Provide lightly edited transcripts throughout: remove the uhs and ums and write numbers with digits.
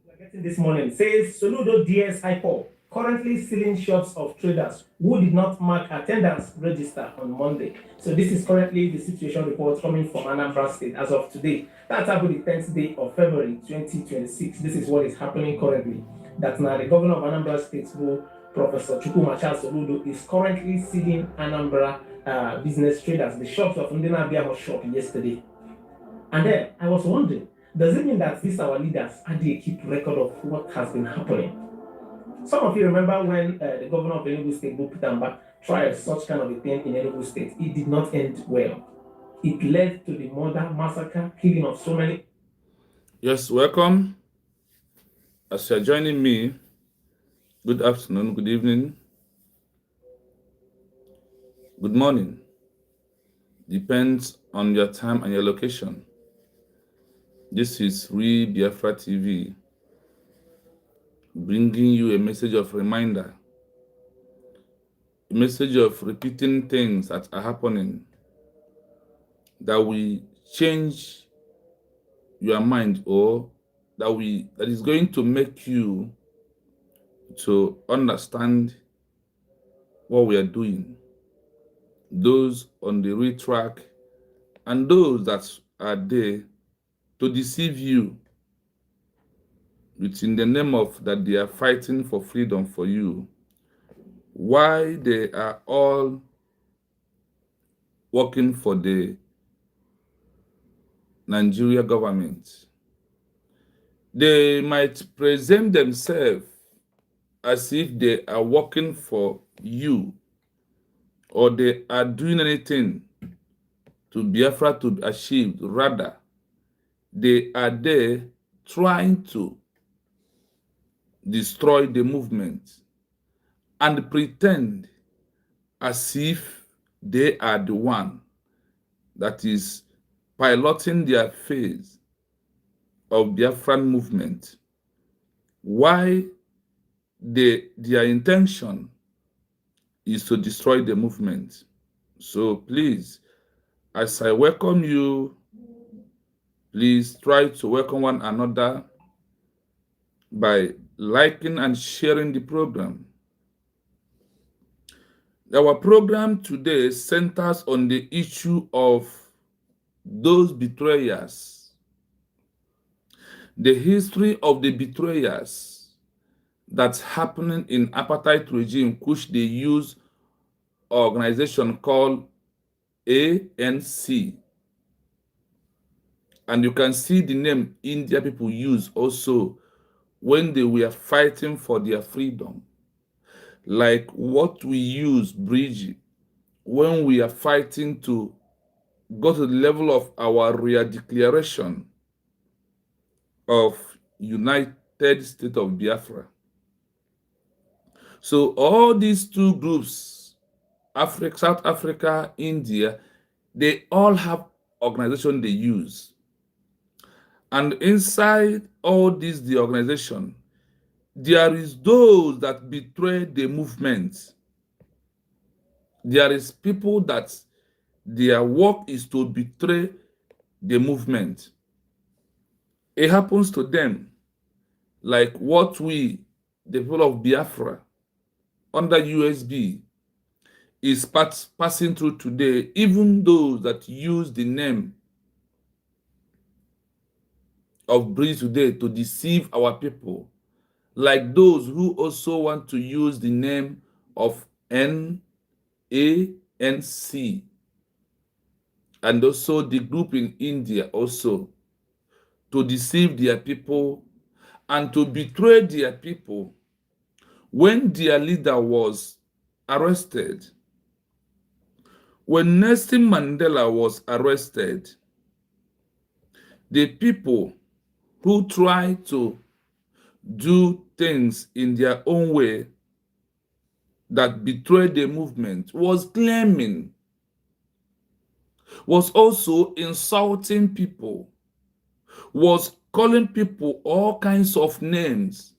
We're getting this morning says Soludo DS High Court currently sealing shops of traders who did not mark attendance register on Monday. So this is currently the situation report coming from Anambra State as of today. That's about the 10th day of February 2026. This is what is happening currently. That now the governor of Anambra State, who Professor Chukwumacha Soludo, is currently sealing Anambra business traders, the shops of Ndina Biamo shop yesterday. And then I was wondering, does it mean that these our leaders are they keep record of what has been happening? Some of you remember when the governor of Enugu State, Buputamba, tried such kind of a thing in Enugu State. It did not end well. It led to the murder, massacre, killing of so many. Yes, welcome. As you're joining me, good afternoon, good evening, good morning. Depends on your time and your location. This is Biafra TV, bringing you a message of reminder, a message of repeating things that are happening that will change your mind, or that is going to make you to understand what we are doing. Those on the real track and those that are there to deceive you within the name of that they are fighting for freedom for you, why they are all working for the Nigeria government. They might present themselves as if they are working for you, or they are doing anything to Biafra to be achieved. Rather, they are there trying to destroy the movement and pretend as if they are the one that is piloting their phase of Biafran movement. Why their intention is to destroy the movement. So please, as I welcome you, please try to welcome one another by liking and sharing the program. Our program today centers on the issue of those betrayers, the history of the betrayers that's happening in apartheid regime, which they use organization called ANC. And you can see the name India people use also when they were fighting for their freedom. Like what we use, Brgie, when we are fighting to go to the level of our real declaration of United States of Biafra. So all these two groups, Africa, South Africa, India, they all have organization they use. And inside all the organization, there is those that betray the movement. There is people that their work is to betray the movement. It happens to them like what we, the people of Biafra, under USB, is passing through today, even those that use the name of Brgie today to deceive our people, like those who also want to use the name of NANC, and also the group in India also, to deceive their people and to betray their people. When their leader was arrested, when Nelson Mandela was arrested, the people who tried to do things in their own way that betrayed the movement was claiming, was also insulting people, was calling people all kinds of names,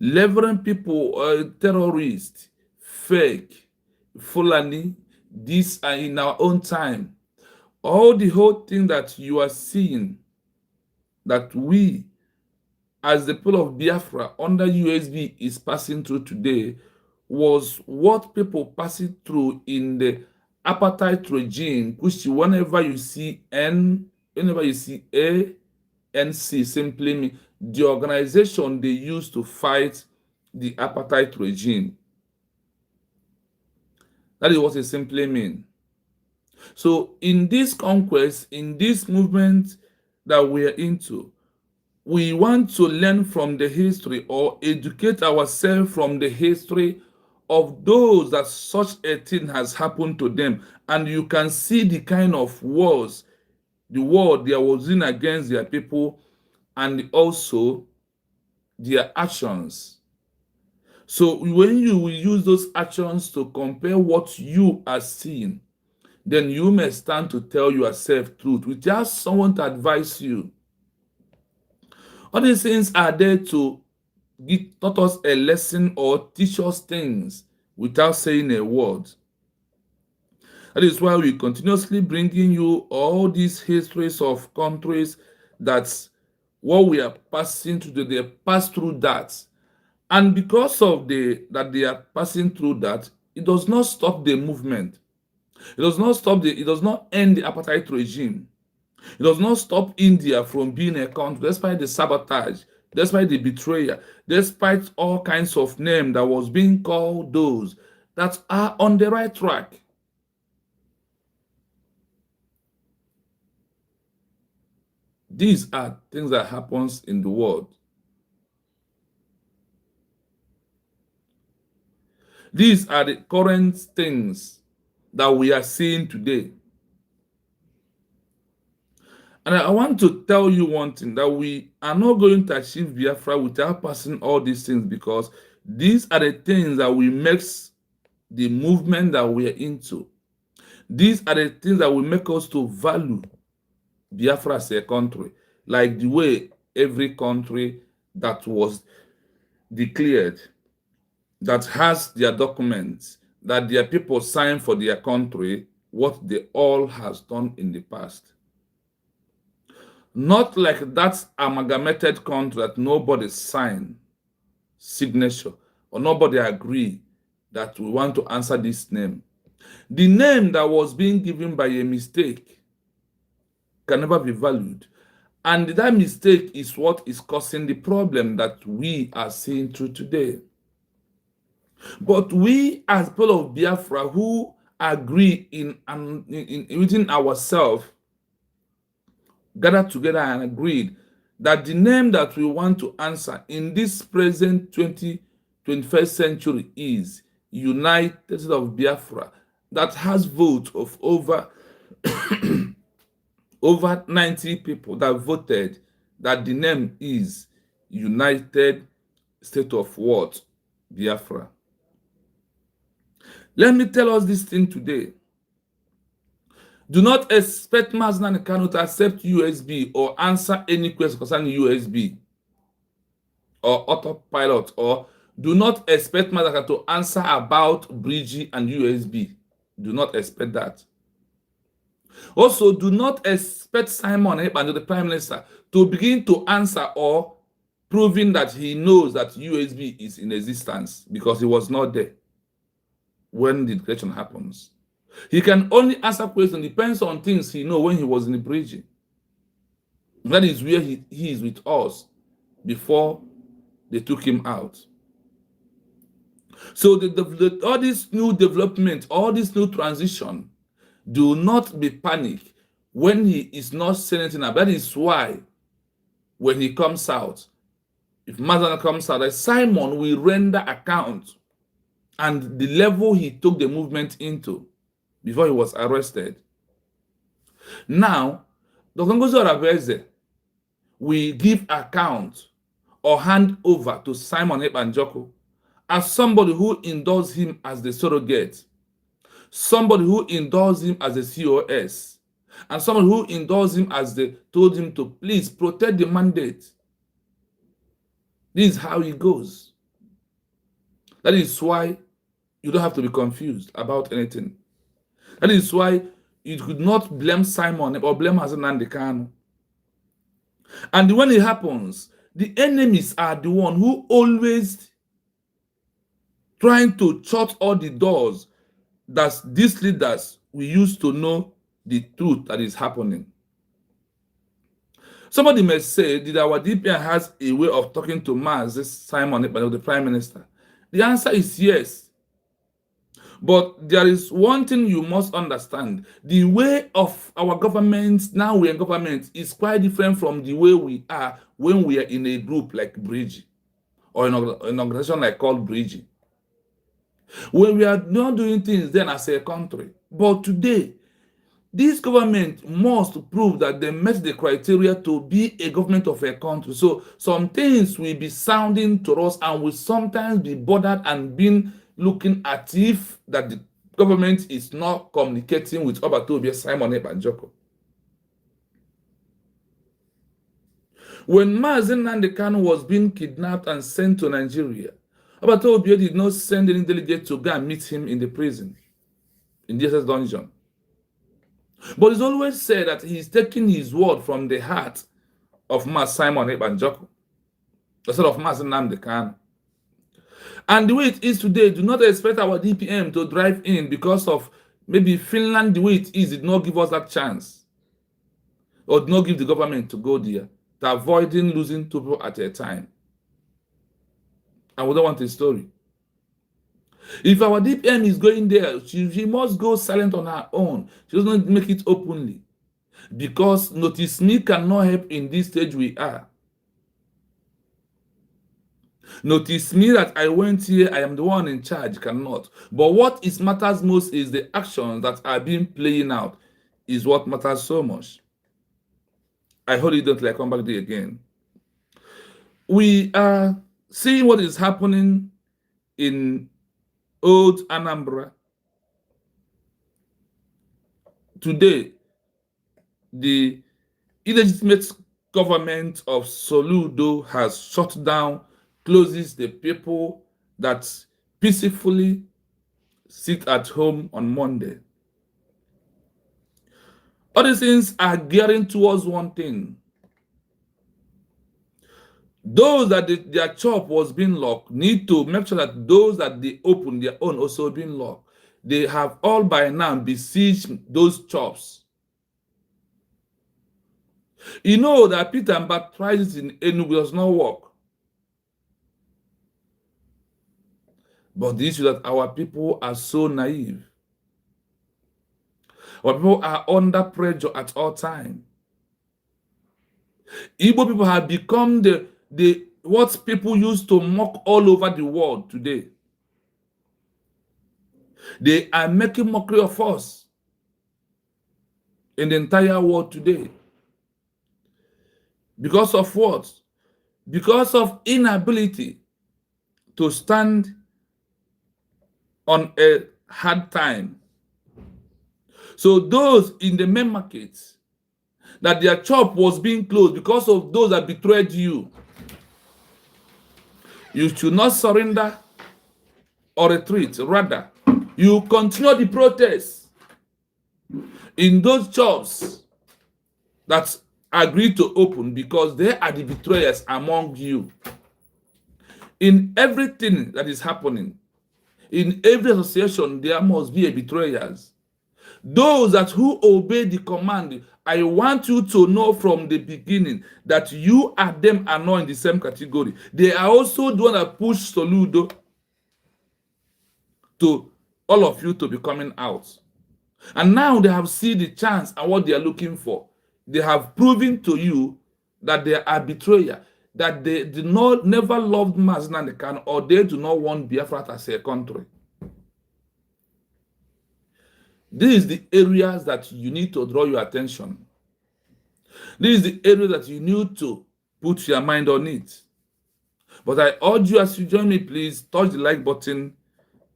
labeling people terrorists, fake, Fulani, this are in our own time. All the whole thing that you are seeing, that we as the people of Biafra under USB is passing through today was what people passing through in the apartheid regime, which whenever you see ANC simply mean the organization they used to fight the apartheid regime. That is what it simply means. So in this conquest, in this movement that we're into, we want to learn from the history or educate ourselves from the history of those that such a thing has happened to them. And you can see the kind of wars, the war they was in against their people, and also their actions. So when you will use those actions to compare what you are seeing, then you may stand to tell yourself truth without someone to advise you. All these things are there to taught us a lesson or teach us things without saying a word. That is why we continuously bringing you all these histories of countries that's what we are passing through. They pass through that, and because of that they are passing through that, it does not stop the movement. It does not stop it does not end the apartheid regime. It does not stop India from being a country, despite the sabotage, despite the betrayal, despite all kinds of names that was being called those that are on the right track. These are things that happens in the world. These are the current things that we are seeing today. And I want to tell you one thing, that we are not going to achieve Biafra without passing all these things, because these are the things that will make the movement that we are into. These are the things that will make us to value Biafra as a country, like the way every country that was declared, that has their documents, that their people signed for their country, what they all has done in the past. Not like that amalgamated country that nobody signed signature or nobody agree that we want to answer this name. The name that was being given by a mistake can never be valued. And that mistake is what is causing the problem that we are seeing through today. But we, as people of Biafra, who agree in within ourselves, gathered together and agreed that the name that we want to answer in this present 21st century is United States of Biafra, that has vote of over 90 people that voted that the name is United States of what? Biafra. Let me tell us this thing today. Do not expect Mazda Kano to accept USB or answer any question concerning USB or autopilot, or do not expect Mazda to answer about Brgie and USB. Do not expect that. Also, do not expect Simon Ekpa, the Prime Minister, to begin to answer or proving that he knows that USB is in existence, because he was not there when the declaration happens. He can only answer questions, depends on things he knows when he was in the Brgie. That is where he is with us before they took him out. So all this new development, all this new transition, do not be panicked when he is not saying anything. That is why when he comes out, if Mazana comes out, Simon will render account and the level he took the movement into before he was arrested. Now, Dr. Ngozi Oraveze will give account or hand over to Simon Ekpa as somebody who endorsed him as the surrogate, somebody who endorsed him as a COS, and somebody who endorsed him as they told him to please protect the mandate. This is how it goes. That is why you don't have to be confused about anything. That is why you could not blame Simon or blame Hasan Nnamdi Kanu. And when it happens, the enemies are the one who always trying to shut all the doors that these leaders we used to know the truth that is happening. Somebody may say, did our DPN has a way of talking to Maz Simon Ekpa, the Prime Minister? The answer is yes. But there is one thing you must understand. The way of our government, now we are in government, is quite different from the way we are when we are in a group like Brgie or an organization like called Brgie. When we are not doing things then as a country. But today, this government must prove that they met the criteria to be a government of a country. So some things will be sounding to us and will sometimes be bothered and being looking at if that the government is not communicating with Obatobia Simon Ekpa. When Mazen Nandekano was being kidnapped and sent to Nigeria, Obatobia did not send any delegate to go and meet him in the prison, in the SS dungeon. But it's always said that he's taking his word from the heart of Mas Simon Ekpa instead of Mazen Nandekano. And the way it is today, do not expect our DPM to drive in because of maybe Finland, the way it is, did not give us that chance. Or did not give the government to go there, to avoiding losing two people at a time. And we don't want a story. If our DPM is going there, she must go silent on her own. She doesn't make it openly. Because Notice Me cannot help in this stage we are. Notice Me that I went here, I am the one in charge, cannot. But what is matters most is the actions that are being playing out is what matters so much. I hope you don't come back there again. We are seeing what is happening in Old Anambra. Today, the illegitimate government of Soludo has shut down, closes the people that peacefully sit at home on Monday. Other things are gearing towards one thing. Those that their shop was being locked need to make sure that those that they open their own also being locked. They have all by now besieged those shops. You know that Peter and Bat prices in Enugu does not work. But the issue that our people are so naive. Our people are under pressure at all times. Igbo people have become the what people used to mock all over the world today. They are making mockery of us in the entire world today. Because of what? Because of inability to stand on a hard time. So those in the main markets that their shop was being closed because of those that betrayed you, you should not surrender or retreat. Rather, you continue the protest in those shops that agreed to open because they are the betrayers among you. In everything that is happening, in every association, there must be a betrayers. Those that who obey the command, I want you to know from the beginning that you and them are not in the same category. They are also the one that push Soludo to all of you to be coming out. And now they have seen the chance and what they are looking for. They have proven to you that they are betrayer, that they do not never loved Mazen Nandekano, or they do not want Biafra as a country. These are the areas that you need to draw your attention. This is the area that you need to put your mind on it. But I urge you, as you join me, please touch the like button.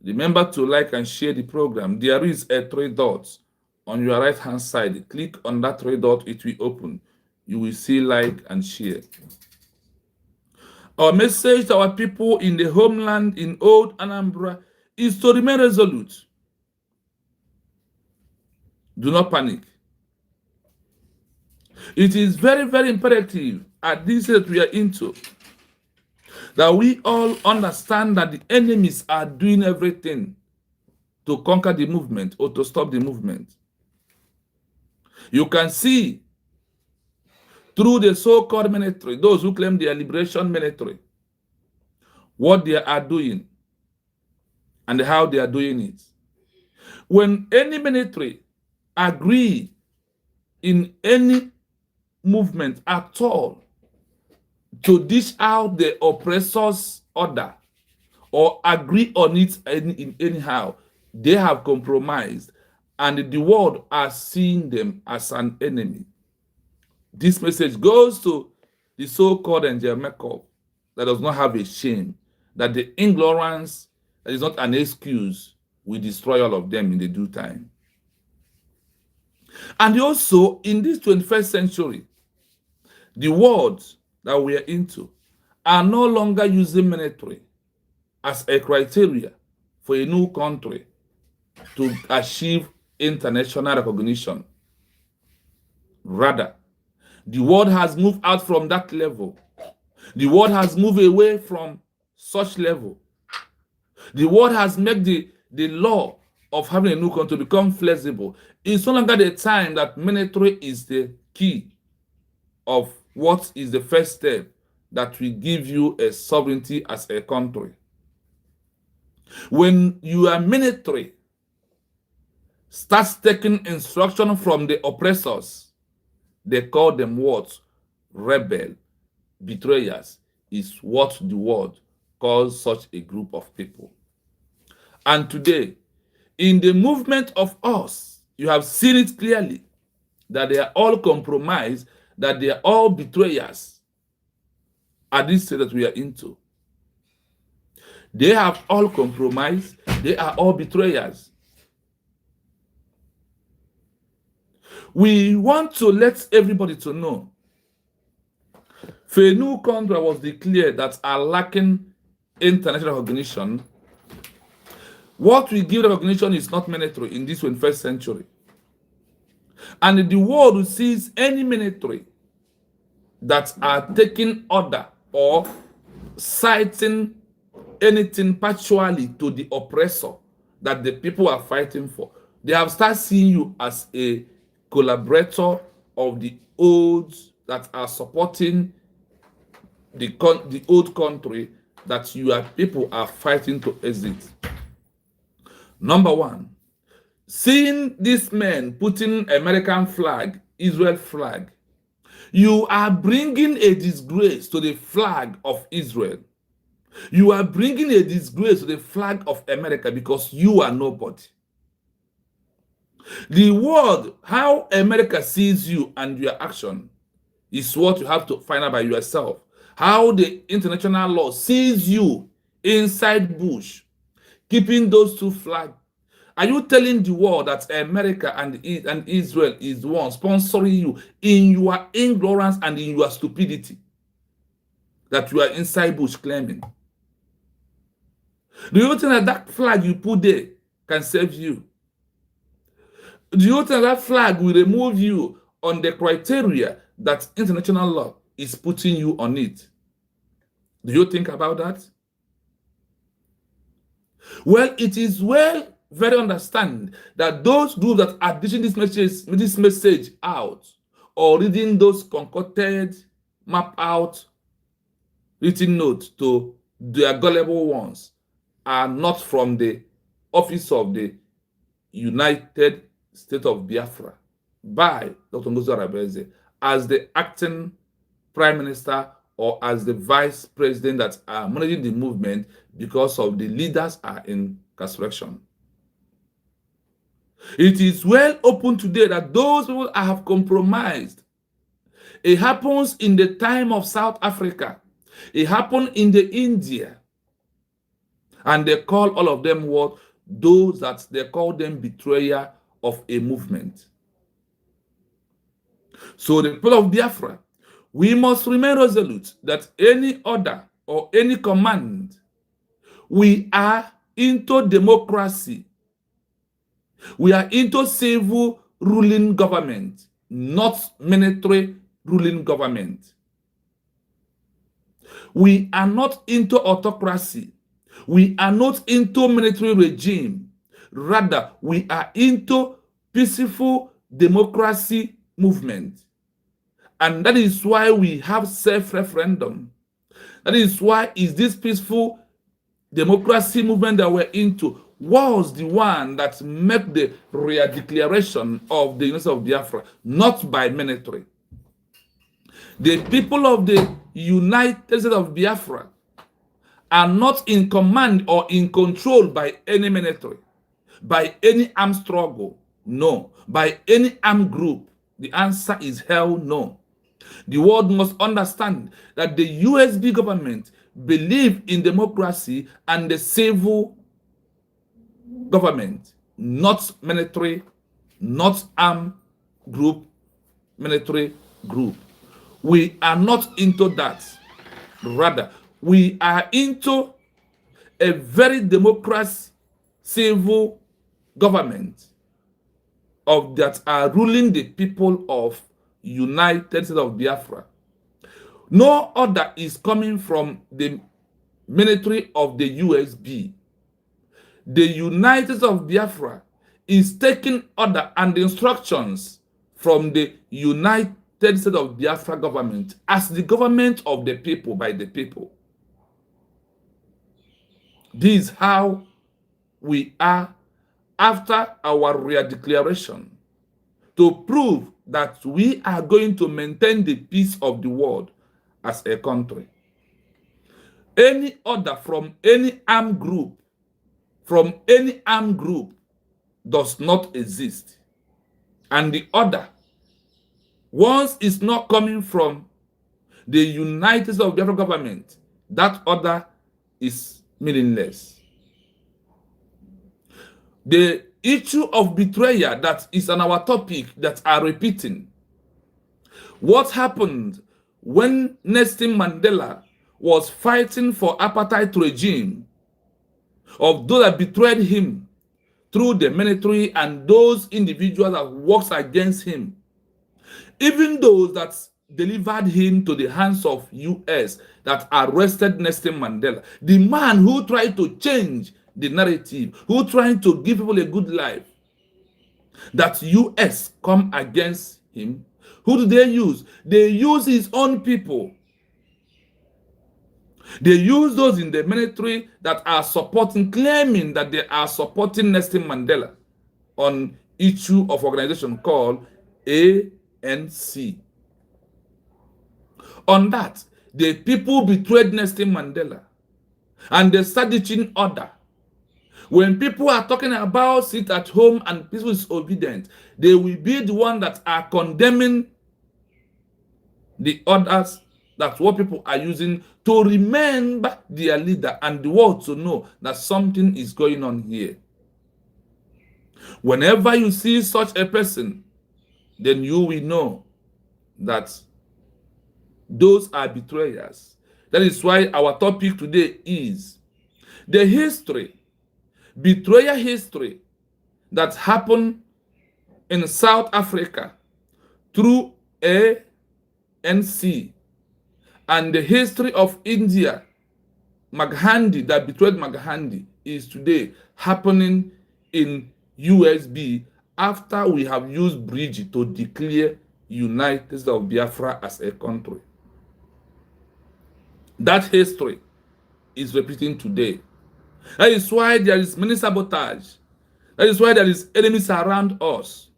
Remember to like and share the program. There is a 3 dots on your right hand side. Click on that 3 dot, it will open. You will see like and share. Our message to our people in the homeland in Old Anambra is to remain resolute. Do not panic. It is very, very imperative at this that we are into That we all understand that the enemies are doing everything to conquer the movement or to stop the movement. You can see through the so-called military, those who claim they are liberation military, what they are doing and how they are doing it. When any military agree in any movement at all to dish out the oppressor's order or agree on it anyhow, they have compromised, and the world are seeing them as an enemy. This message goes to the so-called Angel Makeup that does not have a shame, that the ignorance that is not an excuse will destroy all of them in the due time. And also, in this 21st century, the world that we are into are no longer using military as a criteria for a new country to achieve international recognition. Rather, the world has moved out from that level. The world has moved away from such level. The world has made the law of having a new country become flexible. It's no longer the time that military is the key of what is the first step that will give you a sovereignty as a country. When your military starts taking instruction from the oppressors, they call them what? Rebel, betrayers, is what the world calls such a group of people. And today, in the movement of us, you have seen it clearly that they are all compromised, that they are all betrayers at this state that we are into. They have all compromised, they are all betrayers. We want to let everybody to know, for a new country was declared that are lacking international recognition. What we give recognition is not military in this 21st century. And the world sees any military that are taking order or citing anything partially to the oppressor that the people are fighting for. They have started seeing you as a collaborator of the old that are supporting the old country that your people are fighting to exit. Number one, seeing these men putting American flag, Israel flag, you are bringing a disgrace to the flag of Israel. You are bringing a disgrace to the flag of America because you are nobody. The world, how America sees you and your action is what you have to find out by yourself. How the international law sees you inside bush, keeping those two flags. Are you telling the world that America and Israel is the one sponsoring you in your ignorance and in your stupidity that you are inside bush claiming? Do you think that that flag you put there can save you? Do you think that flag will remove you on the criteria that international law is putting you on it? Do you think about that? Well, it is very understand that those groups that are dishing this message out or reading those concocted, map out written notes to their gullible ones are not from the office of the United States of Biafra by Dr. Ngozi Arabeze as the acting prime minister or as the vice president that are managing the movement because of the leaders are in insurrection. It is well open today that those people have compromised. It happens in the time of South Africa. It happened in the India. And they call all of them what? Those that they call them betrayer of a movement. So the people of Biafra, we must remain resolute that any order or any command, we are into democracy. We are into civil ruling government, not military ruling government. We are not into autocracy. We are not into military regime. Rather, we are into peaceful democracy movement. And that is why we have self-referendum. That is why is this peaceful democracy movement that we're into was the one that made the real declaration of the unity of Biafra, not by military. The people of the United States of Biafra are not in command or in control by any military, by any armed struggle, no, by any armed group. The answer is hell no. The world must understand that the USB government believe in democracy and the civil government, not military, not armed group, military group. We are not into that. Rather, we are into a very democratic civil government of that are ruling the people of United States of Biafra. No order is coming from the military of the USB. The United States of Biafra is taking order and instructions from the United States of Biafra government as the government of the people by the people. This is how we are after our real declaration, to prove that we are going to maintain the peace of the world as a country. Any order from any armed group, does not exist. And the order, once it's not coming from the United States of Biafra government, that order is meaningless. The issue of betrayal that is on our topic that are repeating. What happened when Nelson Mandela was fighting for apartheid regime of those that betrayed him through the military and those individuals that works against him, even those that delivered him to the hands of US that arrested Nelson Mandela, the man who tried to change the narrative, who tried to give people a good life, that US come against him. Who do they use? They use his own people. They use those in the military that are supporting, claiming that they are supporting Nelson Mandela on issue of organization called ANC. On that, the people betrayed Nelson Mandela and they started teaching order. When people are talking about sit at home and people is obedient, they will be the one that are condemning the others. That's what people are using to remember their leader and the world to know that something is going on here. Whenever you see such a person, then you will know that those are betrayers. That is why our topic today is the history, betrayal history that happened in South Africa through ANC, and the history of India, Maghandi, that betrayed Maghandi, is today happening in USB after we have used Brgie to declare United States of Biafra as a country. That history is repeating today. That is why there is many sabotage. That is why there is enemies around us.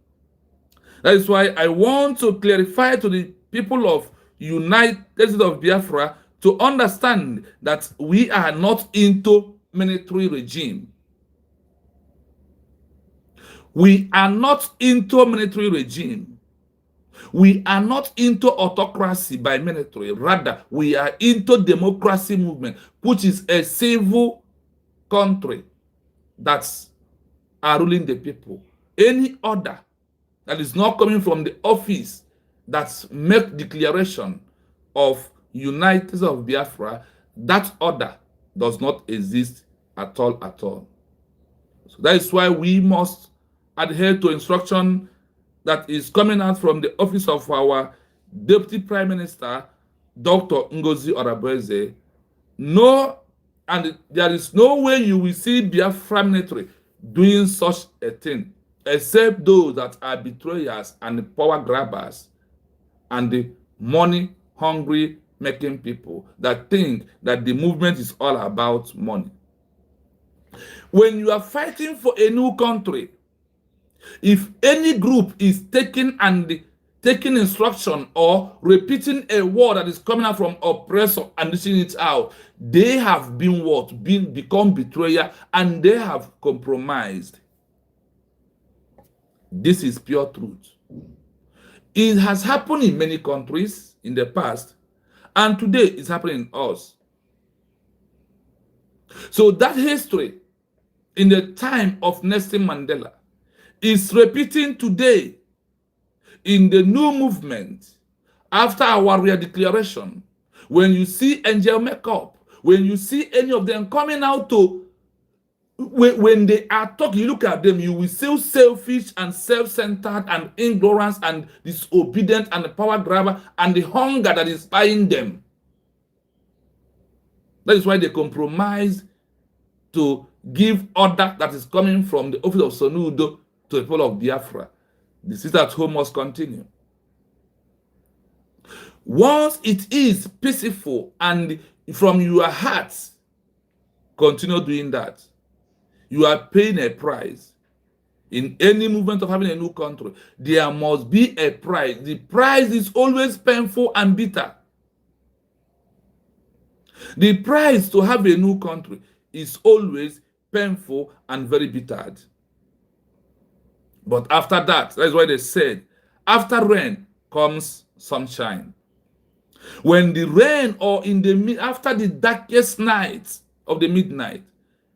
That is why I want to clarify to the people of United States of Biafra to understand that we are not into military regime. We are not into military regime. We are not into autocracy by military. Rather, we are into democracy movement, which is a civil country that's are ruling the people. Any order that is not coming from the office that make declaration of United States of Biafra, that order does not exist at all, at all. So that is why we must adhere to instruction that is coming out from the office of our Deputy Prime Minister Dr. Ngozi Orabueze, no, and there is no way you will see Biafra military doing such a thing, except those that are betrayers and power grabbers and the money hungry making people that think that the movement is all about money. When you are fighting for a new country, if any group is taking instruction or repeating a word that is coming out from oppressor and dishing it out, they have been become betrayer, and they have compromised. This is pure truth. It has happened in many countries in the past, and today it's happening in us. So that history in the time of Nelson Mandela is repeating today in the new movement after our redeclaration. When you see Angel Makeup, when you see any of them coming out to, when they are talking, you look at them, you will see selfish and self-centered and ignorance and disobedient and the power grabber and the hunger that is buying them. That is why they compromise to give order that is coming from the office of Sonudo to the people of Biafra. The sit at home must continue. Once it is peaceful and from your heart, continue doing that. You are paying a price. In any movement of having a new country, there must be a price. The price is always painful and bitter. The price to have a new country is always painful and very bitter. But after that, that's why they said, after rain comes sunshine. When the rain or after the darkest night of the midnight,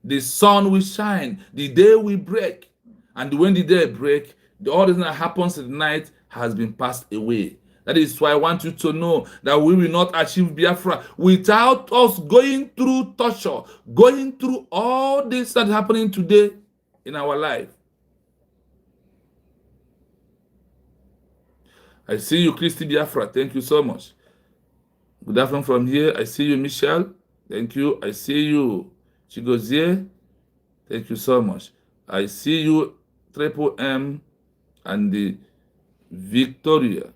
the sun will shine, the day will break. And when the day break, all that happens at night has been passed away. That is why I want you to know that we will not achieve Biafra without us going through torture, going through all this that's happening today in our life. I see you, Christy Biafra. Thank you so much. Good afternoon from here. I see you, Michelle. Thank you. I see you, Chigozie. Thank you so much. I see you, Triple M, and the Victoria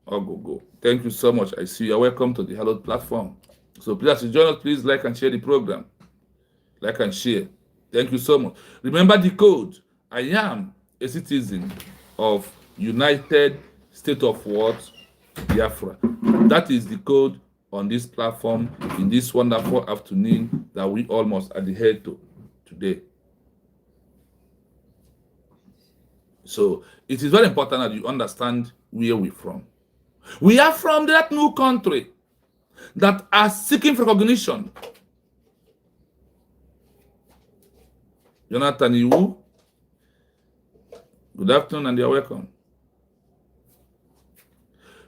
Ogogo. Thank you so much. I see you. Welcome to the Hallowed platform. So please, as you join us, please like and share the program. Like and share. Thank you so much. Remember the code. I am a citizen of United State of what? Biafra. That is the code on this platform in this wonderful afternoon that we all must adhere to today. So it is very important that you understand where we're from. We are from that new country that are seeking for recognition. Jonathan Iwu, good afternoon and you're welcome.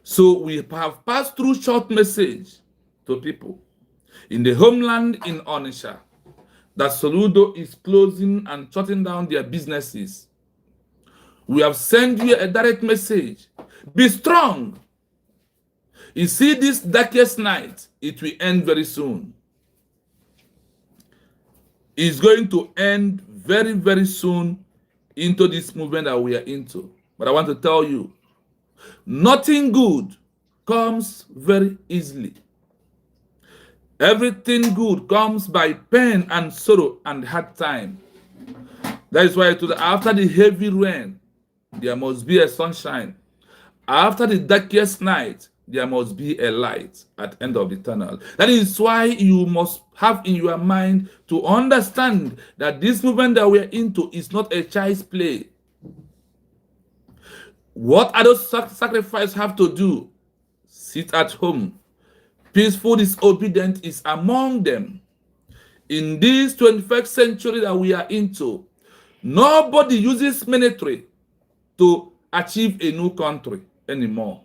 So we have passed through short message to people in the homeland in Onitsha that Soludo is closing and shutting down their businesses. We have sent you a direct message. Be strong. You see this darkest night, it will end very soon. It's going to end very, very soon into this movement that we are into. But I want to tell you, nothing good comes very easily. Everything good comes by pain and sorrow and hard time. That is why after the heavy rain, there must be a sunshine. After the darkest night, there must be a light at the end of the tunnel. That is why you must have in your mind to understand that this movement that we are into is not a child's play. What adult sacrifice have to do? Sit at home. Peaceful disobedience is among them. In this 21st century that we are into, nobody uses military to achieve a new country anymore.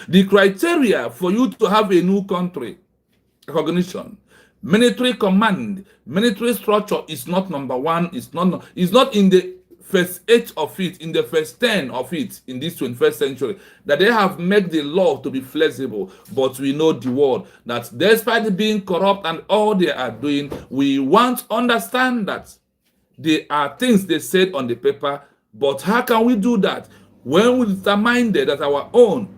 The criteria for you to have a new country recognition, military command, military structure is not number one. It's not in the verse 8 of it, in the verse 10 of it, in this 21st century, that they have made the law to be flexible. But we know the word, that despite being corrupt and all they are doing, we want to understand that there are things they said on the paper, but how can we do that when we determine that our own,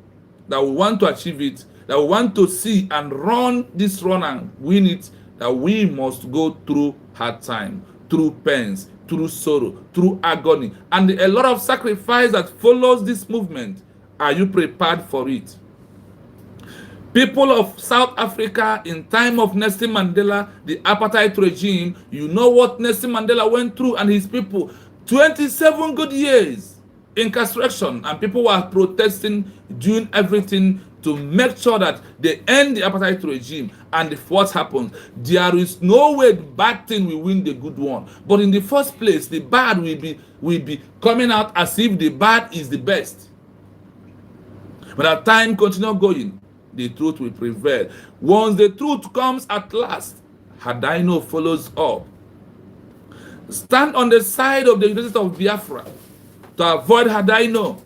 that we want to achieve it, that we want to see and run this run and win it, that we must go through hard time, through pains, through sorrow, through agony, and a lot of sacrifice that follows this movement. Are you prepared for it? People of South Africa in time of Nelson Mandela, the apartheid regime, you know what Nelson Mandela went through and his people. 27 good years incarceration, and people were protesting, doing everything to make sure that they end the apartheid regime. And if what happens, there is no way the bad thing will win the good one. But in the first place, the bad will be coming out as if the bad is the best. But as time continues going, the truth will prevail. Once the truth comes at last, Hadino follows up. Stand on the side of the University of Biafra to avoid Hadino.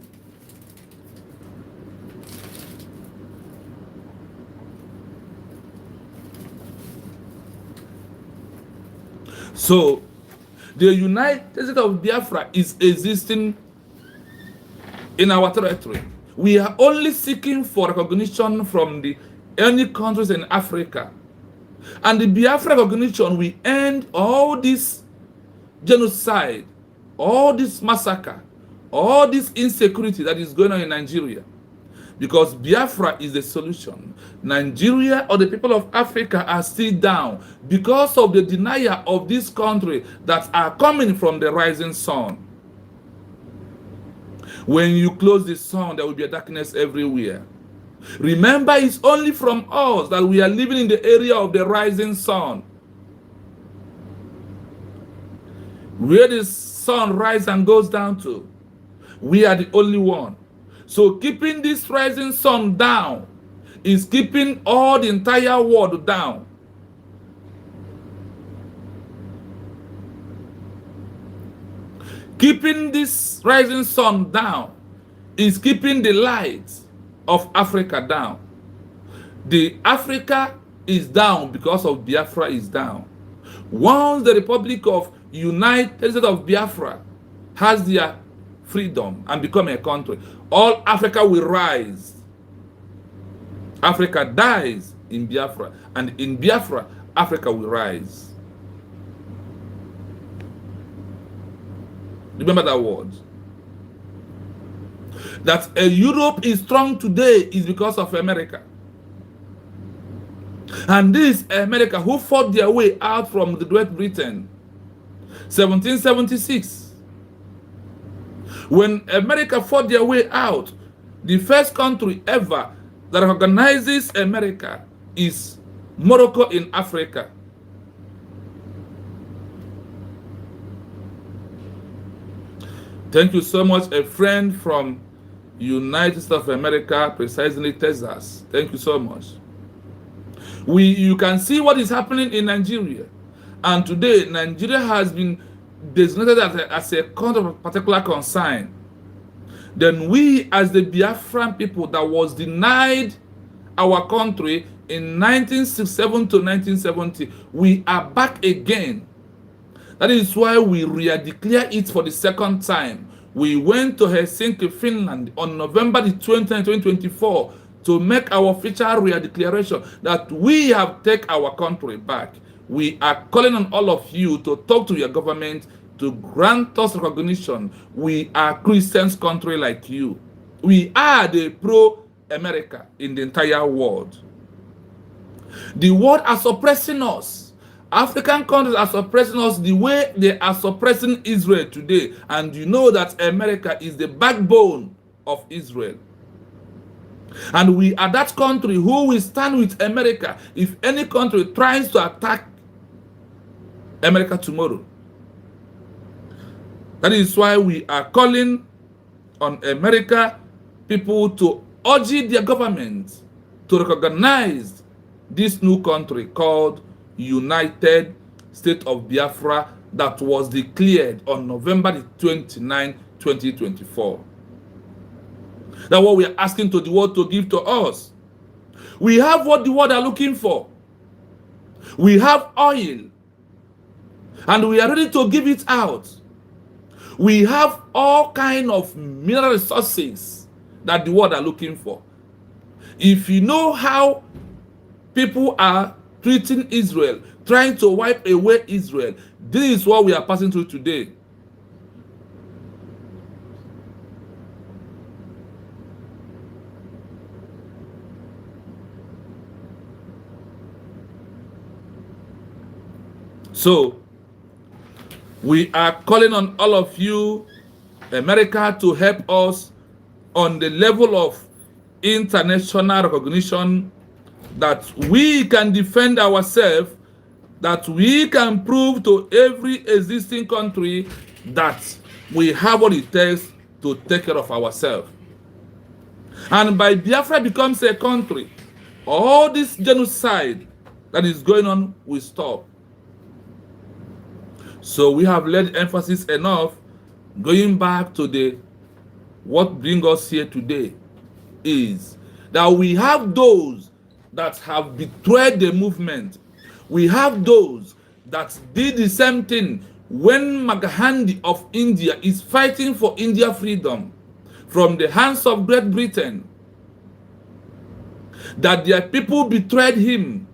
So, the United States of Biafra is existing in our territory. We are only seeking for recognition from any countries in Africa. And the Biafra recognition will end all this genocide, all this massacre, all this insecurity that is going on in Nigeria. Because Biafra is the solution. Nigeria or the people of Africa are still down because of the denial of this country that are coming from the rising sun. When you close the sun, there will be a darkness everywhere. Remember, it's only from us that we are living in the area of the rising sun. Where the sun rises and goes down to, we are the only one. So keeping this rising sun down is keeping all the entire world down. Keeping this rising sun down is keeping the light of Africa down. The Africa is down because of Biafra is down. Once the Republic of United States of Biafra has their freedom and become a country, all Africa will rise. Africa dies in Biafra, and in Biafra, Africa will rise. Remember that word. That Europe is strong today is because of America. And this America who fought their way out from the Great Britain, 1776. When America fought their way out, the first country ever that recognizes America is Morocco in Africa. Thank you so much, a friend from United States of America, precisely Texas. Thank you so much. You can see what is happening in Nigeria. And today, Nigeria has been designated as a country of particular concern. Then we, as the Biafran people that was denied our country in 1967 to 1970, we are back again. That is why we re-declare it for the second time. We went to Helsinki, Finland on November the 20th, 2024 to make our official re-declaration that we have taken our country back. We are calling on all of you to talk to your government to grant us recognition. We are Christians country like you. We are the pro-America in the entire world. The world are suppressing us. African countries are suppressing us the way they are suppressing Israel today. And you know that America is the backbone of Israel. And we are that country who will stand with America if any country tries to attack America tomorrow. That is why we are calling on America people to urge their government to recognize this new country called United States of Biafra that was declared on November the 29, 2024. That's what we are asking to the world to give to us. We have what the world are looking for. We have oil, and we are ready to give it out. We have all kind of mineral resources that the world are looking for. If you know how people are treating Israel, trying to wipe away Israel, this is what we are passing through today. So, we are calling on all of you, America, to help us on the level of international recognition that we can defend ourselves, that we can prove to every existing country that we have what it takes to take care of ourselves. And by Biafra becomes a country, all this genocide that is going on will stop. So we have laid emphasis enough. Going back to the what brings us here today is that we have those that have betrayed the movement. We have those that did the same thing when Mahatma of India is fighting for India freedom from the hands of Great Britain, that their people betrayed him,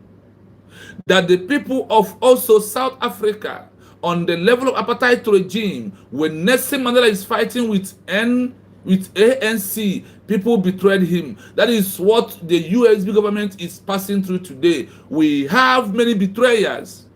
that the people of also South Africa on the level of apartheid regime, when Nelson Mandela is fighting with ANC, people betrayed him. That is what the USB government is passing through today. We have many betrayers.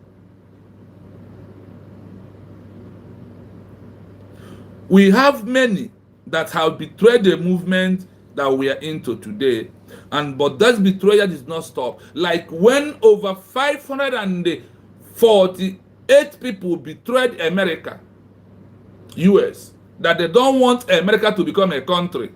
We have many that have betrayed the movement that we are into today. But that betrayal did not stop. Like when over 548 people betrayed America, US, that they don't want America to become a country.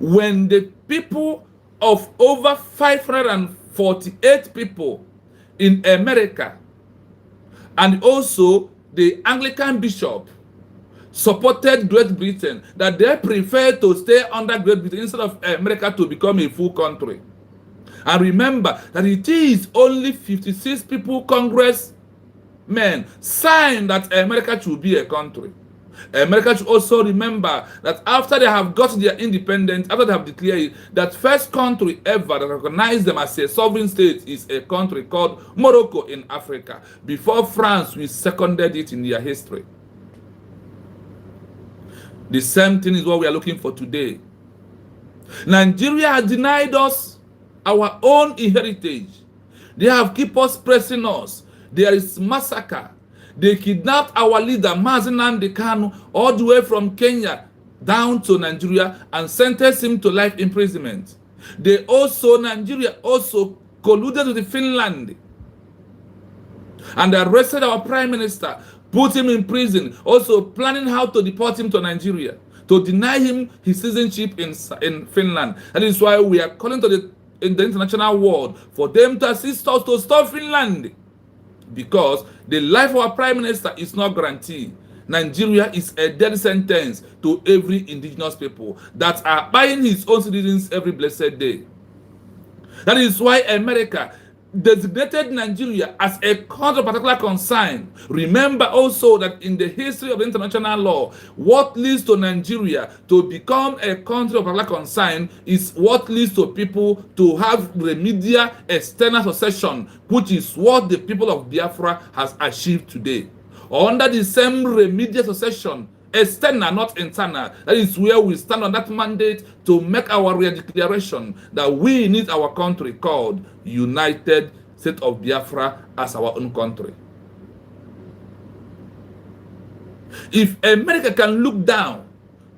When the people of over 548 people in America and also the Anglican bishop supported Great Britain, that they prefer to stay under Great Britain instead of America to become a full country. And remember that it is only 56 people, congressmen, signed that America should be a country. America should also remember that after they have got their independence, after they have declared it, that first country ever that recognized them as a sovereign state is a country called Morocco in Africa. Before France, we seconded it in their history. The same thing is what we are looking for today. Nigeria has denied us our own heritage. They have kept us pressing us. There is massacre. They kidnapped our leader, Mazi Nnamdi Kanu, all the way from Kenya down to Nigeria and sentenced him to life imprisonment. Nigeria also colluded with Finland and arrested our prime minister, put him in prison, also planning how to deport him to Nigeria, to deny him his citizenship in Finland. That is why we are calling to the international world for them to assist us to stop Finland, because the life of our prime minister is not guaranteed. Nigeria is a death sentence to every indigenous people that are buying his own citizens every blessed day. That is why America designated Nigeria as a country of particular concern. Remember also that in the history of international law, what leads to Nigeria to become a country of particular concern is what leads to people to have remedial external succession, which is what the people of Biafra has achieved today. Under the same remedial succession, external, not internal, that is where we stand on that mandate to make our declaration that we need our country called United State of Biafra as our own country. If America can look down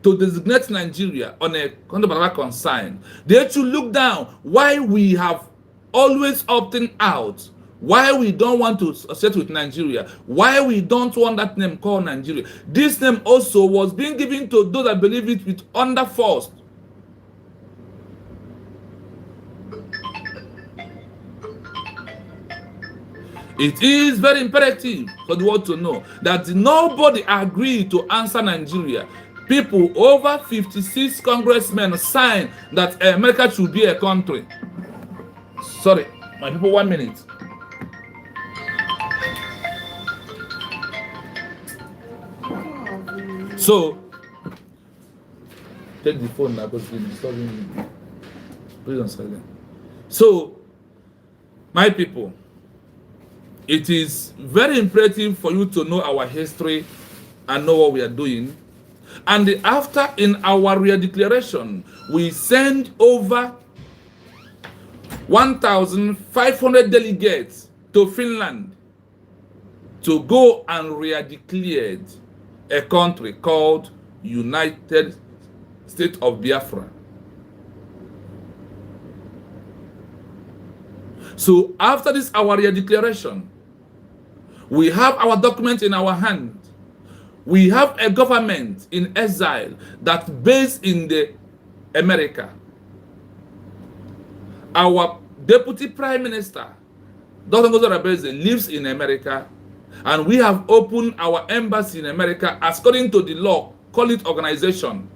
to designate Nigeria on a country of concern, they should look down why we have always opting out, why we don't want to associate with Nigeria, why we don't want that name called Nigeria. This name also was being given to those that believe it with under force. It is very imperative for the world to know that nobody agreed to answer Nigeria. People, over 56 congressmen signed that America should be a country. Sorry, my people, 1 minute. So, take the phone now because it's disturbing me. Please don't silent. So, my people, it is very imperative for you to know our history and know what we are doing. And after, in our real declaration, we send over 1,500 delegates to Finland to go and re-declare a country called United States of Biafra. So after this our declaration, we have our document in our hand. We have a government in exile that's based in the America. Our deputy prime minister, Dr. Ngozi Okonjo-Iweala, lives in America, and we have opened our embassy in America according to the law, call it organization.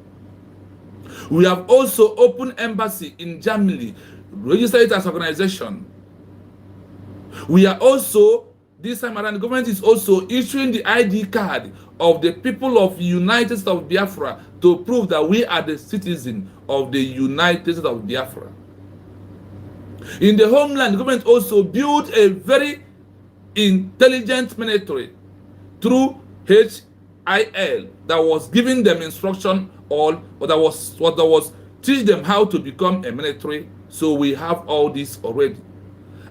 We have also opened embassy in Germany, registered it as organization. We are also, this time around, the government is also issuing the ID card of the people of United States of Biafra to prove that we are the citizen of the United States of Biafra. In the homeland, the government also built a very intelligent military through HIL that was giving them instruction or that was teach them how to become a military. So we have all this already.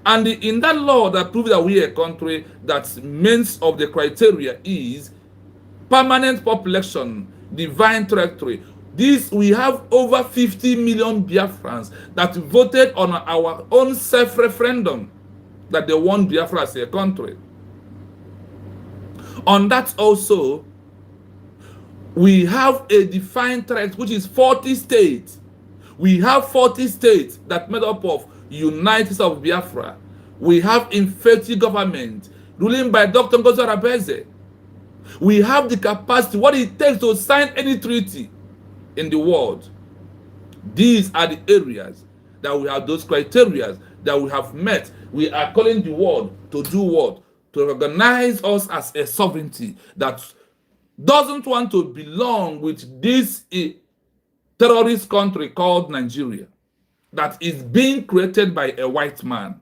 And in that law that proves that we are a country, that means of the criteria is permanent population, divine territory. This, we have over 50 million Biafrans that voted on our own self-referendum that they want Biafra as a country. On that also, we have a defined threat, which is 40 states. We have 40 states that made up of United States of Biafra. We have effective government ruling by Dr. Ngozi Okonjo-Iweala. We have the capacity, what it takes to sign any treaty in the world. These are the areas that we have those criteria that we have met. We are calling the world to do what? To recognize us as a sovereignty that doesn't want to belong with this terrorist country called Nigeria that is being created by a white man.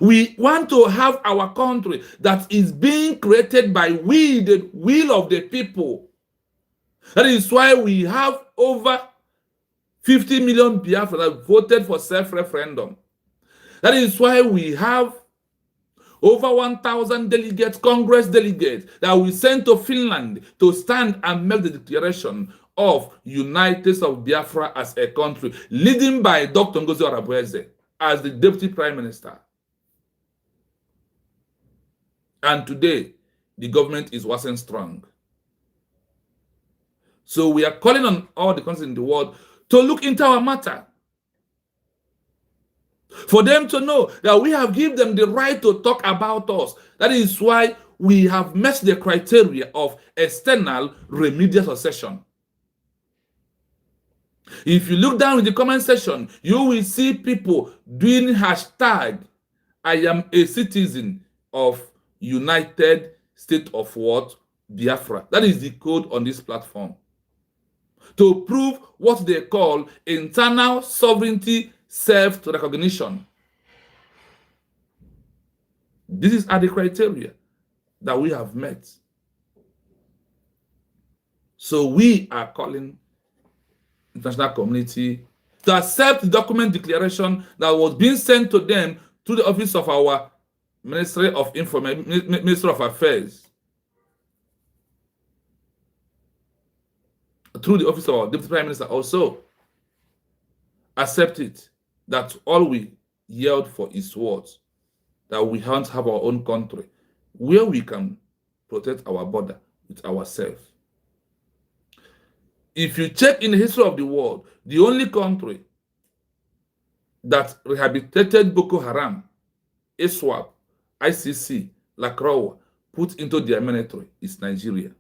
We want to have our country that is being created by we, the will of the people. That is why we have over 50 million Biafra that voted for self-referendum. That is why we have over 1,000 delegates, Congress delegates, that we sent to Finland to stand and make the declaration of United States of Biafra as a country, leading by Dr. Ngozi Okonjo-Iweala as the Deputy Prime Minister. And today, the government is waxing strong. So we are calling on all the countries in the world to look into our matter. For them to know that we have given them the right to talk about us. That is why we have met the criteria of external remedial succession. If you look down in the comment section, you will see people doing hashtag, I am a citizen of United States of what? Biafra. That is the code on this platform. To prove what they call internal sovereignty self-recognition. These are the criteria that we have met. So we are calling international community to accept the document declaration that was being sent to them through the office of our Ministry of Information, Ministry of Affairs, through the office of our Deputy Prime Minister also. Accept it, that all we yelled for is what? That we want to have our own country where we can protect our border with ourselves. If you check in the history of the world, the only country that rehabilitated Boko Haram, ISWAP, ICC, Lacroix put into their military is Nigeria.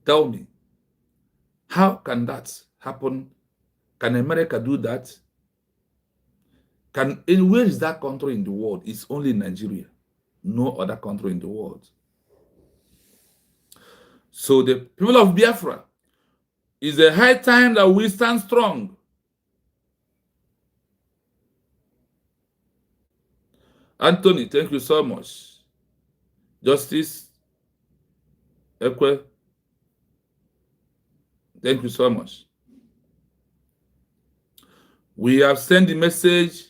Tell me, how can that happen? Can America do that? Where is that country in the world? It's only Nigeria. No other country in the world. So the people of Biafra, it's a high time that we stand strong. Anthony, thank you so much. Justice Ekwe, thank you so much. We have sent the message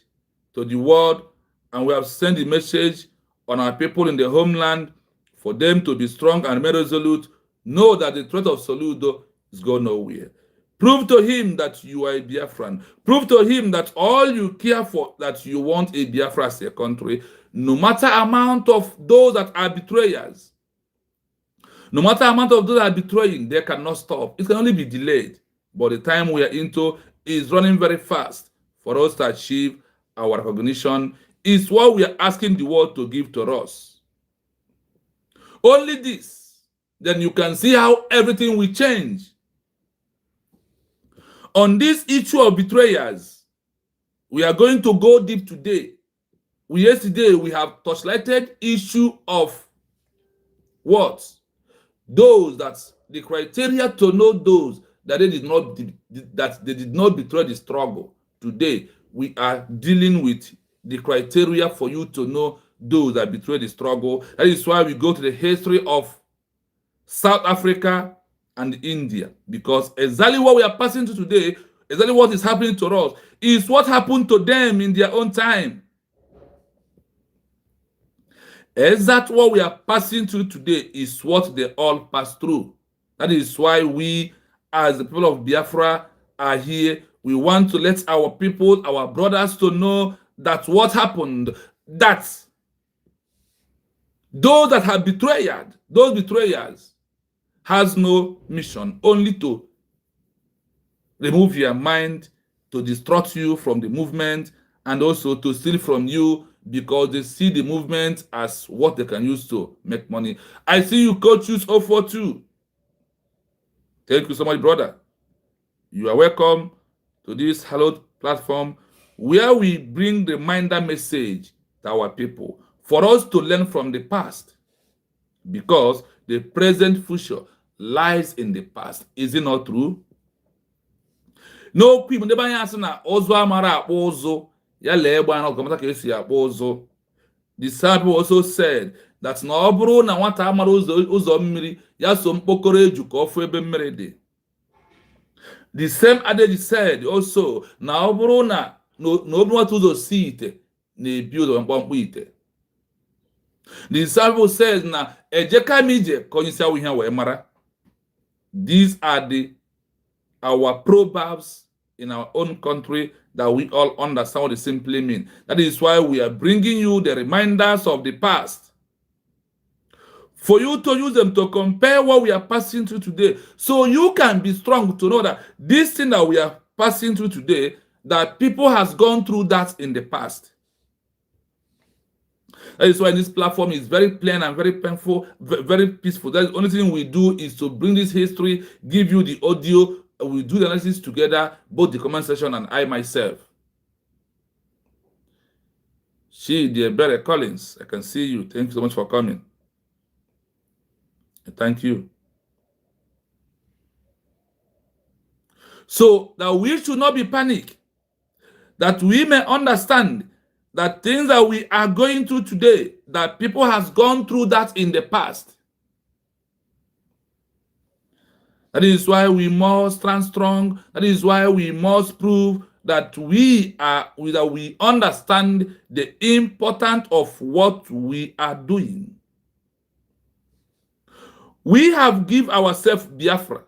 to the world, and we have sent the message on our people in the homeland for them to be strong and remain resolute. Know that the threat of Soludo is going nowhere. Prove to him that you are a Biafran. Prove to him that all you care for, that you want a Biafra as a country, no matter amount of those that are betrayers. No matter amount of those that are betraying, they cannot stop. It can only be delayed. But the time we are into is running very fast for us to achieve our recognition. Is what we are asking the world to give to us. Only this, then you can see how everything will change. On this issue of betrayers, we are going to go deep today. Yesterday, we have touchlighted issue of what? Those that the criteria to know those that they did not betray the struggle. Today, we are dealing with the criteria for you to know those that betray the struggle. That is why we go to the history of South Africa and India, because exactly what we are passing through today, exactly what is happening to us, is what happened to them in their own time. Exactly what we are passing through today is what they all passed through. That is why we, as the people of Biafra, are here. We want to let our people, our brothers, to know that what happened, that those that have betrayed, those betrayers, has no mission, only to remove your mind, to distract you from the movement, and also to steal from you, because they see the movement as what they can use to make money. I see you, Coach Use 042. Thank you so much, brother. You are welcome to this hallowed platform where we bring the reminder message to our people for us to learn from the past, because the present future lies in the past. Is it not true? No people never answer na ozo amara akpọ ozo ya lee egbe na ọgọmata ka esi akpọ ozo. The disciple also said that na ọ bụrụ na nwata amara ụzọ mmiri ya so mkpokoro eju ka ofu ebe mmiri dị. The same adage said also na ọ bụrụ na obi nwata ụzọ si ite na-ebi ụzọ mkpọmkpọ ite. The disciple says na ejeka m ije ka onye isi awụ ihe wee mara. These are our proverbs in our own country that we all understand what they simply mean. That is why we are bringing you the reminders of the past, for you to use them to compare what we are passing through today, so you can be strong to know that this thing that we are passing through today, that people has gone through that in the past. That is why this platform is very plain and very painful, very peaceful. That's the only thing we do is to bring this history, give you the audio. We do the analysis together, both the comment section and I myself. Dear Brother Collins, I can see you. Thank you so much for coming. Thank you. So that we should not be panicked, that we may understand that things that we are going through today, that people has gone through that in the past. That is why we must stand strong. That is why we must prove that we understand the importance of what we are doing. We have give ourselves Biafra.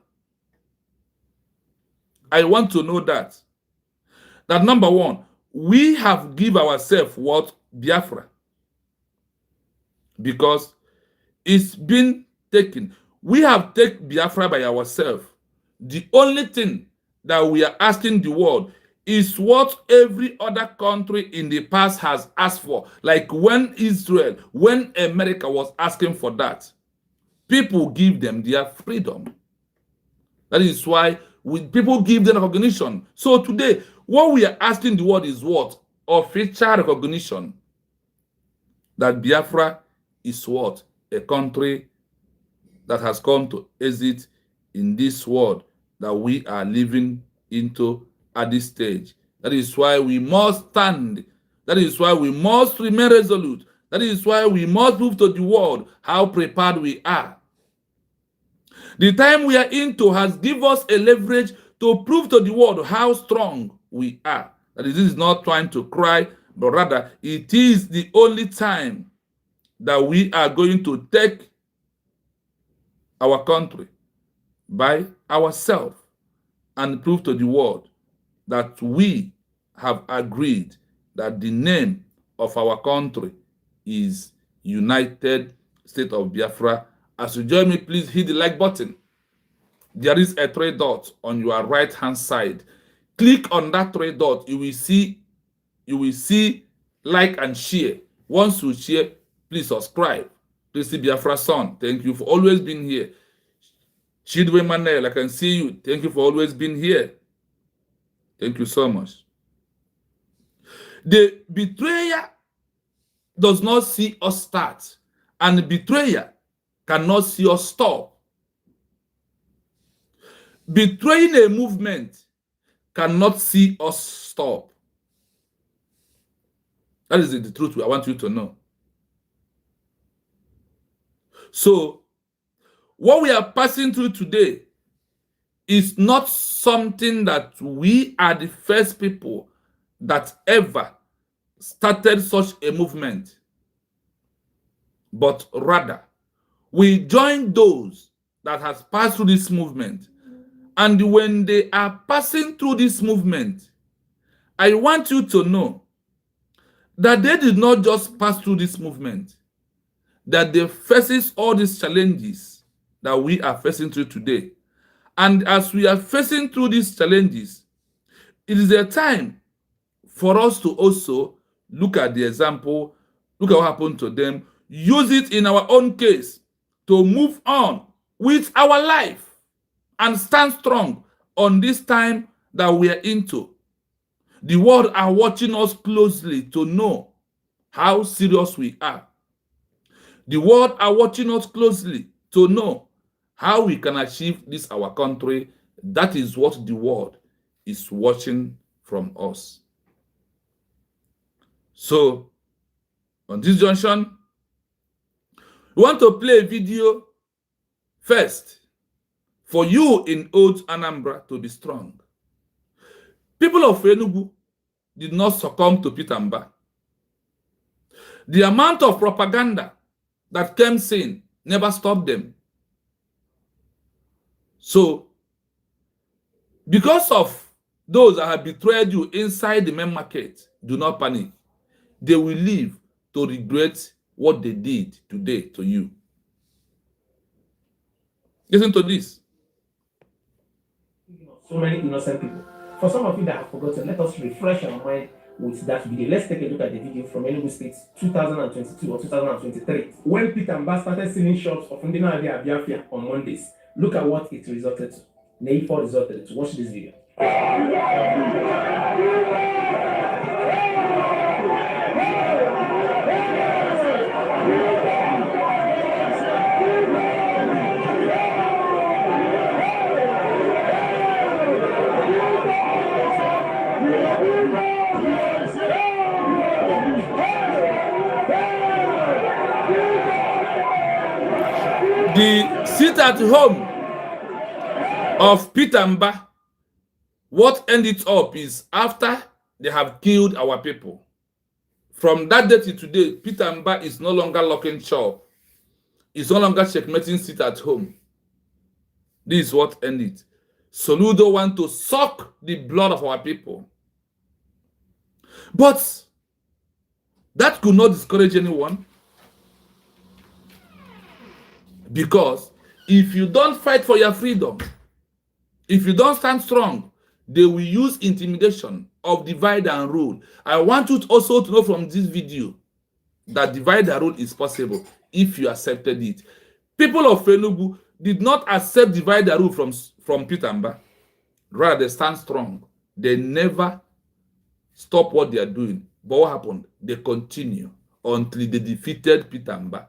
I want to know that. That number one, we have give ourselves what? Biafra. Because it's been taken. We have taken Biafra by ourselves. The only thing that we are asking the world is what every other country in the past has asked for. Like when Israel, when America was asking for that, people give them their freedom. That is why people give them recognition. So today, what we are asking the world is what? Official recognition that Biafra is what? A country that has come to exist in this world that we are living into at this stage. That is why we must stand. That is why we must remain resolute. That is why we must prove to the world how prepared we are. The time we are into has given us a leverage to prove to the world how strong we are. That is, this is not trying to cry, but rather it is the only time that we are going to take our country by ourselves and prove to the world that we have agreed that the name of our country is United States of Biafra. As you join me, please hit the like button. There is a 3 dot on your right hand side. Click on that 3 dot. You will see like and share. Once you share, please subscribe. Please see Biafra son. Thank you for always being here. Chidwe Manel, I can see you. Thank you for always being here. Thank you so much. The betrayer does not see us start, and the betrayer cannot see us stop. Betraying a movement cannot see us stop. That is the truth I want you to know. So, what we are passing through today is not something that we are the first people that ever started such a movement, but rather we join those that has passed through this movement. And when they are passing through this movement, I want you to know that they did not just pass through this movement, that they faces all these challenges that we are facing through today. And as we are facing through these challenges, it is a time for us to also look at the example, look at what happened to them, use it in our own case to move on with our life and stand strong on this time that we are into. The world are watching us closely to know how serious we are. The world are watching us closely to know how we can achieve this our country. That is what the world is watching from us. So, on this junction, we want to play a video first for you in old Anambra to be strong. People of Enugu did not succumb to Peter Mba. The amount of propaganda that came in never stopped them. So, because of those that have betrayed you inside the main market, do not panic. They will live to regret what they did today to you. Listen to this. So many innocent people. For some of you that have forgotten, let us refresh our mind with that video. Let's take a look at the video from Enugu State 2022 or 2023. When Peter Mba started stealing shops of Ndina Abiafia on Mondays, look at what it resulted to. Neifor resulted to. Watch this video. The sit at home of Peter Mba, what ended up is after they have killed our people. From that day to today, Peter Mba is no longer locking shop. He's no longer checkmating sit at home. This is what ended. Soludo want to suck the blood of our people. But that could not discourage anyone. Because if you don't fight for your freedom, if you don't stand strong, they will use intimidation of divide and rule. I want you also to know from this video that divide and rule is possible if you accepted it. People of Enugu did not accept divide and rule from Peter Mba. Rather, they stand strong. They never stop what they are doing. But what happened? They continue until they defeated Peter Mba.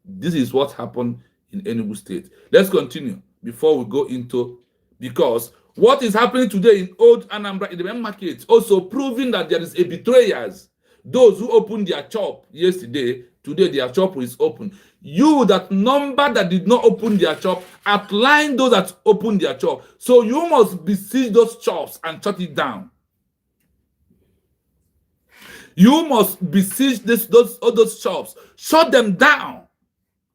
This is what happened in Enugu State. Let's continue before we go into, because what is happening today in Old Anambra in the main market also proving that there is a betrayers. Those who opened their shop yesterday, today their shop is open. You that number that did not open their shop, outline those that opened their shop. So you must besiege those shops and shut it down. You must besiege those shops, shut them down,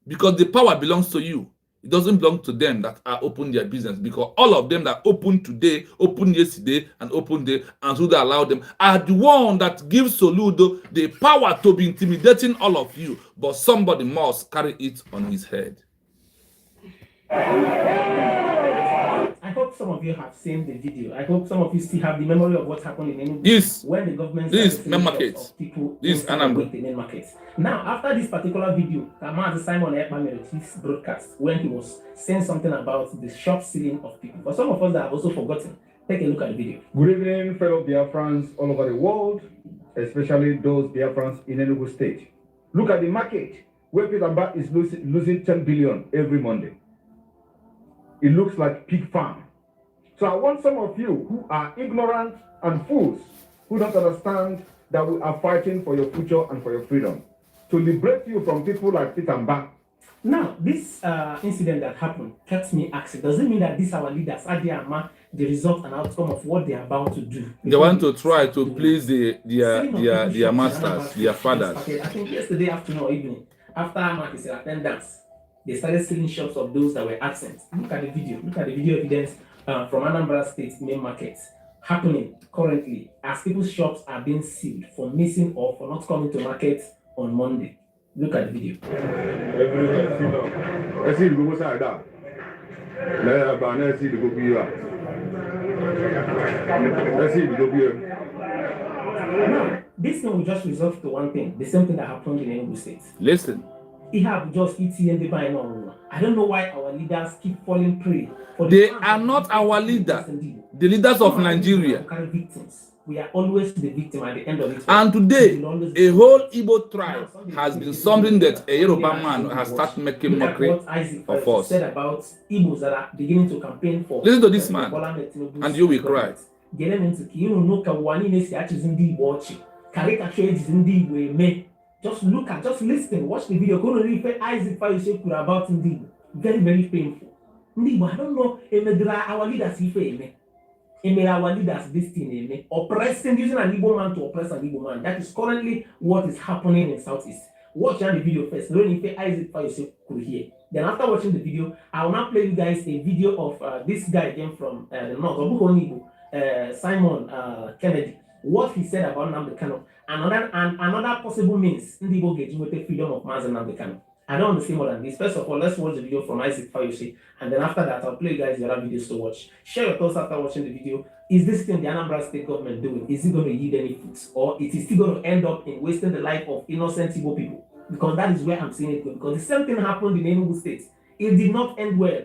because the power belongs to you. It doesn't belong to them that are open their business, because all of them that opened today, opened yesterday, and opened there, and who they allow them are the one that gives Soludo the power to be intimidating all of you. But somebody must carry it on his head. I hope some of you have seen the video. I hope some of you still have the memory of what happened in Enugu. Yes. When the government this main started market. of people This Anambra. the main market. Now, after this particular video, Kamaz Simon Ekpa his broadcast when he was saying something about the shop stealing of people. For some of us that have also forgotten, take a look at the video. Good evening, fellow Biafrans all over the world, especially those Biafrans in Enugu State. Look at the market where Peter Mba is losing 10 billion every Monday. It looks like pig farm. So I want some of you who are ignorant and fools, who don't understand that we are fighting for your future and for your freedom, to liberate you from people like Peter Mba. Now, this incident that happened kept me asking, does it mean that these our leaders are the result and outcome of what they are about to do? They want to try to please their masters, their fathers. I think yesterday afternoon or evening, after Mark said attendance, they started stealing shops of those that were absent. Look at the video. Look at the video evidence from Anambra State main market happening currently as people's shops are being sealed for missing or for not coming to market on Monday. Look at the video. Now, this thing will just result to one thing, the same thing that happened in Enugu State. Listen. Have just ETN the I don't know why our leaders keep falling prey. They are not our leaders. The leaders of Nigeria. Victims. We are always the victim at the end of it. And today, a whole Igbo tribe has been something that a Yoruba man has started making mockery of us. Said about Igbos that are beginning to campaign for. Listen to this man, and you will cry. Just look at, just listen, watch the video. Go to read Isaac Fayose about Ndibo. Very, very painful. Ndibo, I don't know, our leaders, our leaders, this thing, oppressing, using an Igbo man to oppress an Igbo man. That is currently what is happening in Southeast. Watch the video first. Don't if Isaac Fayose could hear. Then after watching the video, I will now play you guys a video of this guy came from the north, Simon Kennedy. What he said about Nnamdi Kanu. Another possible means Ndibo getting with the freedom of Mazi Nnamdi Kanu. I don't want to say more than this. First of all, let's watch the video from Isaac Fayose, and then after that, I'll play you guys the other videos to watch. Share your thoughts after watching the video. Is this thing the Anambra State government doing? Is it going to yield any fruits, or it is still going to end up in wasting the life of innocent Igbo people? Because that is where I'm seeing it going. Because the same thing happened in Enugu State. It did not end well.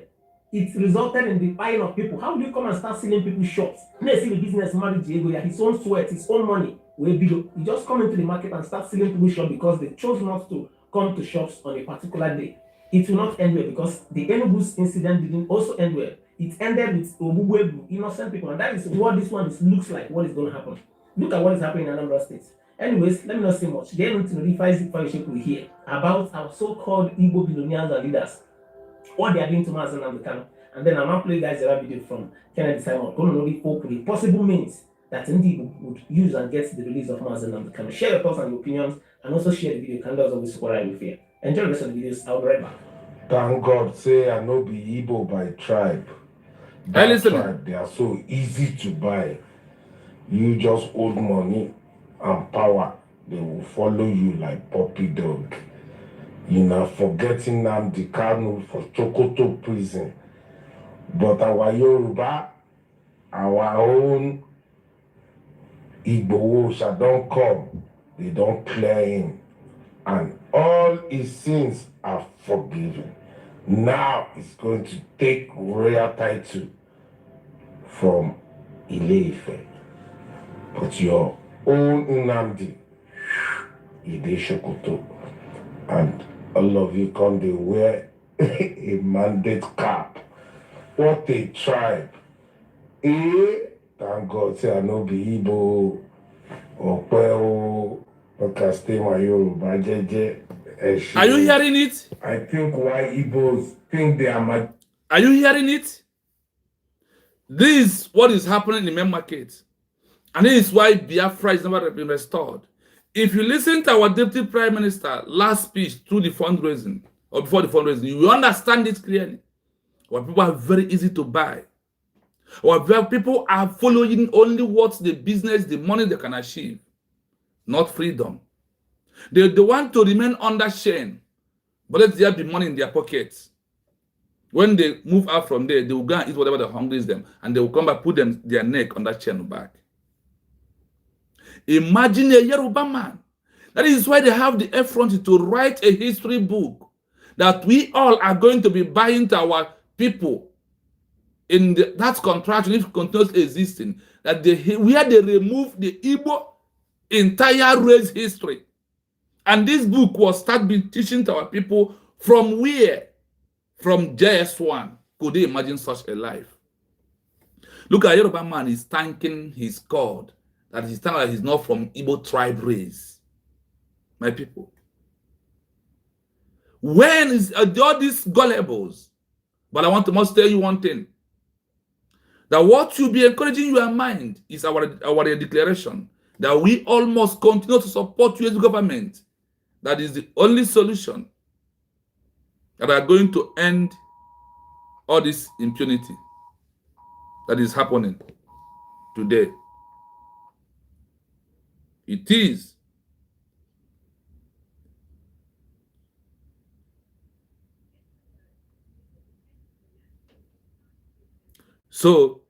It resulted in the buying of people. How do you come and start stealing people's shops? Let's see the business man Diego, his own sweat, his own money. You just come into the market and start stealing people's shops because they chose not to come to shops on a particular day. It will not end well because the Enugu incident didn't also end well. It ended with Obubuebu, innocent people, and that is what this one looks like, what is going to happen. Look at what is happening in Anambra State. Anyways, let me not say much. Get into the Fayose here about our so-called Igbo billionaires and leaders, what they are doing to Mazi Nnamdi Kanu. And then I'm going to play guys a video from Kennedy Simon, going to know the possible means that Ndibo would use and get the release of Mazi Nnamdi Kanu. Share your thoughts and your opinions, and also share the video. Can as always support I will fear. Enjoy the rest of the videos. I'll be right back. Thank God, say I know be Igbo by tribe. That tribe, they are so easy to buy. You just hold money and power, they will follow you like puppy dog. You know, forgetting Nnamdi Kanu for Chokoto prison. But our Yoruba, our own Igbo shall don't come, they don't clear him, and all his sins are forgiven. Now he's going to take royal title from Ile-Ife. But your own Nnamdi, Ide Sokoto, and all of you come, they wear a mandate cap. What a tribe. Thank God, say I know be Igbo, Opeo, Okastema, Yoruba, Jeje. Are you hearing it? I think why Igbos think they are Are you hearing it? This is what is happening in the main market. And this is why Biafra is never been restored. If you listen to our Deputy Prime Minister last speech through the fundraising, or before the fundraising, you will understand it clearly. Our people are very easy to buy. Our people are following only what the business, the money they can achieve, not freedom. They want to remain under shame, but let there be money in their pockets. When they move out from there, they will go and eat whatever the hungry is them, and they will come back, put their neck on that chain back. Imagine a Yoruba man. That is why they have the effrontery to write a history book that we all are going to be buying to our people in that contraction, if it continues existing, that where they remove the Igbo entire race history. And this book was start being teaching to our people from where? From JS1. Could they imagine such a life? Look at Yoruba man is thanking his God that he's thanking that he's not from Igbo tribe race. My people. When is all these gullibles? But I want to must tell you one thing. That what should be encouraging your mind is our declaration that we all must continue to support US government. That is the only solution that are going to end all this impunity that is happening today. It is. So,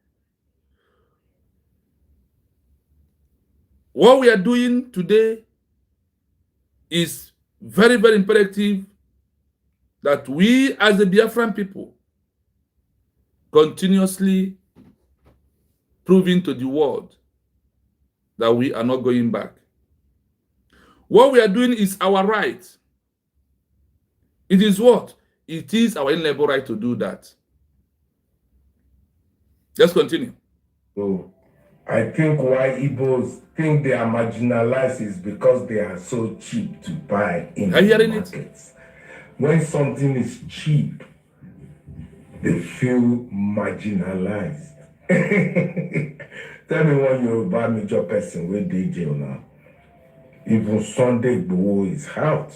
what we are doing today is very, very imperative that we as the Biafran people continuously proving to the world that we are not going back. What we are doing is our right. It is what? It is our inalienable right to do that. Let's continue. So I think why Igbos think they are marginalized is because they are so cheap to buy in the markets. When something is cheap, they feel marginalized. Tell me one Yoruba major person where they jail now. Even Sunday Igboho is out.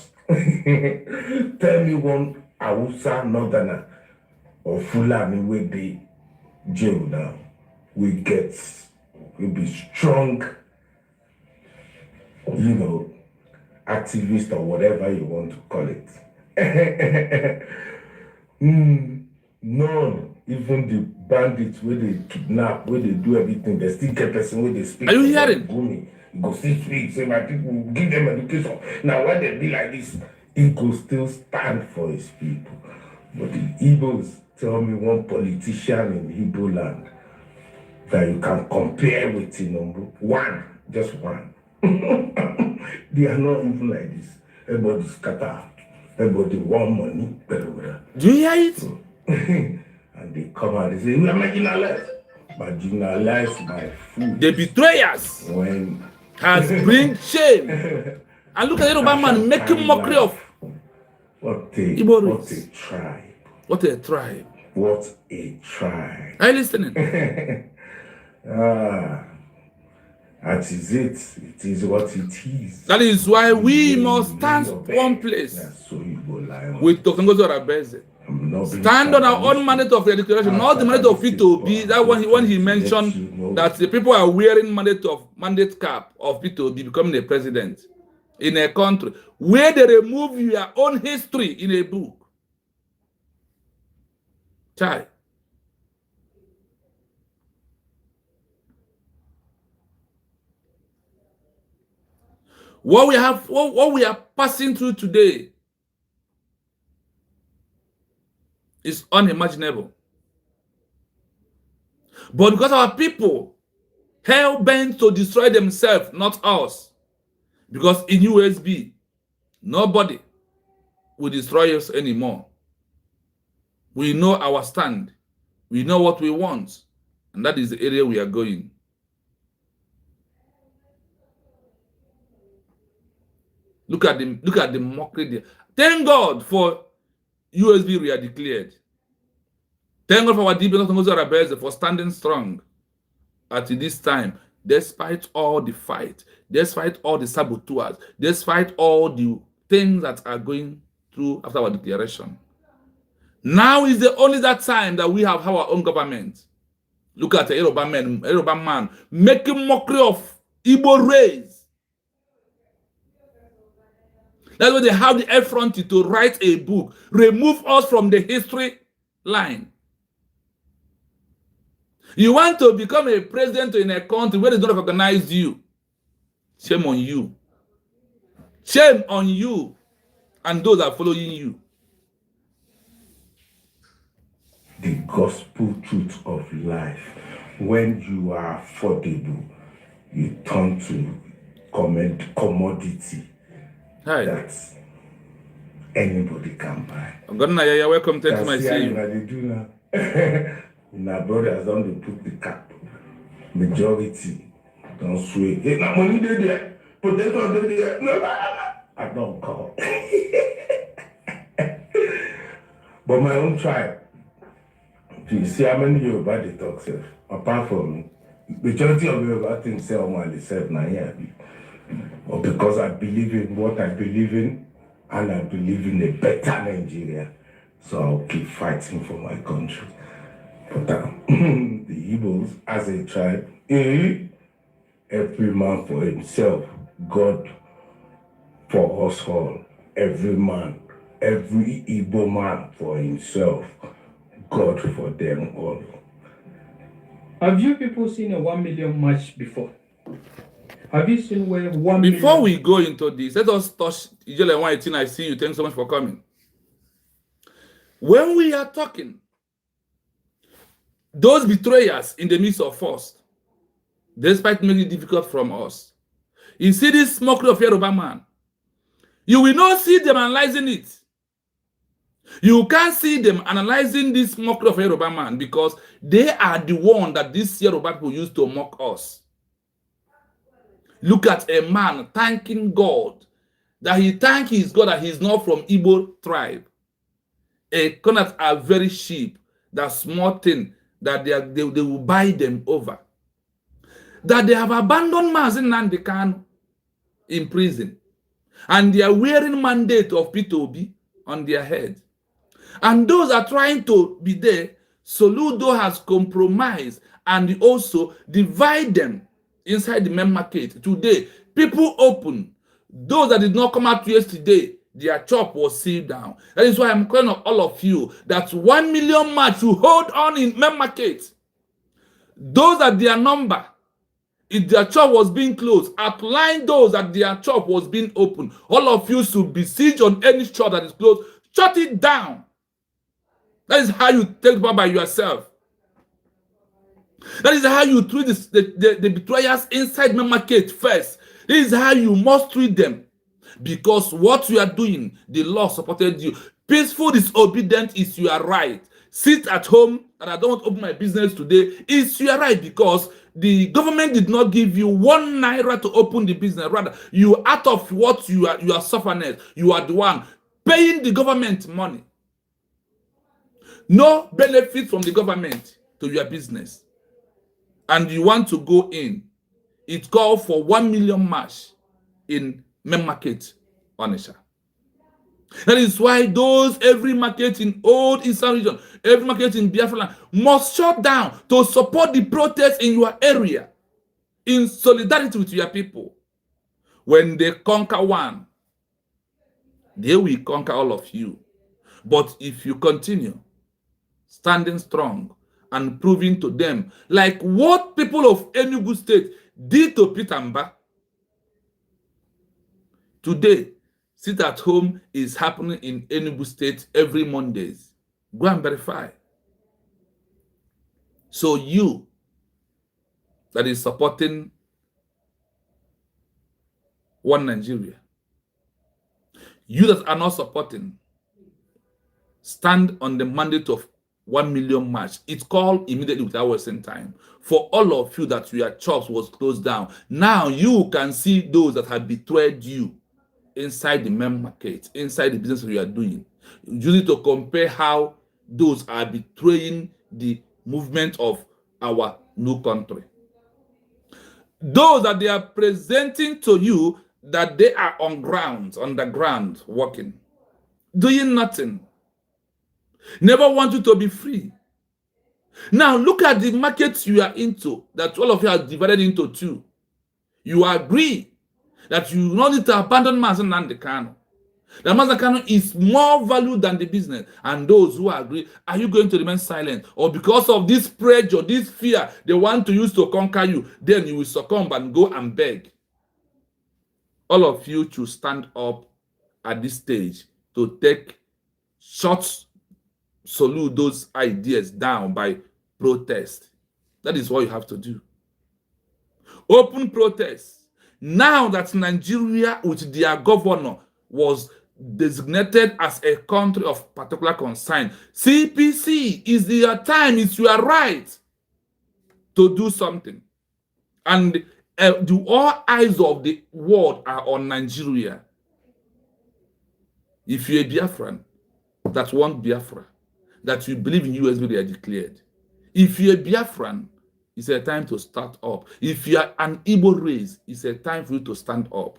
Tell me one Hausa northerner or Fulani where they jail now. Will be strong, activist or whatever you want to call it. None. Even the bandits where they kidnap, where they do everything, they still get person where they speak. Are you hearing? Gumi. You go still speak, say my people, give them education. Now why they be like this? He go still stand for his people. But the Igbos, tell me one politician in Igbo land that you can compare with, one, just one. They are not even like this. Everybody scatter. Everybody want money. Do you hear it? And they come out, they say, we are marginalized. Marginalized by food. The betrayers When has bring shame. And look at Yoruba man making mockery of what Igbo a race. tribe. What a tribe. What a tribe. Are you listening? That is it. It is what it is. That is why we must stand one place with Tokengozo Rabeze. Stand on our own mandate of the declaration, not the mandate of P2B. That when he mentioned that the people are wearing mandate cap of P2B becoming a president in a country where they remove your own history in a book. Chai. what we are passing through today is unimaginable. But because our people hell bent to destroy themselves, not us. Because in USB, nobody will destroy us anymore. We know our stand. We know what we want. And that is the area we are going. Look at the mockery there. Thank God for USB we are declared. Thank God for our DBS for standing strong at this time, despite all the fight, despite all the saboteurs, despite all the things that are going through after our declaration. Now is the only that time that we have our own government. Look at the Yoruba man making mockery of Igbo race. That's why they have the effrontery to write a book, remove us from the history line. You want to become a president in a country where they don't recognize you. Shame on you. Shame on you and those that are following you. The gospel truth of life. When you are affordable, you turn to commodity that anybody can buy. You're welcome. Thank you, my see you. My brothers don't put the cap. Majority don't sway. Hey, now money there. Potato there. No, I don't call. But my own tribe. You see how many Yoruba they talk self. Apart from majority of Yoruba things say only self now here. Or because I believe in what I believe in, and I believe in a better Nigeria. So I'll keep fighting for my country. But the Igbos as a tribe, every man for himself, God for us all. Every man, every Igbo man for himself, God for them all. Have you people seen a 1 million march before? Have you seen where 1 Before million... we go into this, let us touch Ijele 118. I see you. Thanks so much for coming. When we are talking, those betrayers in the midst of us, despite making it difficult from us, you see this mockery of Yoruba man, you will not see them analyzing it. You can't see them analyzing this mockery of Yoruba man because they are the one that these Yoruba people used to mock us. Look at a man thanking God, that he thank his God that he's not from Igbo tribe. A corners are very cheap, that small thing that they will buy them over. That they have abandoned Mazi Nnamdi Kanu in prison. And they are wearing mandate of P2B on their head. And those are trying to be there. Soludo has compromised and also divide them inside the main market. Today, people open. Those that did not come out yesterday, their chop was sealed down. That is why I'm calling on all of you that 1 million march to hold on in main market. Those that their number, if their chop was being closed, outline those that their chop was being opened. All of you should besiege on any shop that is closed. Shut it down. That is how you take power by yourself. That is how you treat the betrayers inside the market first. This is how you must treat them. Because what you are doing, the law supported you. Peaceful disobedience is your right. Sit at home and I don't want to open my business today. It's your right because the government did not give you 1 naira to open the business. Rather, you out of what you are suffering. You are the one paying the government money. No benefit from the government to your business. And you want to go in. It called for 1 million march in main market, Onisha. That is why every market in old Eastern region, every market in Biafra land must shut down to support the protest in your area in solidarity with your people. When they conquer one, they will conquer all of you. But if you continue standing strong and proving to them, like what people of Enugu State did to Peter Mba, today, sit at home is happening in Enugu State every Mondays. Go and verify. So you that is supporting one Nigeria, you that are not supporting, stand on the mandate of 1 million march. It's called immediately without wasting time. For all of you that your shops was closed down, now you can see those that have betrayed you inside the main market, inside the business you are doing. Use it to compare how those are betraying the movement of our new country. Those that they are presenting to you that they are on the ground, working, doing nothing. Never want you to be free. Now look at the markets you are into, that all of you are divided into two. You agree that you don't need to abandon Mazen Nnamdi Kanu. The Mazen Kanu is more valued than the business. And those who agree, are you going to remain silent? Or because of this pressure, this fear they want to use to conquer you, then you will succumb and go and beg? All of you should stand up at this stage to take short salute those ideas down by protest. That is what you have to do. Open protest. Now that Nigeria, with their governor, was designated as a country of particular concern, CPC is your time, it's your right to do something. And all eyes of the world are on Nigeria. If you're a Biafran that want Biafra, that you believe in USB, they are declared. If you're a Biafran, it's a time to start up. If you are an Igbo race, it's a time for you to stand up.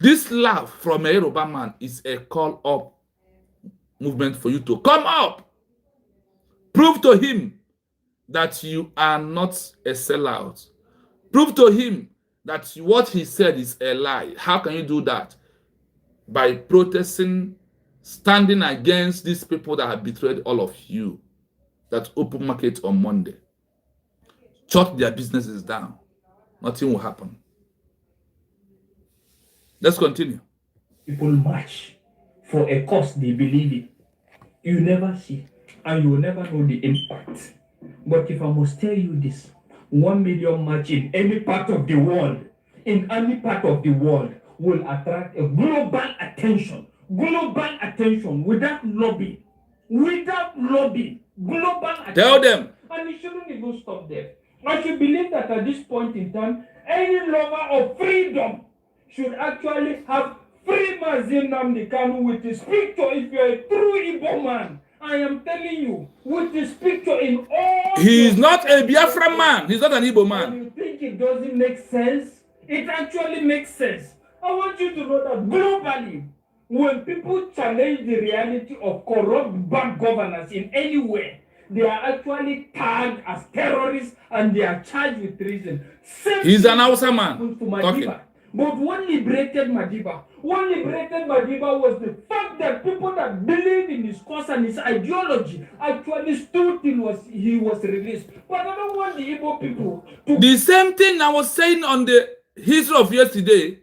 This laugh from a Yoruba man is a call up movement for you to come up. Prove to him that you are not a sellout. Prove to him that what he said is a lie. How can you do that? By protesting, standing against these people that have betrayed all of you, that open market on Monday. Shut their businesses down. Nothing will happen. Let's continue. People march for a cause they believe in. You never see, and you will never know the impact. But if I must tell you this, 1 million march in any part of the world, will attract a global attention without lobby, global attention. Tell them. And it shouldn't even stop there. I should believe that at this point in time, any lover of freedom should actually have free Mazen Nnamdi Kanu with his picture. If you're a true Igbo man, I am telling you, with his picture in all. He is not a Biafran man. He's not an Igbo man. And you think it doesn't make sense? It actually makes sense. I want you to know that globally, when people challenge the reality of corrupt bad governance in anywhere, they are actually tagged as terrorists and they are charged with treason. He's an Hausa man talking. But what liberated Madiba was the fact that people that believed in his cause and his ideology actually stood till he was released. But I don't want the Igbo people to... The same thing I was saying on the history of yesterday.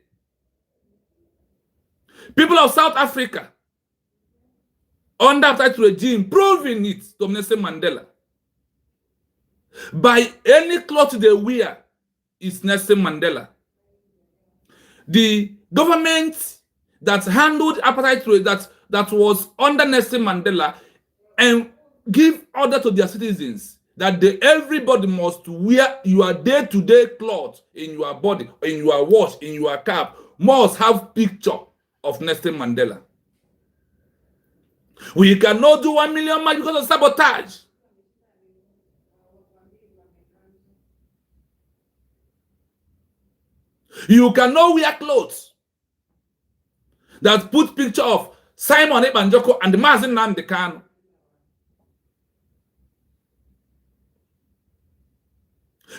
People of South Africa, under that regime, proving it to Nelson Mandela. By any cloth they wear, is Nelson Mandela. The government that handled apartheid that was under Nelson Mandela and give order to their citizens that everybody must wear your day-to-day cloth in your body, in your watch, in your cap, must have picture of Nelson Mandela. We cannot do 1 million march because of sabotage. You cannot wear clothes that put picture of Simon Ebanjoko and Mazen Nnamdi Kanu.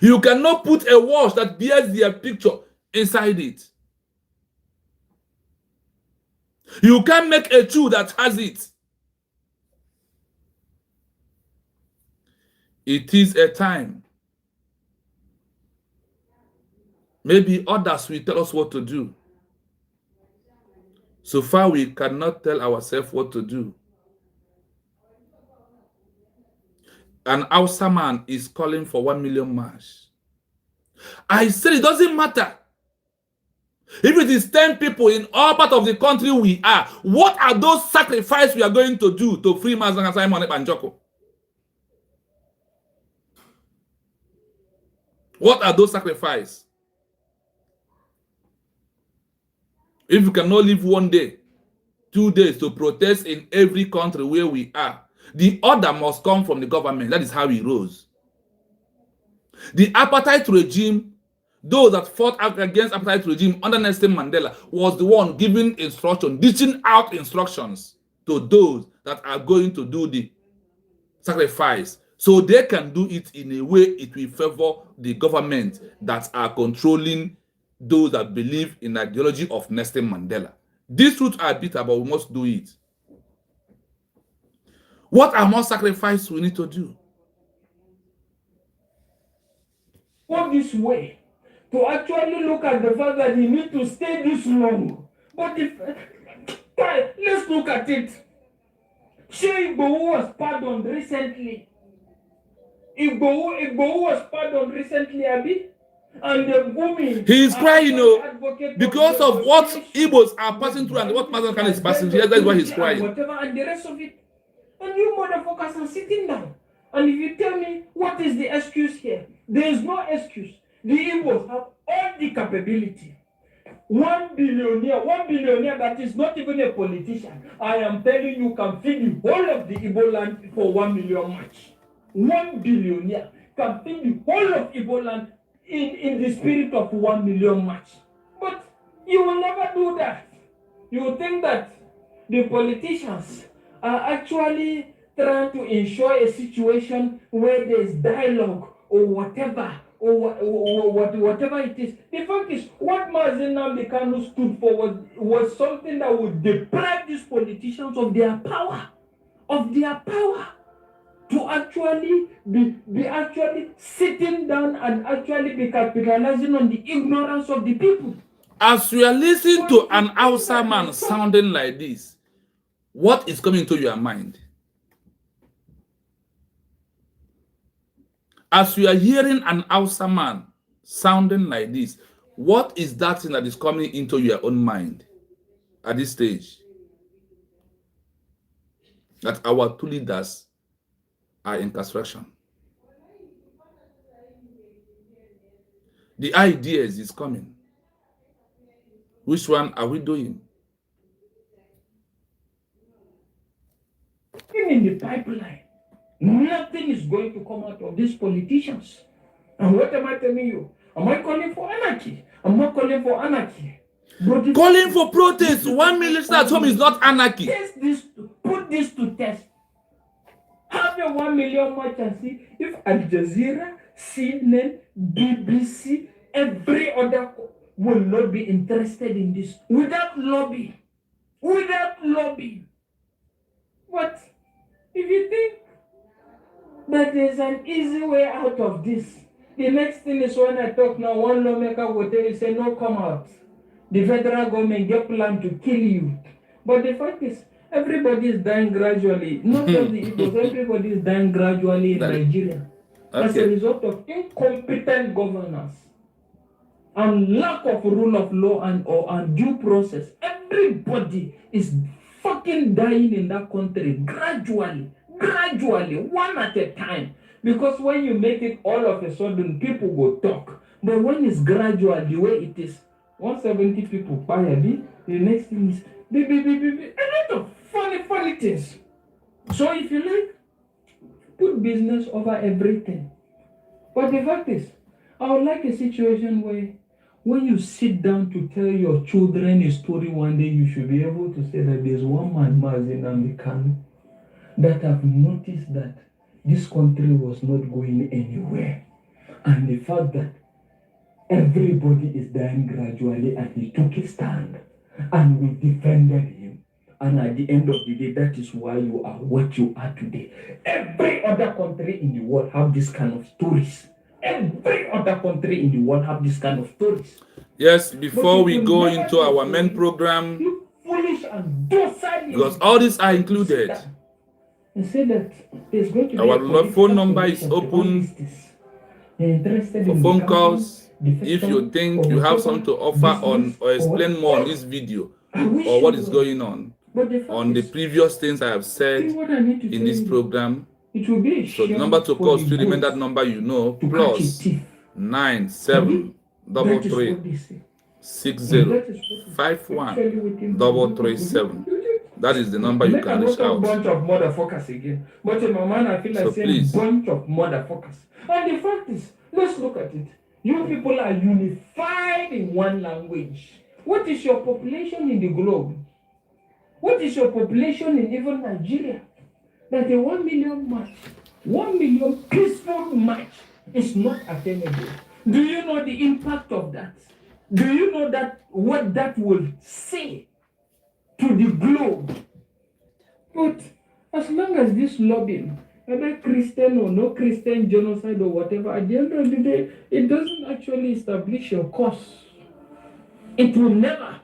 You cannot put a watch that bears their picture inside it. You can't make a shoe that has it. It is a time. Maybe others will tell us what to do. So far, we cannot tell ourselves what to do. An Hausa man is calling for 1 million march. I said it doesn't matter. If it is 10 people in all part of the country we are, what are those sacrifices we are going to do to free Mazen Simon Banjoko? What are those sacrifices? If you cannot live 1 day, 2 days to protest in every country where we are, the order must come from the government. That is how it rose. The apartheid regime, those that fought against apartheid regime under Nelson Mandela, was the one giving instruction, dishing out instructions to those that are going to do the sacrifice, so they can do it in a way it will favor the government that are controlling those that believe in the ideology of Nelson Mandela. These truths are bitter, but we must do it. What are more sacrifices we need to do? Go this way to actually look at the fact that you need to stay this long. But let's look at it. Shey Igboho was pardoned recently. Igboho was pardoned recently, Abi. And the woman. He is crying, because of what Igbos are passing through and what Mazen is passing through. That's why he's crying. Whatever, and the rest of it. And you motherfuckers are sitting down. And if you tell me what is the excuse here, there is no excuse. The Igbos have all the capability. 1 billionaire that is not even a politician, I am telling you, can feed the whole of the Igbo land for 1 million much. 1 billionaire can feed the whole of Igbo land in the spirit of 1 million much. But you will never do that. You will think that the politicians are actually trying to ensure a situation where there is dialogue or whatever, whatever it is. The fact is, what Mazen Nnamdi stood for was something that would deprive these politicians of their power, to actually be actually sitting down and actually be capitalizing on the ignorance of the people. As you are listening to an Hausa man sounding like this, what is coming to your mind? As you are hearing an Hausa man sounding like this, what is that thing that is coming into your own mind at this stage? That our two leaders are incarceration. The ideas is coming. Which one are we doing? In the pipeline, nothing is going to come out of these politicians. And what am I telling you? Am I calling for anarchy? I'm not calling for anarchy. Calling for protest. 1 million at home is not anarchy. Put this to test. Have a 1 million march and see if Al Jazeera, CNN, BBC, every other will not be interested in this without lobbying. But if you think that there's an easy way out of this, the next thing is when I talk now, one lawmaker will tell you, say, no, come out. The federal government get plan to kill you. But the fact is, everybody is dying gradually. Not just the Igbos, everybody is dying gradually in Nigeria. As a result of incompetent governance and lack of rule of law and due process. Everybody is fucking dying in that country gradually, one at a time. Because when you make it all of a sudden, people will talk. But when it's gradual, the way it is, 170 people, the next thing is, a lot of funny things. So if you like, put business over everything. But the fact is, I would like a situation where when you sit down to tell your children a story one day, you should be able to say that there's one man, Mazen Nnamdi, that have noticed that this country was not going anywhere. And the fact that everybody is dying gradually, and he took a stand and we defended him. And at the end of the day, that is why you are what you are today. Every other country in the world have this kind of stories. Every other country in the world have this kind of stories. Yes, before we go into our main program, Foolish and docilely. Because all these are included. And say that there's going to be Our phone number is open for phone calls. If you think you have something to offer on or explain more on this video or what is going on the previous things I have said in this program. So the number to call, still remain that number you know, plus 9733 6051 That is the number you can reach out. Bunch of motherfuckers again. But in my mind, I feel like So saying please. bunch of motherfuckers. And the fact is, let's look at it. You people are unified in one language. What is your population in the globe? What is your population in even Nigeria? That a 1 million march, 1 million peaceful march is not attainable. Do you know the impact of that? Do you know that what that will say to the globe? But as long as this lobbying, whether Christian or no Christian genocide or whatever, at the end of the day, it doesn't actually establish your cause. It will never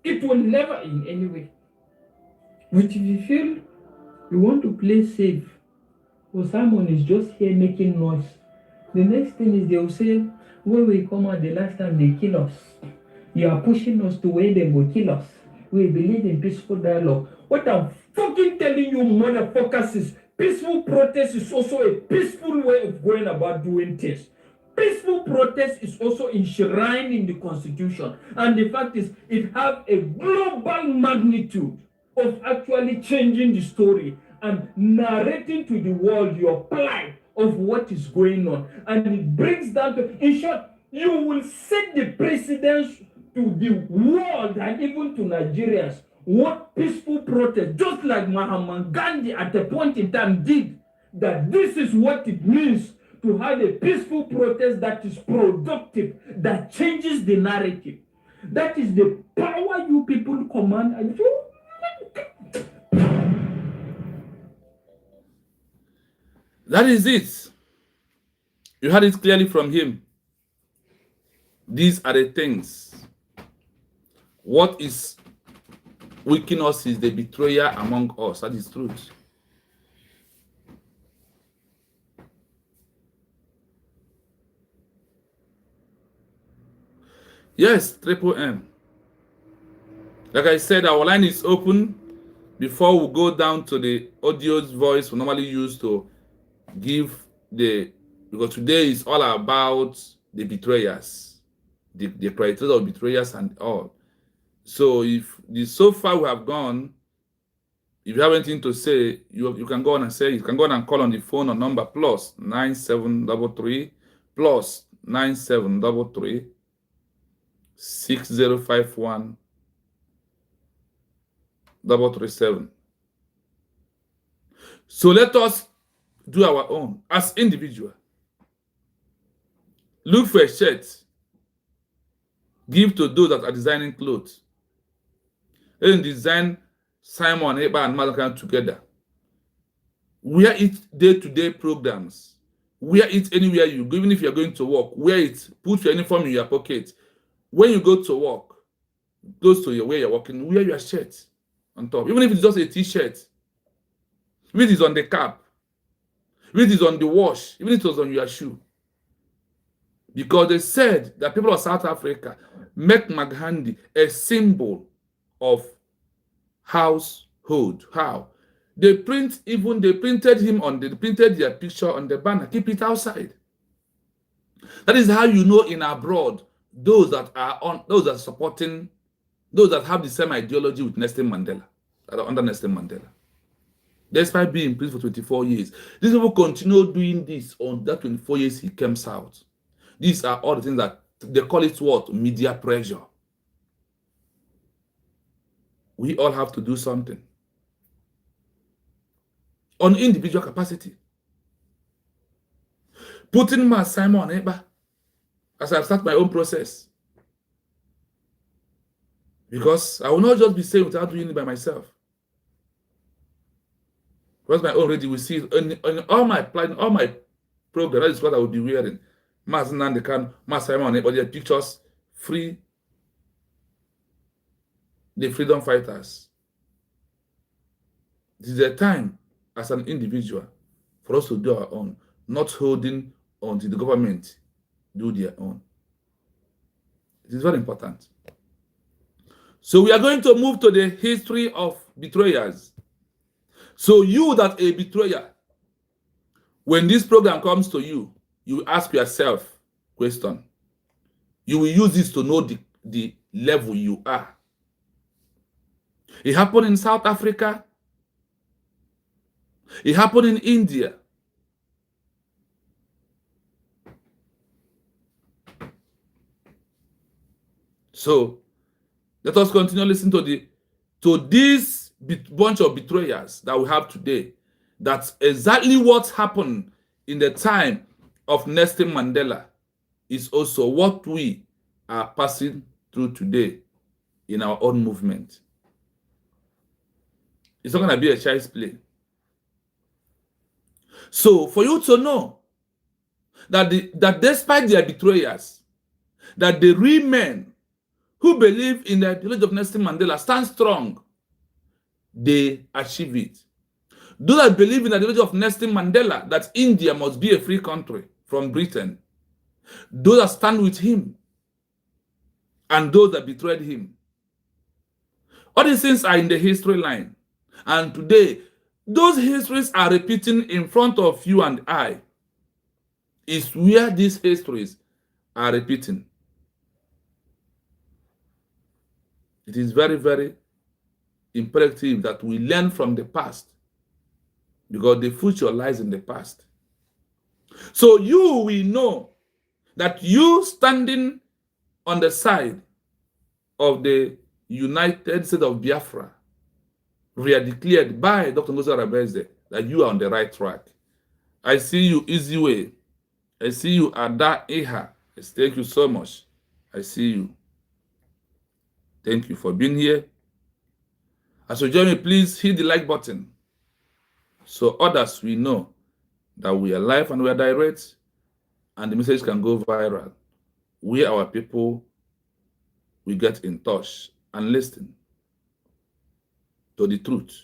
in any way. But if you feel you want to play safe, or someone is just here making noise, the next thing is they will say, when we come out the last time they kill us, you are pushing us to where they will kill us. We believe in peaceful dialogue. What I'm fucking telling you, motherfuckers, is peaceful protest is also a peaceful way of going about doing things. Peaceful protest is also enshrined in the Constitution. And the fact is, it has a global magnitude of actually changing the story and narrating to the world your plight of what is going on. And it brings down to, in short, you will set the precedence to the world and even to Nigerians what peaceful protest, just like Mahatma Gandhi at a point in time did, that this is what it means to have a peaceful protest that is productive, that changes the narrative. That is the power you people command. And that is it. You heard it clearly from him. These are the things. What is weakening us is the betrayer among us. That is truth. Yes, Triple M. Like I said, our line is open. Before we go down to the audio's voice we normally use to give because today is all about the betrayers, the criteria of betrayers and all. So if so far we have gone, if you have anything to say, you can go on and say, you can go on and call on the phone or number plus 9733 plus 9733 6051 337. So let us do our own as individual. Look for a shirt. Give to those that are designing clothes. Then design Simon, Eba, and Malakan together. Wear it day-to-day programs. Wear it anywhere you go, even if you're going to work. Wear it. Put your uniform in your pocket. When you go to work, close to where you're working, wear your shirt on top. Even if it's just a t-shirt. Even if it's on the cap. Even if it's on the wash. Even if it was on your shoe. Because they said that people of South Africa make Maghandi a symbol of household. How? They printed their picture on the banner. Keep it outside. That is how you know in abroad, those that are supporting, those that have the same ideology with Nelson Mandela, that are under Nelson Mandela. Despite being in prison for 24 years. These people continue doing this on that 24 years he came out. These are all the things that they call it what? Media pressure. We all have to do something. On individual capacity. Putting my Simon Eba as I start my own process. Because I will not just be saying without doing it by myself. Because my own already will see it on all my plan, all my program. That is what I will be wearing. Mas Nandekan, Mas Simon Eba, their pictures free the freedom fighters. It is a time as an individual for us to do our own, not holding on to the government do their own. It is very important. So we are going to move to the history of betrayers. So you that a betrayer, when this program comes to you, you will ask yourself question. You will use this to know the level you are. It happened in South Africa. It happened in India. So let us continue listening to this bunch of betrayers that we have today. That's exactly what happened in the time of Nelson Mandela is also what we are passing through today in our own movement. It's not going to be a child's play. So for you to know that despite their betrayers, that the real men who believe in the ideology of Nelson Mandela stand strong, they achieve it. Those that believe in the ideology of Nelson Mandela, that India must be a free country from Britain, those that stand with him, and those that betrayed him. All these things are in the history line. And today, those histories are repeating in front of you and I. Is where these histories are repeating. It is very, very imperative that we learn from the past, because the future lies in the past. So you will know that you standing on the side of the United States of Biafra, we are declared by Dr. Ngozi Arabeze that you are on the right track. I see you, Easy Way. I see you, Ada Eha. Thank you so much. I see you. Thank you for being here. As you join me, please hit the like button so others will know that we are live and we are direct and the message can go viral. We, our people, we get in touch and listen to the truth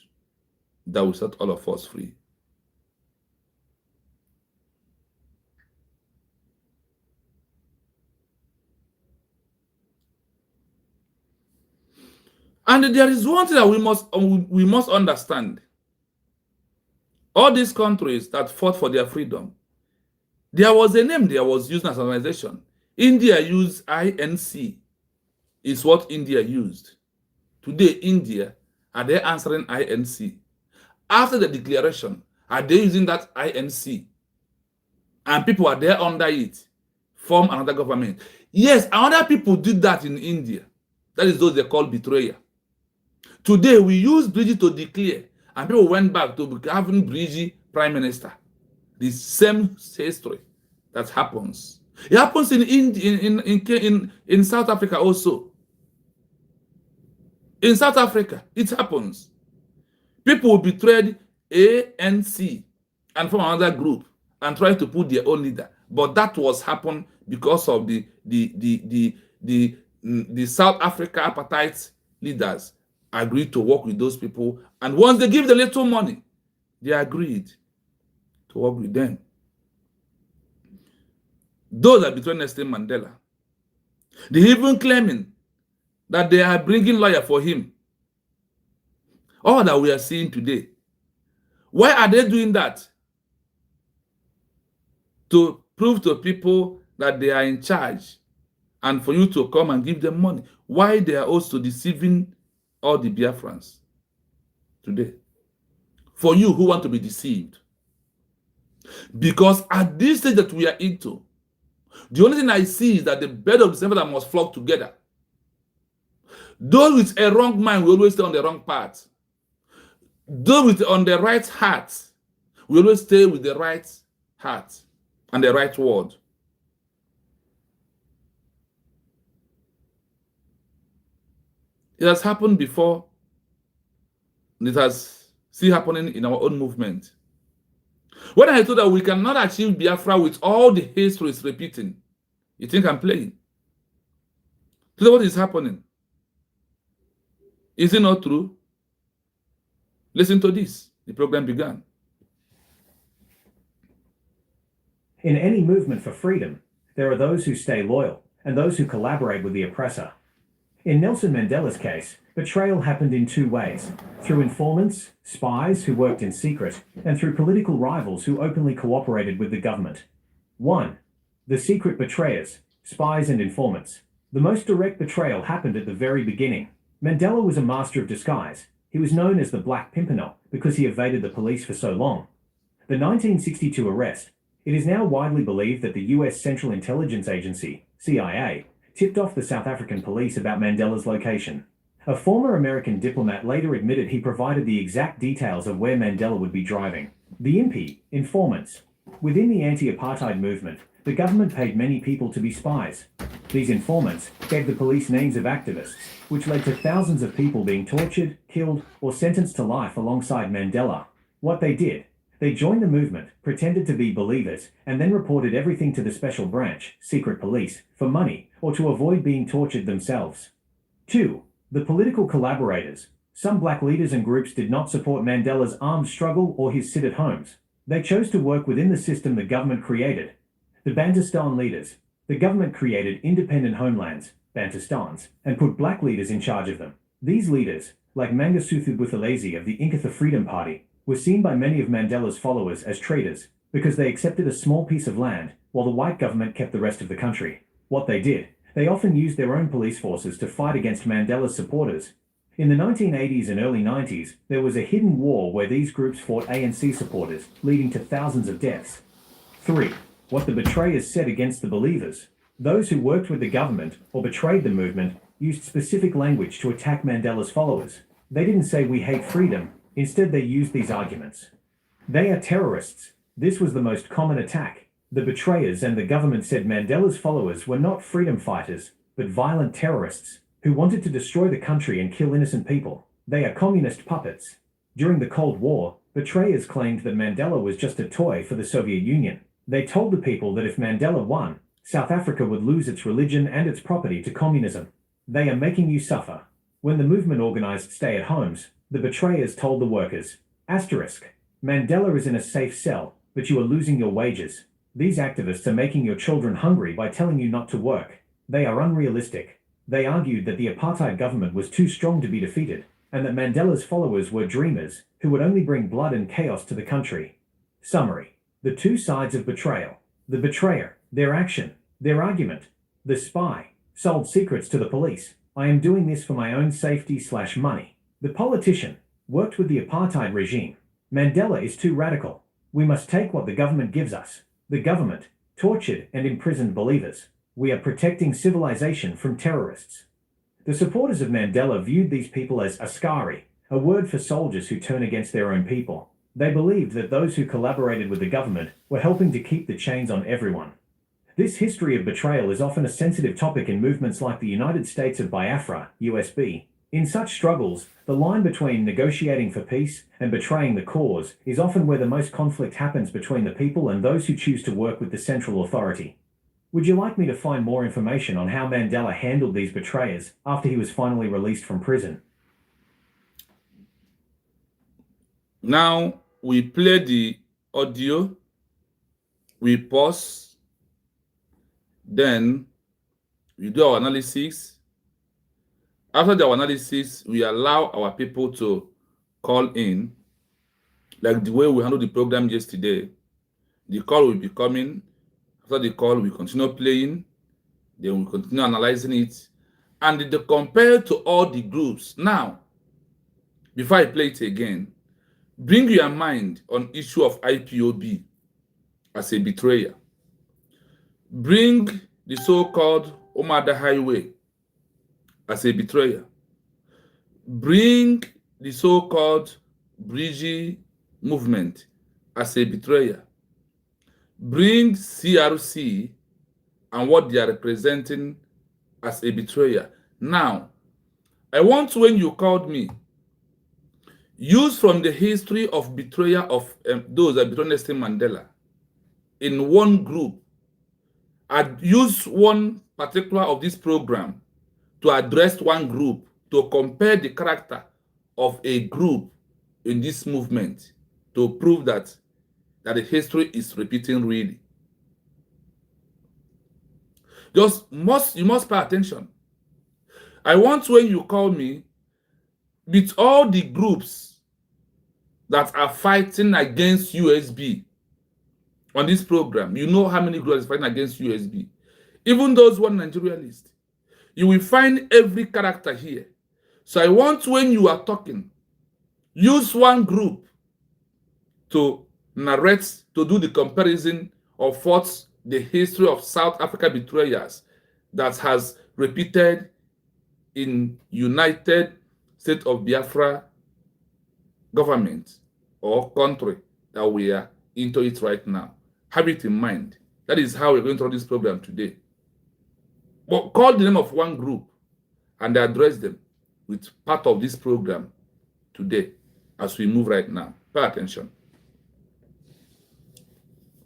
that will set all of us free. And there is one thing that we must understand. All these countries that fought for their freedom, there was a name that was used as an organization. India used INC. Is what India used. Today, India, are they answering INC? After the declaration, are they using that INC? And people are there under it, form another government. Yes, other people did that in India. That is those they call betrayer. Today, we use Brgie to declare, and people went back to having Brgie prime minister. The same history that happens. It happens in South Africa also. In South Africa, it happens. People betrayed ANC and from another group and try to put their own leader. But that was happened because of the South Africa apartheid leaders agreed to work with those people. And once they give the little money, they agreed to work with them. Those that betrayed Nelson Mandela, they even claiming that they are bringing lawyer for him. All that we are seeing today. Why are they doing that? To prove to people that they are in charge and for you to come and give them money. Why they are also deceiving all the Biafrans today? For you who want to be deceived. Because at this stage that we are into, the only thing I see is that the bed of December that must flock together. Those with a wrong mind will always stay on the wrong path. Those with on the right heart will always stay with the right heart and the right word. It has happened before. It has still happening in our own movement. When I told that we cannot achieve Biafra with all the histories repeating, you think I'm playing? So what is happening? Is it not true? Listen to this. the program began. In any movement for freedom, there are those who stay loyal and those who collaborate with the oppressor. In Nelson Mandela's case, betrayal happened in two ways: through informants, spies who worked in secret, and through political rivals who openly cooperated with the government. 1. The secret betrayers, spies and informants. The most direct betrayal happened at the very beginning. Mandela was a master of disguise. He was known as the Black Pimpernel because he evaded the police for so long. The 1962 arrest. It is now widely believed that the US Central Intelligence Agency, CIA, tipped off the South African police about Mandela's location. A former American diplomat later admitted he provided the exact details of where Mandela would be driving. The IMPI, informants. Within the anti-apartheid movement, the government paid many people to be spies. These informants gave the police names of activists, which led to thousands of people being tortured, killed, or sentenced to life alongside Mandela. What they did: they joined the movement, pretended to be believers, and then reported everything to the special branch, secret police, for money, or to avoid being tortured themselves. 2. The political collaborators. Some black leaders and groups did not support Mandela's armed struggle or his sit-at-homes. They chose to work within the system the government created. The Bantustan leaders. The government created independent homelands, Bantustans, and put black leaders in charge of them. These leaders, like Mangosuthu Buthelezi of the Inkatha Freedom Party, were seen by many of Mandela's followers as traitors because they accepted a small piece of land while the white government kept the rest of the country. What they did: they often used their own police forces to fight against Mandela's supporters. In the 1980s and early 90s, there was a hidden war where these groups fought ANC supporters, leading to thousands of deaths. 3. What the betrayers said against the believers. Those who worked with the government or betrayed the movement used specific language to attack Mandela's followers. They didn't say "we hate freedom." Instead, they used these arguments. They are terrorists. This was the most common attack. The betrayers and the government said Mandela's followers were not freedom fighters, but violent terrorists who wanted to destroy the country and kill innocent people. They are communist puppets. During the Cold War, betrayers claimed that Mandela was just a toy for the Soviet Union. They told the people that if Mandela won, South Africa would lose its religion and its property to communism. They are making you suffer. When the movement organized stay-at-homes, the betrayers told the workers, Mandela is in a safe cell, but you are losing your wages. These activists are making your children hungry by telling you not to work. They are unrealistic. They argued that the apartheid government was too strong to be defeated, and that Mandela's followers were dreamers who would only bring blood and chaos to the country. Summary: the two sides of betrayal. The betrayer, their action, their argument. The spy sold secrets to the police. I am doing this for my own safety/money. The politician worked with the apartheid regime. Mandela is too radical. We must take what the government gives us. The government tortured and imprisoned believers. We are protecting civilization from terrorists. The supporters of Mandela viewed these people as askari, a word for soldiers who turn against their own people. They believed that those who collaborated with the government were helping to keep the chains on everyone. This history of betrayal is often a sensitive topic in movements like the United States of Biafra, USB. In such struggles, the line between negotiating for peace and betraying the cause is often where the most conflict happens between the people and those who choose to work with the central authority. Would you like me to find more information on how Mandela handled these betrayers after he was finally released from prison? Now we play the audio, we pause, then we do our analysis. After the analysis, we allow our people to call in, like the way we handled the program yesterday. The call will be coming. After the call, we continue playing. Then we continue analyzing it. And they compare to all the groups. Now, before I play it again, bring your mind on issue of IPOB as a betrayer. Bring the so-called Omada Highway as a betrayer. Bring the so-called Brgie movement as a betrayer. Bring CRC and what they are representing as a betrayer. Now, I want, when you called me, use from the history of betrayal of those that betrayed Nelson Mandela in one group. I'd use one particular of this program to address one group, to compare the character of a group in this movement. to prove that the history is repeating really. You must pay attention. I want when you call me, with all the groups that are fighting against USB on this program, you know how many groups are fighting against USB. Even those one Nigeria list, you will find every character here. So I want when you are talking, use one group to narrate, to do the comparison of what the history of South Africa betrayers that has repeated in United States of Biafra government or country that we are into it right now. Have it in mind. That is how we're going to run this program today. But call the name of one group and address them with part of this program today as we move right now. Pay attention.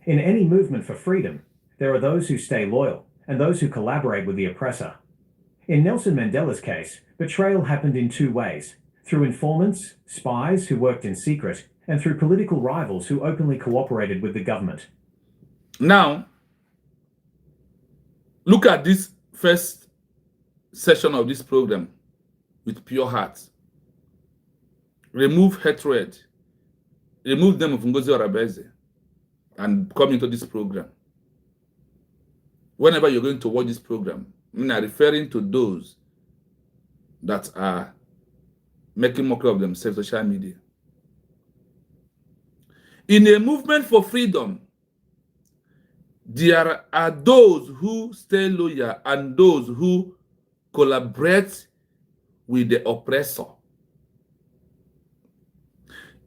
In any movement for freedom, there are those who stay loyal and those who collaborate with the oppressor. In Nelson Mandela's case, betrayal happened in two ways: through informants, spies who worked in secret, and through political rivals who openly cooperated with the government. Now, look at this first session of this program with pure heart. Remove hatred. Remove them of Ngozi Orabeze and come into this program. Whenever you're going to watch this program, I'm referring to those that are making mockery of themselves on social media. In a movement for freedom, there are those who stay loyal and those who collaborate with the oppressor.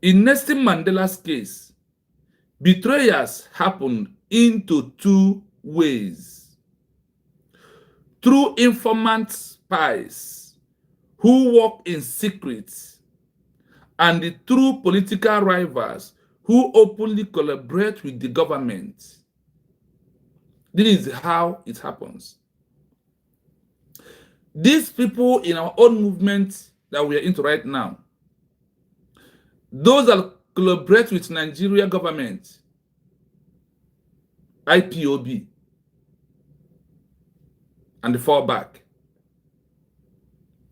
In Nelson Mandela's case, betrayals happened into two ways: through informant spies who work in secret, and through political rivals who openly collaborate with the government. This is how it happens. These people in our own movement that we are into right now, those that collaborate with Nigeria government, IPOB, and the fallback,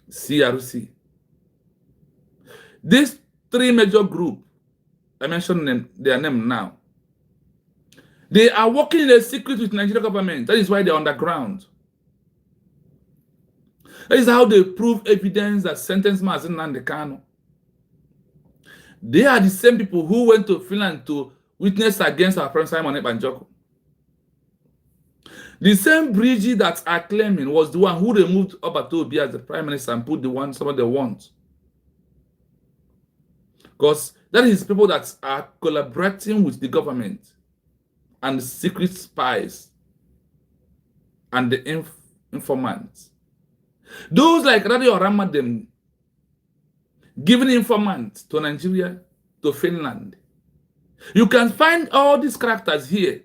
CRC. These three major groups, I mentioned their name now. They are working in a secret with Nigeria government. That is why they're underground. That is how they prove evidence that sentenced Mazi Nnamdi Kanu. They are the same people who went to Finland to witness against our President Simon Ekpa. The same Brgie that are claiming was the one who removed Obatobi as the prime minister and put the one somebody they want. Because that is people that are collaborating with the government and the secret spies and the informants. Those like Radio Ramadan giving informants to Nigeria, to Finland. You can find all these characters here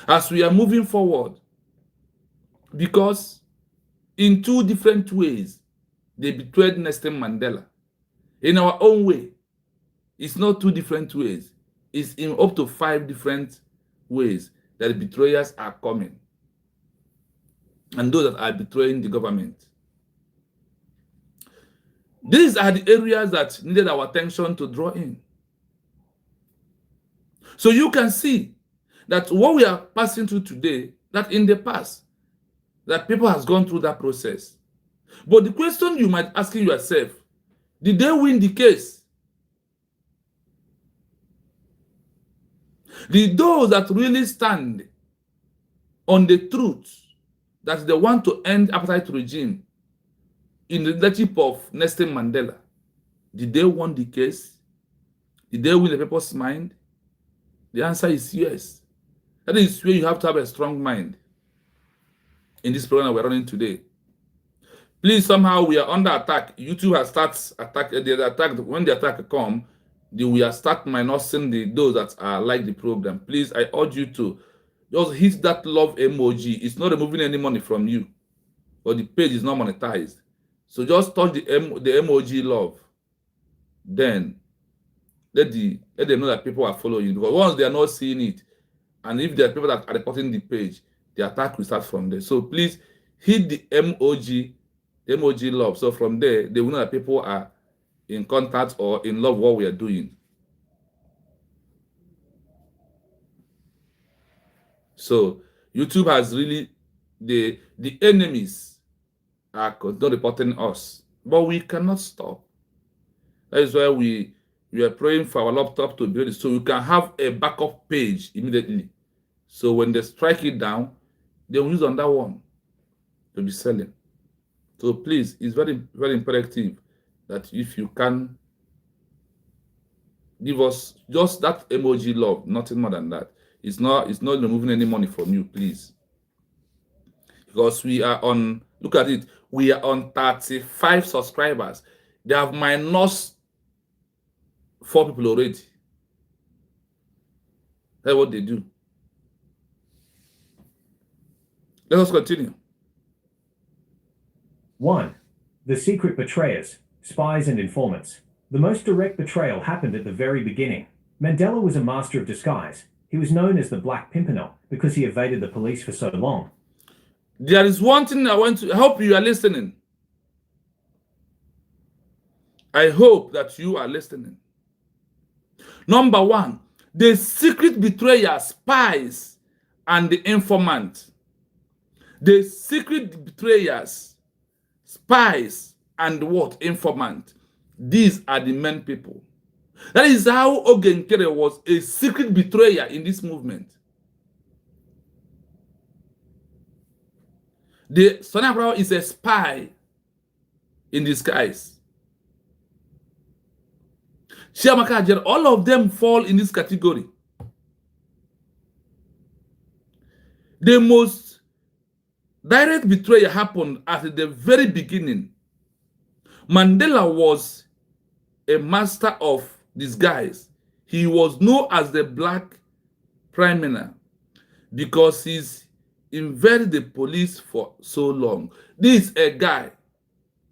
as we are moving forward, because in two different ways they betrayed Nelson Mandela. In our own way, it's not two different ways. It's in up to 5 different ways that the betrayers are coming. And those that are betraying the government. These are the areas that needed our attention to draw in. So you can see that what we are passing through today, that in the past, that people has gone through that process. But the question you might ask yourself, did they win the case? Did those that really stand on the truth that they want to end apartheid regime in the leadership of Nelson Mandela, did they win the case? Did they win the people's mind? The answer is yes. That is where you have to have a strong mind in this program we're running today. Please, somehow we are under attack. YouTube has started attack. The attack, when the attack come, we are start minusing those that are like the program. Please, I urge you to just hit that love emoji. It's not removing any money from you, but the page is not monetized. So just touch the emoji love. Then let them know that people are following you, because once they are not seeing it, and if there are people that are reporting the page, the attack will start from there. So please hit the emoji love. So from there, they will know that people are in contact or in love with what we are doing. So YouTube has really, the enemies are not reporting us, but we cannot stop. That is why we are praying for our laptop to be ready, so we can have a backup page immediately. So when they strike it down, they will use on that one to be selling. So please, it's very, very imperative that if you can give us just that emoji love, nothing more than that. It's not removing any money from you, please. Because we are on, look at it, we are on 35 subscribers. They have minus 4 people already. That's what they do. Let us continue. 1. The secret betrayers, spies and informants. The most direct betrayal happened at the very beginning. Mandela was a master of disguise. He was known as the Black Pimpernel because he evaded the police for so long. There is one thing I want to, I hope you are listening. I hope that you are listening. Number 1, the secret betrayer, spies, and the informant. The secret betrayers, spies, and what? Informant. These are the main people. That is how Ogenkere was a secret betrayer in this movement. The Sonabra is a spy in disguise. Chiamaka Ajero, all of them fall in this category. The most direct betrayal happened at the very beginning. Mandela was a master of disguise. He was known as the Black Prime Minister because he's invaded the police for so long. This is a guy,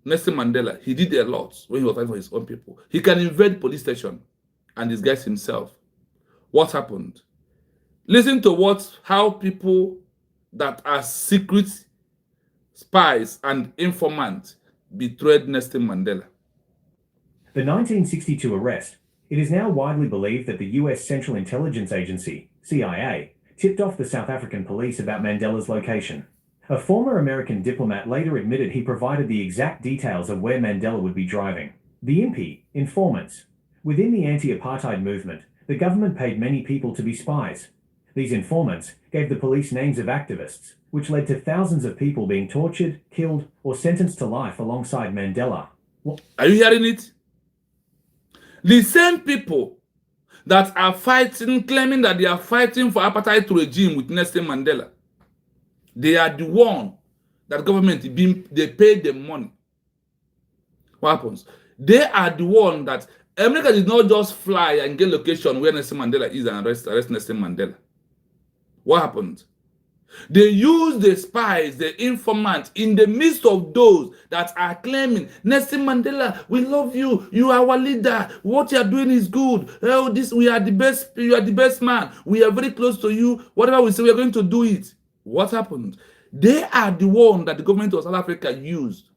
Nelson Mandela. He did a lot when he was fighting for his own people. He can invade police station and disguise himself. What happened? Listen to how people that are secret spies and informants betrayed Nelson Mandela. The 1962 arrest. It is now widely believed that the US Central Intelligence Agency, CIA, tipped off the South African police about Mandela's location. A former American diplomat later admitted he provided the exact details of where Mandela would be driving. The IMPI, informants. Within the anti-apartheid movement, the government paid many people to be spies. These informants gave the police names of activists, which led to thousands of people being tortured, killed, or sentenced to life alongside Mandela. Are you hearing it? The same people that are fighting, claiming that they are fighting for apartheid regime with Nelson Mandela, they are the one that government, they pay them money. What happens? They are the one that America did not just fly and get location where Nelson Mandela is and arrest Nelson Mandela. What happened? They use the spies, the informants, in the midst of those that are claiming, Nelson Mandela, we love you. You are our leader. What you are doing is good. Oh, we are the best. You are the best man. We are very close to you. Whatever we say, we are going to do it. What happened? They are the one that the government of South Africa used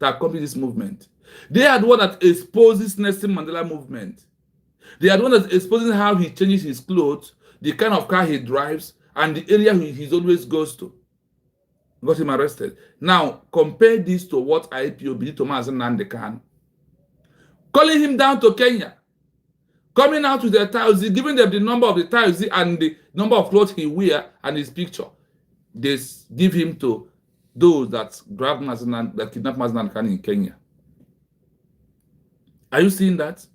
to accompany this movement. They are the one that exposes Nelson Mandela movement. They are the one that exposing how he changes his clothes, the kind of car he drives, and the area he always goes to. Got him arrested. Now, compare this to what IPOB did to Mazen Nandekan. Calling him down to Kenya. Coming out with the tiles, giving them the number of the tiles and the number of clothes he wear and his picture. They give him to those that grabbed Mazen, that kidnapped Mazen Nandekan in Kenya. Are you seeing that?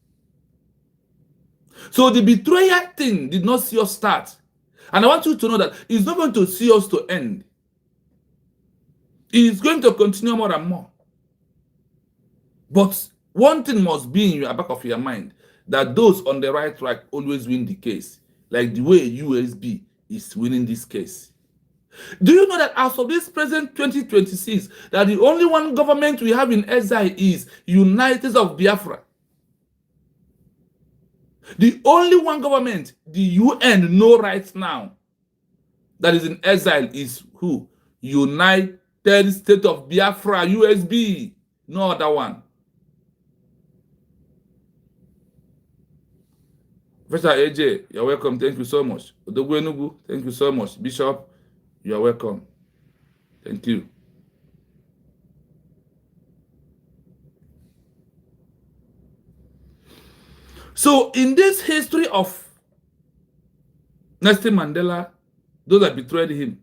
So the betrayal thing did not see us start. And I want you to know that it's not going to see us to end. It's going to continue more and more. But one thing must be in the back of your mind, that those on the right track always win the case, like the way USB is winning this case. Do you know that as of this present 2026, that the only one government we have in exile is United of Biafra? The only one government the UN know right now that is in exile is who? United States of Biafra, USB. No other one. Professor AJ, you're welcome. Thank you so much. Odogwenugu, thank you so much. Bishop, you're welcome. Thank you. So in this history of Nelson Mandela, those that betrayed him,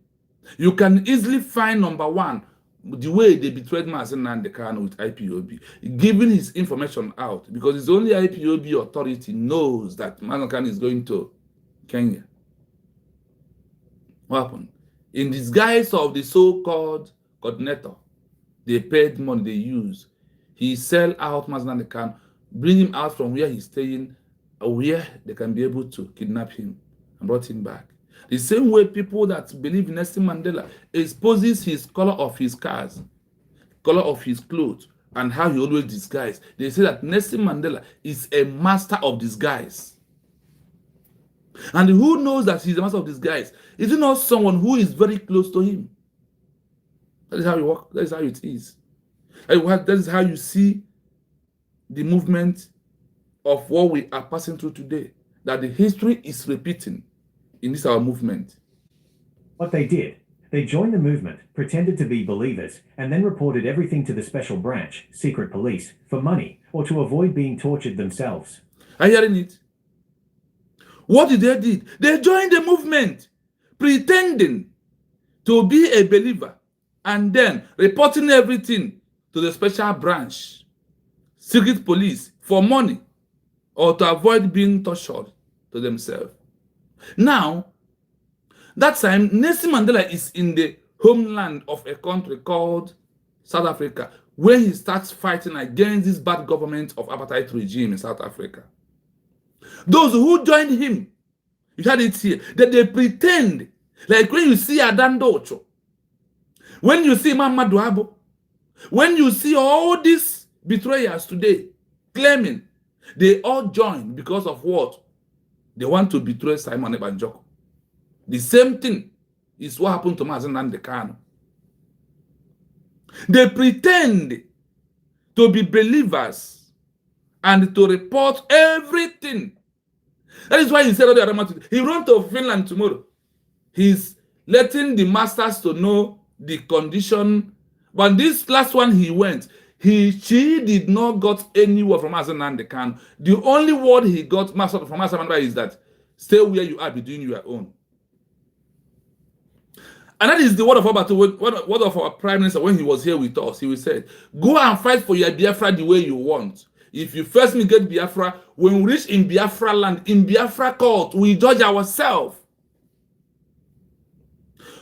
you can easily find number one, the way they betrayed Mazen Nnamdi Kanu with IPOB, giving his information out, because it's only IPOB authority knows that Mazen Kanu is going to Kenya. What happened? In disguise of the so-called coordinator, they paid money, they use. He sell out Mazen Nnamdi Kanu, bring him out from where he's staying, where they can be able to kidnap him and brought him back. The same way people that believe in Nelson Mandela exposes his color of his cars, color of his clothes, and how he always disguise. They say that Nelson Mandela is a master of disguise. And who knows that he's a master of disguise? Is it not someone who is very close to him? That is how it works. That is how it is. That is how you see the movement of what we are passing through today. That the history is repeating in this our movement. What they did, they joined the movement, pretended to be believers, and then reported everything to the special branch, secret police, for money or to avoid being tortured themselves. Are you hearing it? What did they do? They joined the movement, pretending to be a believer, and then reporting everything to the special branch, secret police, for money or to avoid being tortured to themselves. Now, that time, Nelson Mandela is in the homeland of a country called South Africa, where he starts fighting against this bad government of apartheid regime in South Africa. Those who joined him, you had it here, that they pretend, like when you see Adando Ocho, when you see Mama Duabo, when you see all these betrayers today claiming they all joined because of what? They want to betray Simon Ebanjoko. The same thing is what happened to Mazen Nnamdi Kanu. They pretend to be believers and to report everything. That is why he said he run to Finland tomorrow. He's letting the masters to know the condition. But this last one he went, she did not got any word from Mazen Nnamdi Kanu. The only word he got from Mazen Mandela is that stay where you are, be doing your own. And that is the word of word of our Prime Minister when he was here with us. He said, go and fight for your Biafra the way you want. If you first get Biafra, when we reach in Biafra land, in Biafra court, we judge ourselves.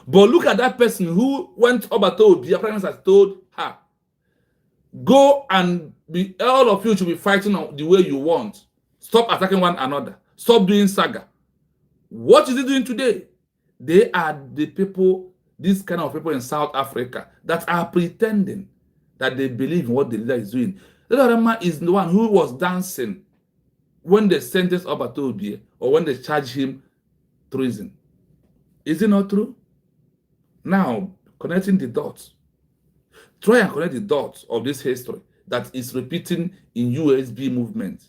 But look at that person who went over to Biafra Minister told her, go and be, all of you should be fighting the way you want. Stop attacking one another. Stop doing saga. What is he doing today? They are the people, this kind of people in South Africa that are pretending that they believe in what the leader is doing. The other man is the one who was dancing when they sentenced Obatobie or when they charged him treason. Is it not true? Now, connecting the dots. Try and connect the dots of this history that is repeating in USB movement.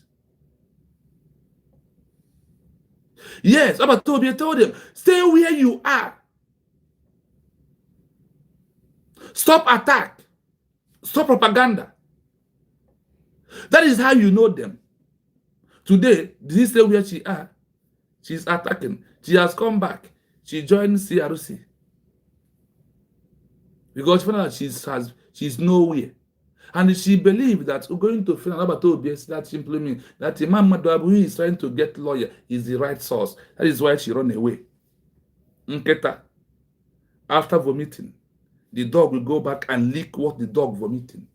Yes, Obatobie told them, stay where you are. Stop attack. Stop propaganda. That is how you know them. Today, did he stay where she are? She's attacking. She has come back. She joined CRC. Because she's nowhere. And she believed that going to Finland about that simply means that Imam Madabu, who is trying to get lawyer, is the right source. That is why she run away. Nketa, after vomiting, the dog will go back and lick what the dog vomiting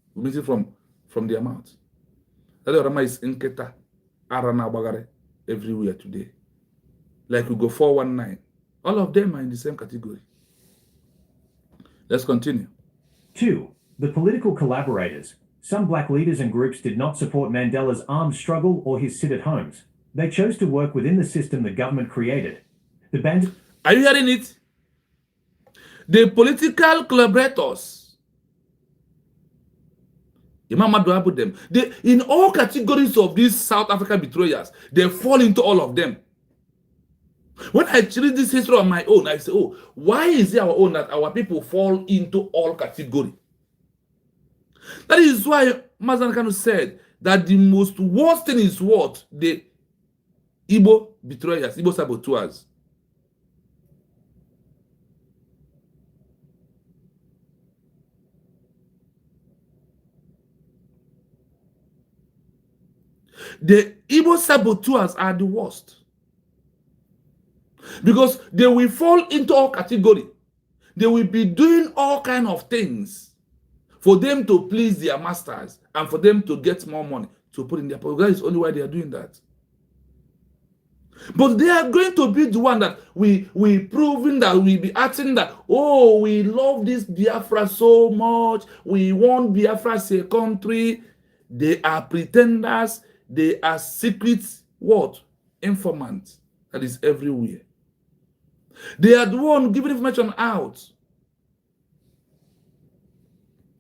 from their mouth. That Rama is Nketa, Arana Bagare, everywhere today. Like we go 419. All of them are in the same category. Let's continue. 2. The political collaborators. Some black leaders and groups did not support Mandela's armed struggle or his sit-at-homes. They chose to work within the system the government created. The band. Are you hearing it? The political collaborators, them, they, in all categories of these South African betrayers, they fall into all of them. When I read this history on my own, I say, oh, why is it our own that our people fall into all categories? That is why Mazan Kanu said that the most worst thing is what? The Igbo betrayers, Igbo saboteurs. The Igbo saboteurs are the worst. Because they will fall into all categories. They will be doing all kinds of things for them to please their masters and for them to get more money to put in their pocket. That is only why they are doing that. But they are going to be the one that we proving that we be acting that, oh, we love this Biafra so much. We want Biafra as a country. They are pretenders. They are secret what? Informants. That is everywhere. They are the one giving information out.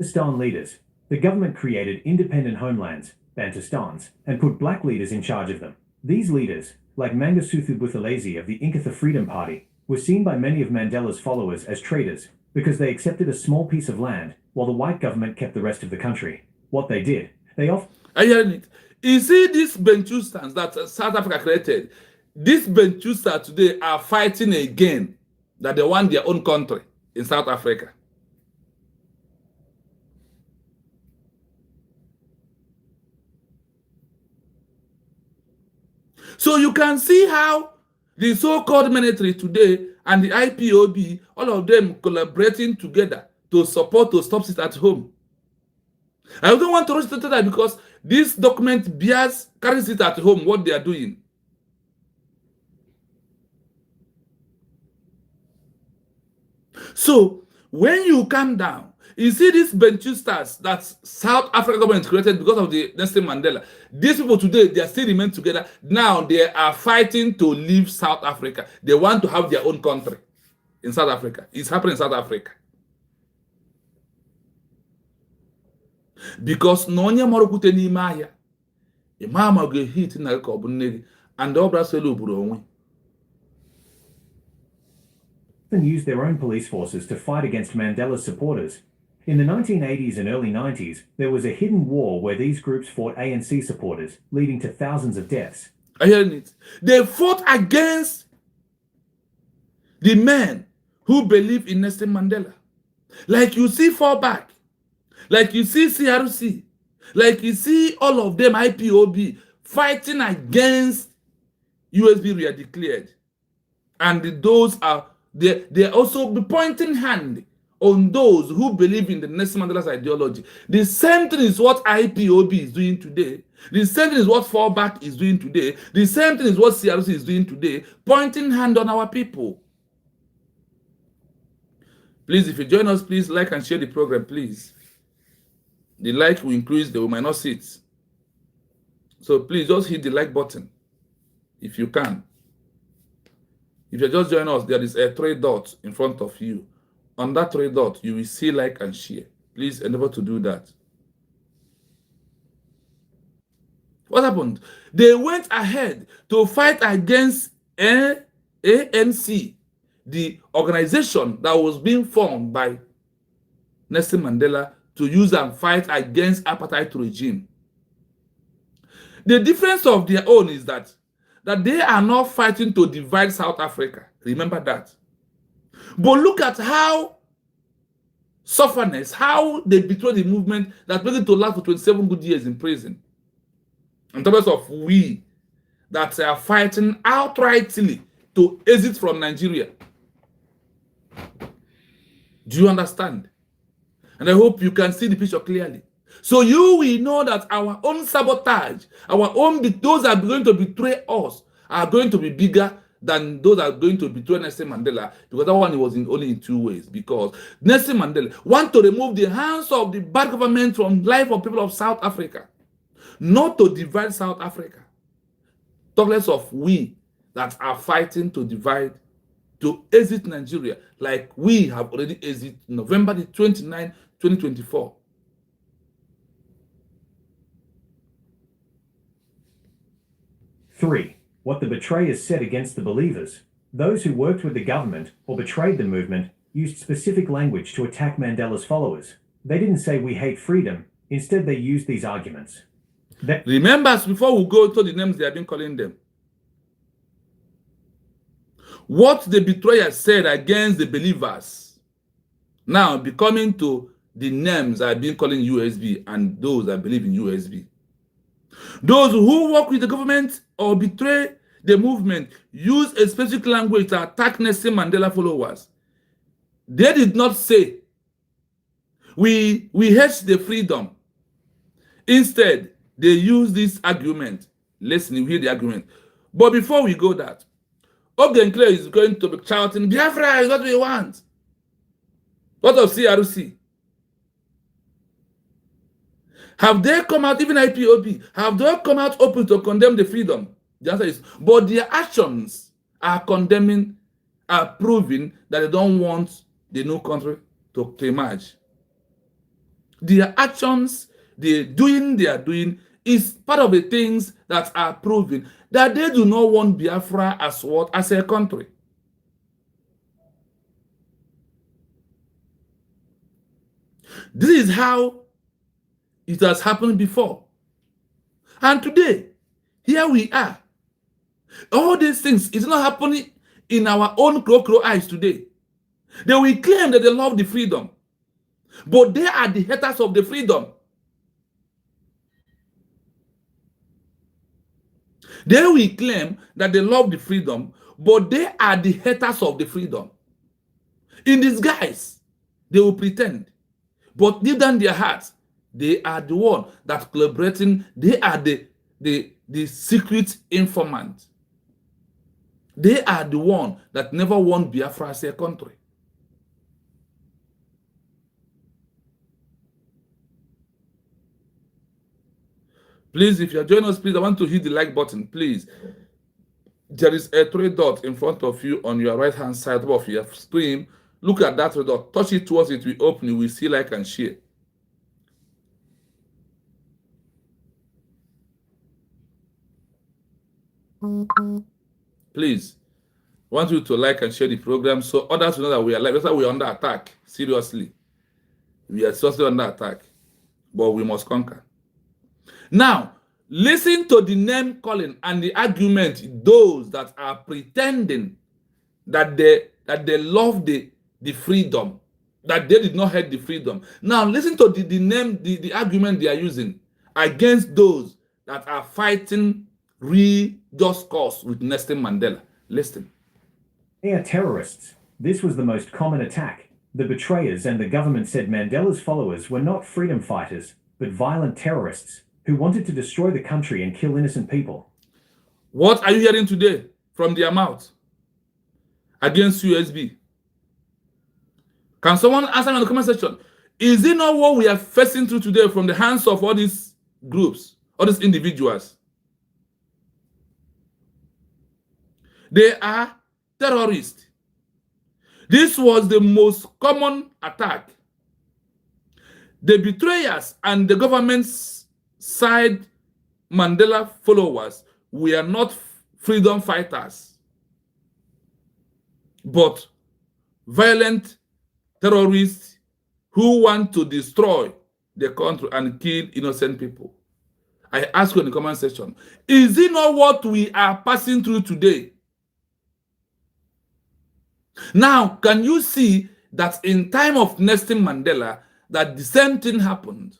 Bantustan leaders. The government created independent homelands, Bantustans, and put black leaders in charge of them. These leaders, like Mangosuthu Buthelezi of the Inkatha Freedom Party, were seen by many of Mandela's followers as traitors because they accepted a small piece of land while the white government kept the rest of the country. What they did, they often... Are you hearing it? You see these Bantustans that South Africa created, these Bantustans today are fighting again that they want their own country in South Africa. So you can see how the so-called military today and the IPOB, all of them collaborating together to support to stop it at home. I don't want to rush to that because this document carries it at home, what they are doing. So when you come down, you see these Bantustas that South Africa government created because of the Nelson Mandela. These people today, they are still remain together. Now they are fighting to leave South Africa. They want to have their own country in South Africa. It's happening in South Africa. Because no one morokute ni maya. Imama go hit na ko bunne and the obra selu buru onwe. Used their own police forces to fight against Mandela's supporters. In the 1980s and early 90s, there was a hidden war where these groups fought ANC supporters, leading to thousands of deaths. Are you hearing it? They fought against the men who believe in Nelson Mandela. Like you see Fallback, like you see CRC, like you see all of them IPOB fighting against USB re-declared. And those are, they also be pointing hand on those who believe in the Nelson Mandela's ideology. The same thing is what IPOB is doing today. The same thing is what Fallback is doing today. The same thing is what CRC is doing today, pointing hand on our people. Please, if you join us, please like and share the program, please. The like will increase, they will might not see it. So please just hit the like button if you can. If you just join us, there is a 3 dots in front of you. On that 3 dots, you will see like and share. Please endeavor to do that. What happened? They went ahead to fight against ANC, the organization that was being formed by Nelson Mandela to use and fight against apartheid regime. The difference of their own is that they are not fighting to divide South Africa. Remember that. But look at how sufferness, how they betrayed the movement that made it to last for 27 good years in prison. In terms of we that are fighting outrightly to exit from Nigeria. Do you understand? And I hope you can see the picture clearly. So you will know that our own sabotage, our own, those that are going to betray us are going to be bigger than those that are going to betray Nelson Mandela, because that one was only in 2 ways. Because Nelson Mandela want to remove the hands of the bad government from life of people of South Africa, not to divide South Africa, talk less of we that are fighting to divide, to exit Nigeria, like we have already exited November the 29th, 2024. Three, what the betrayers said against the believers. Those who worked with the government or betrayed the movement used specific language to attack Mandela's followers. They didn't say we hate freedom. Instead, they used these arguments. Remember, before we go to the names they have been calling them, what the betrayers said against the believers now becoming to the names I've been calling USB and those that believe in USB. Those who work with the government or betray the movement use a specific language to attack Nelson Mandela followers. They did not say, we hate the freedom. Instead, they use this argument. Listen, you hear the argument. But before we go that, Ogenkle is going to be shouting, Biafra is what we want. What of CRC? Have they come out, even IPOB, have they come out open to condemn the freedom? The answer is, but their actions are condemning, are proving that they don't want the new country to emerge. Their actions, they are doing is part of the things that are proving that they do not want Biafra as what? As a country. This is how it has happened before. And today, here we are. All these things is not happening in our own crow eyes today. They will claim that they love the freedom, but they are the haters of the freedom. They will claim that they love the freedom, but they are the haters of the freedom. In disguise, they will pretend, but deep down their hearts, they are the one that collaborating. They are the secret informant. They are the one that never want Biafra as a country. Please, if you are joining us, please, I want to hit the like button, please. There is a 3 dot in front of you on your right-hand side of your screen. Look at that 3 dot. Touch it towards it. We open. You will see like and share. Please, I want you to like and share the program so others know that we are like. That's why we are under attack. Seriously. We are seriously under attack. But we must conquer. Now, listen to the name calling and the argument, those that are pretending that they love the freedom, that they did not hate the freedom. Now, listen to the argument they are using against those that are fighting real just cause with Nelson Mandela. Listen. They are terrorists. This was the most common attack. The betrayers and the government said Mandela's followers were not freedom fighters, but violent terrorists who wanted to destroy the country and kill innocent people. What are you hearing today from their mouth against USB? Can someone answer me in the comment section? Is it not what we are facing through today from the hands of all these groups, all these individuals? They are terrorists. This was the most common attack. The betrayers and the government's side Mandela followers were not freedom fighters, but violent terrorists who want to destroy the country and kill innocent people. I ask you in the comment section, is it not what we are passing through today? Now, can you see that in time of Nelson Mandela, that the same thing happened?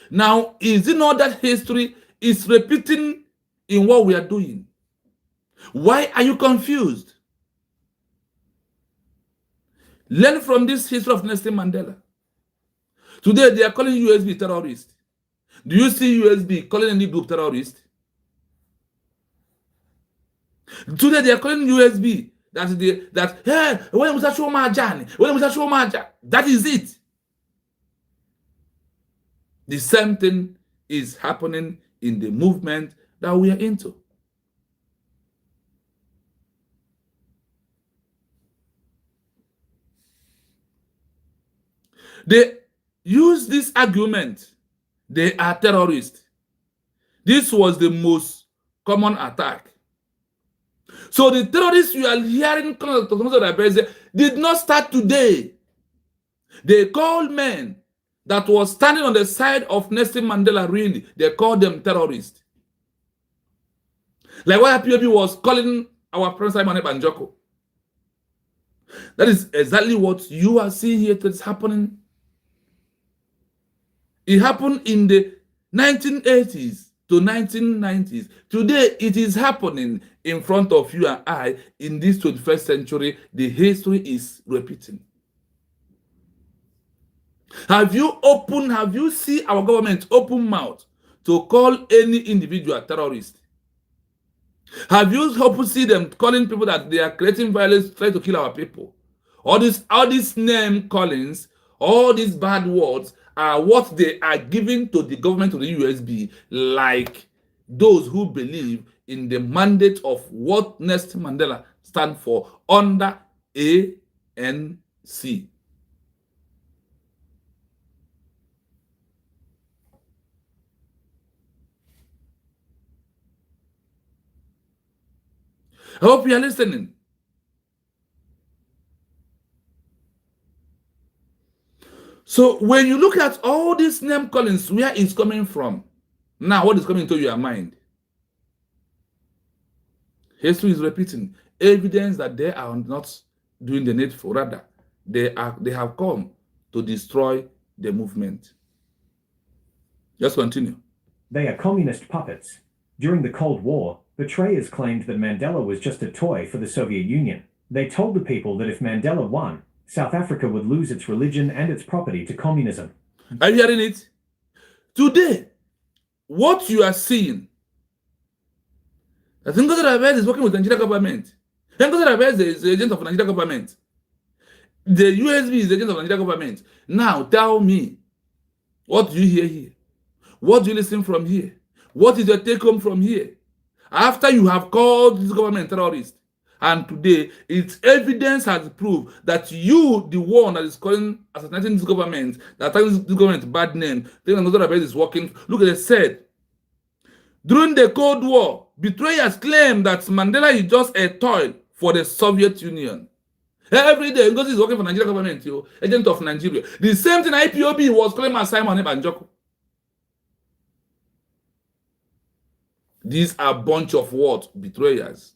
Now, is it not that history is repeating in what we are doing? Why are you confused? Learn from this history of Nelson Mandela. Today, they are calling USB terrorist. Do you see USB calling any group terrorist? Today, they are calling USB that is it. The same thing is happening in the movement that we are into. They use this argument. They are terrorists. This was the most common attack. So the terrorists you are hearing did not start today. They called men that was standing on the side of Nelson Mandela, really. They called them terrorists. Like what IPOB was calling our President Simon Banjoko. That is exactly what you are seeing here that is happening. It happened in the 1980s to 1990s. Today, it is happening in front of you and I in this 21st century. The history is repeating. Have you seen our government open mouth to call any individual terrorist? Have you seen them calling people that they are creating violence, trying to kill our people? All these name callings, all these bad words are what they are giving to the government of the USB, like those who believe in the mandate of what Nelson Mandela stand for under ANC. I hope you are listening. So when you look at all these name callings, where it's coming from? Now, what is coming to your mind? History is repeating. Evidence that they are not doing the needful. Rather, they have come to destroy the movement. Just continue. They are communist puppets. During the Cold War, betrayers claimed that Mandela was just a toy for the Soviet Union. They told the people that if Mandela won, South Africa would lose its religion and its property to communism. Are you hearing it? Today, what you are seeing, I think that Abed is working with the Nigerian government. I think that Abed is the agent of the Nigerian government. The USB is the agent of the Nigerian government. Now, tell me, what do you hear here? What do you listen from here? What is your take home from here? After you have called this government terrorist, and today its evidence has proved that you, the one that is calling assassinating this government, that telling this government bad name, thinking another is working. Look at it said. During the Cold War, betrayers claim that Mandela is just a toy for the Soviet Union. Every day, Ngozi is working for Nigerian government, agent of Nigeria. The same thing IPOB was claiming as Simon Banjoko. These are a bunch of what? Betrayers.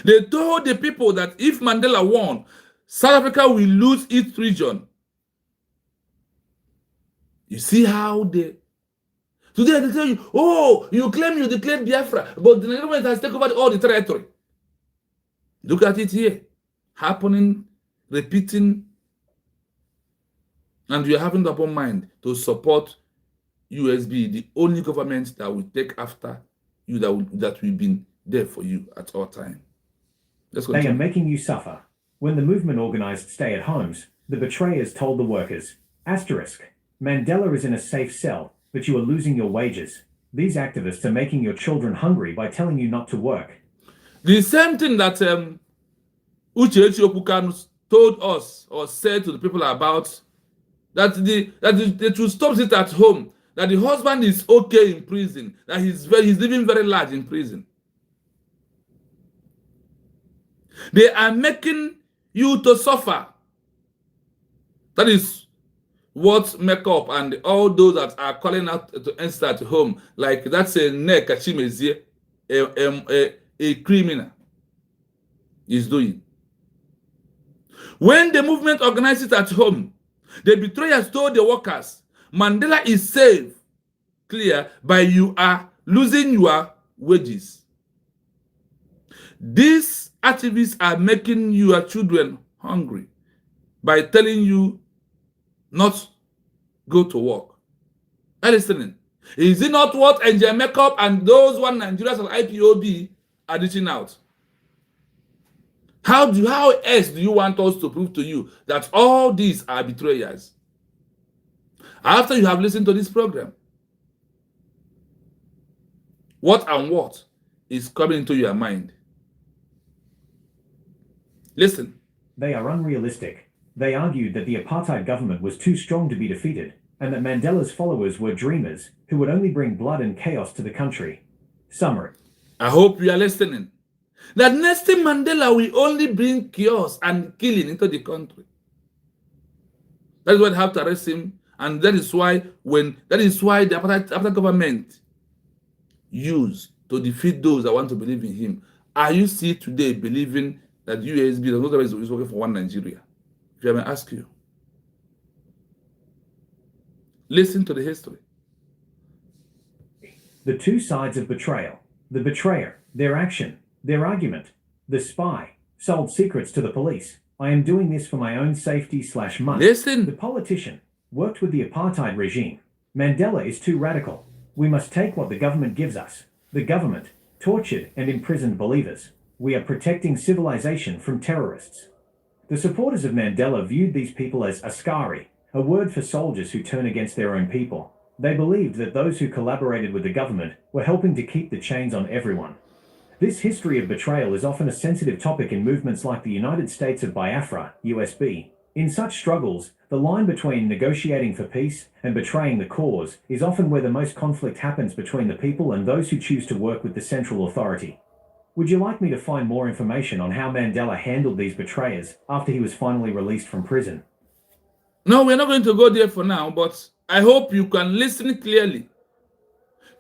They told the people that if Mandela won, South Africa will lose its region. You see how they... Today they tell you, oh, you claim you declared Biafra, but the government has taken over all the territory. Look at it here. Happening, repeating, and we are having the upon mind to support USB, the only government that will take after you, that will be there for you at all time. They are making you suffer. When the movement organized stay-at-homes, the betrayers told the workers, asterisk, Mandela is in a safe cell, but you are losing your wages. These activists are making your children hungry by telling you not to work. The same thing that Uche Okukanu told us or said to the people about that they should stop it at home, that the husband is okay in prison, that he's living very large in prison. They are making you to suffer. That is what makeup and all those that are calling out to enter at home, like that's a neck a criminal is doing. When the movement organizes at home, the betrayers told the workers, Mandela is safe, clear, but you are losing your wages. These activists are making your children hungry by telling you not go to work. Are you listening? Is it not what Angel Makeup and those one Nigerians and IPOB are reaching out? How else do you want us to prove to you that all these are betrayers? After you have listened to this program, what and what is coming into your mind? Listen, They are unrealistic. They argued that the apartheid government was too strong to be defeated, and that Mandela's followers were dreamers who would only bring blood and chaos to the country. Summary. I hope you are listening. That Nelson Mandela will only bring chaos and killing into the country. That is why they have to arrest him, and that is why the apartheid government used to defeat those that want to believe in him. Are you still today believing that USB is working for one Nigeria? If I may ask you. Listen to the history. The two sides of betrayal. The betrayer, their action, their argument. The spy, sold secrets to the police. I am doing this for my own safety/money. Listen. The politician, worked with the apartheid regime. Mandela is too radical. We must take what the government gives us. The government, tortured and imprisoned believers. We are protecting civilization from terrorists. The supporters of Mandela viewed these people as askari, a word for soldiers who turn against their own people. They believed that those who collaborated with the government were helping to keep the chains on everyone. This history of betrayal is often a sensitive topic in movements like the United States of Biafra, USB. In such struggles, the line between negotiating for peace and betraying the cause is often where the most conflict happens between the people and those who choose to work with the central authority. Would you like me to find more information on how Mandela handled these betrayers after he was finally released from prison? No, we're not going to go there for now, but I hope you can listen clearly.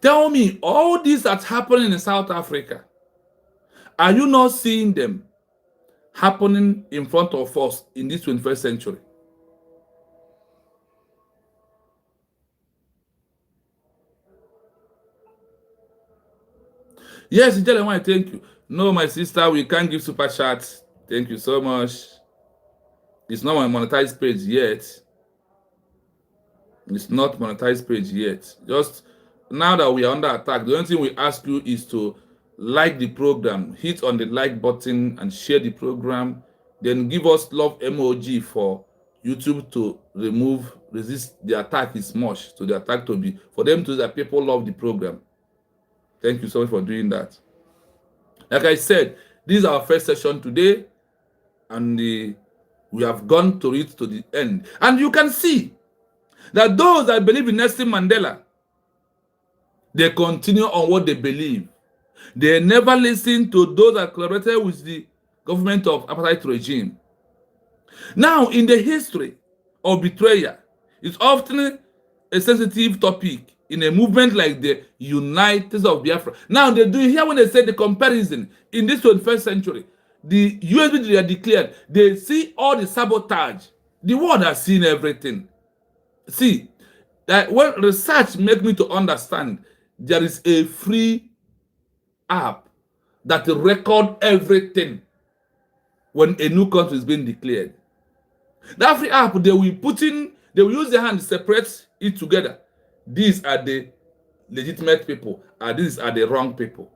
Tell me, all this that's happening in South Africa, are you not seeing them happening in front of us in this 21st century? Yes, gentlemen, thank you. No, my sister, we can't give super chats. Thank you so much. It's not my monetized page yet. It's not monetized page yet. Just now that we are under attack, the only thing we ask you is to like the program, hit on the like button and share the program. Then give us love emoji for YouTube to resist the attack is much. So the attack to be, for them to see that people love the program. Thank you so much for doing that. Like I said, this is our first session today, and we have gone to it to the end. And you can see that those that believe in Nelson Mandela, they continue on what they believe. They never listen to those that collaborated with the government of apartheid regime. Now, in the history of betrayal, it's often a sensitive topic in a movement like the United States of Biafra. Now, they do hear when they say the comparison in this 21st century, the USB they are declared, they see all the sabotage. The world has seen everything. See, when research makes me to understand, there is a free app that record everything when a new country is being declared. That free app, they will use their hand to separate it together. These are the legitimate people, and these are the wrong people.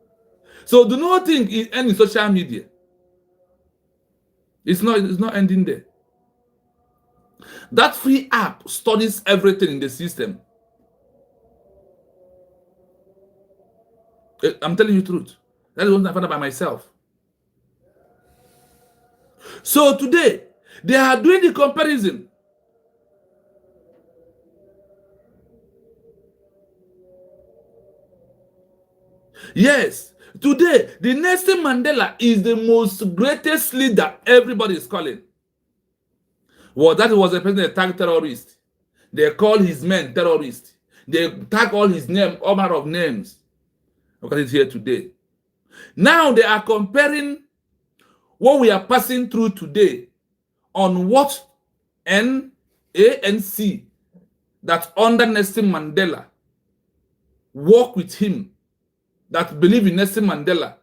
So do not think it ends in social media. It's not ending there. That free app studies everything in the system. I'm telling you the truth. That is what I found out by myself. So today, they are doing the comparison. Yes, today, the Nelson Mandela is the most greatest leader everybody is calling. Well, that was a president tag terrorist. They call his men terrorists. They tag all his name, all manner of names. Look at it here today. Now they are comparing what we are passing through today on what ANC that under Nelson Mandela work with him, that believe in Nelson Mandela,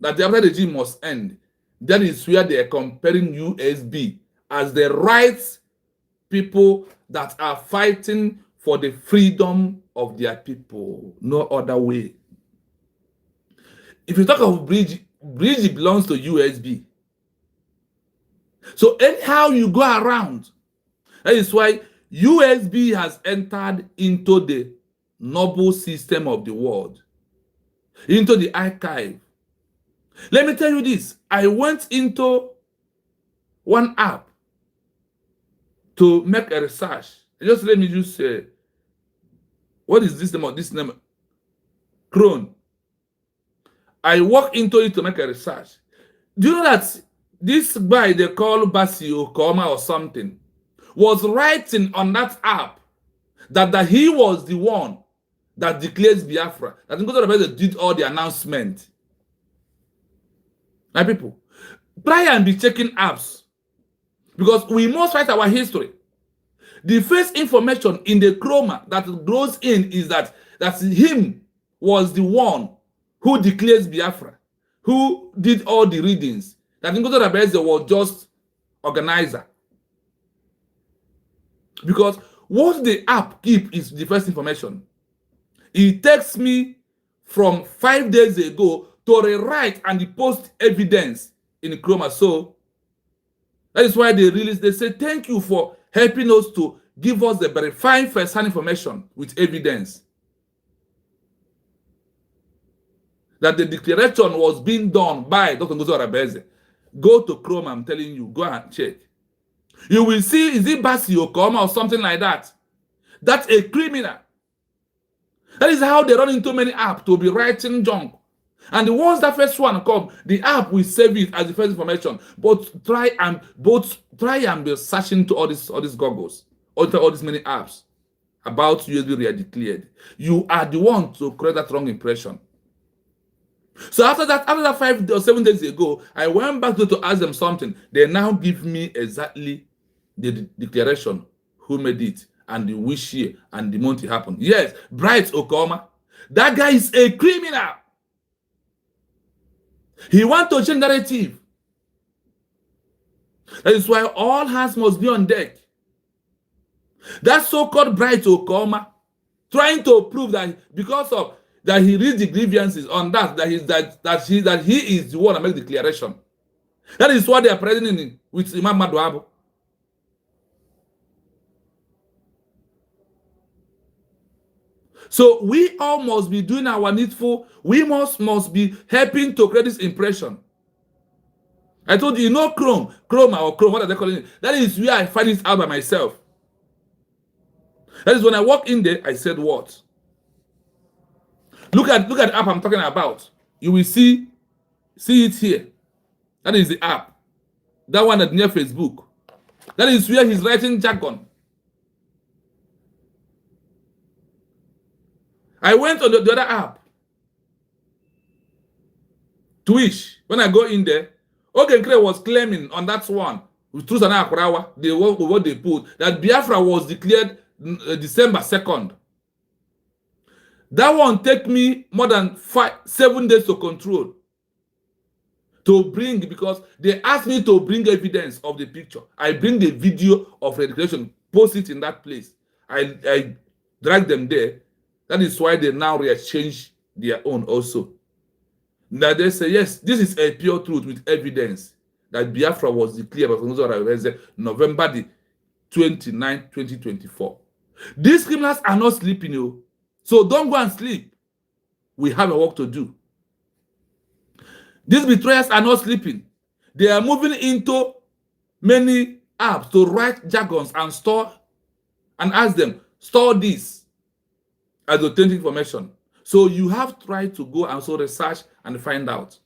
that the apartheid regime must end. That is where they are comparing USB as the rights people that are fighting for the freedom of their people. No other way. If you talk of Brgie belongs to USB. So anyhow you go around, that is why USB has entered into the noble system of the world, into the archive. Let me tell you this. I went into one app to make a research. Just let me just say, what is this name of this name? Chrome. I walk into it to make a research. Do you know that this guy they call Basio Koma or something was writing on that app that he was the one that declares Biafra. That Ngozi did all the announcement. My people, try and be checking apps because we must write our history. The first information in the chroma that goes in is that him was the one who declares Biafra, who did all the readings. That Ngozi was just organizer. Because what the app keep is the first information. It takes me from 5 days ago to rewrite and post evidence in Chroma. So that is why they release. They say thank you for helping us to give us the verifying first-hand information with evidence that the declaration was being done by Dr. Ngozi Arabeze. Go to Chrome, I'm telling you, go and check. You will see, is it Basi Okoma or something like that? That's a criminal. That is how they run into many apps to be writing junk. And once that first one come, the app will save it as the first information. But try and be searching to all these goggles, all these many apps about USB re declared. You are the one to create that wrong impression. So after that 5 or 7 days ago, I went back to ask them something. They now give me exactly the declaration, who made it, and the which year, and the month it happened. Yes, Bright Okoma. That guy is a criminal. He wants to change narrative. That is why all hands must be on deck. That so-called Bright Okoma, trying to prove that because of that he reads the grievances on that he is the one that makes the declaration. That is what they are presenting with Imam Madwabo. So we all must be doing our needful. We must be helping to create this impression. I told you, Chrome, what are they calling it? That is where I find it out by myself. That is when I walk in there, I said what? Look at the app I'm talking about. You will see it here. That is the app. That one that's near Facebook. That is where he's writing jargon. I went on the other app. Twitch. When I go in there, Ogenkre was claiming on that one, with Truth and Akwarawa, what they put, that Biafra was declared December 2nd. That one take me more than 7 days to control. To bring, because they asked me to bring evidence of the picture. I bring the video of registration, post it in that place. I drag them there. That is why they now rearrange their own also. Now they say, yes, this is a pure truth with evidence that Biafra was declared by November the 29th, 2024. These criminals are not sleeping, you. So don't go and sleep. We have a work to do. These betrayers are not sleeping. They are moving into many apps to write jargons and store and ask them, store this as authentic information. So you have tried to go and also research and find out.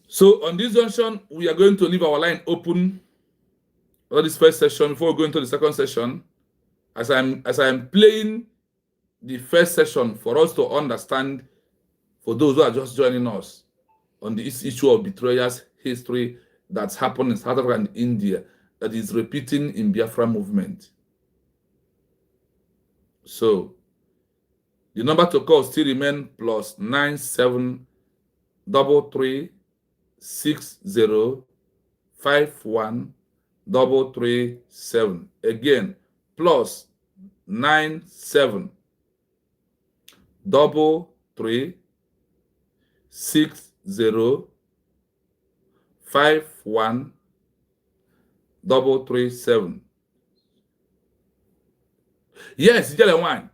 So on this junction, we are going to leave our line open for this first session before we go into the second session. As I'm playing the first session for us to understand, for those who are just joining us on this issue of betrayers history that's happened in South Africa and India that is repeating in Biafra movement. So the number to call still remain +9733605137. Again, +973605137. Yes, one.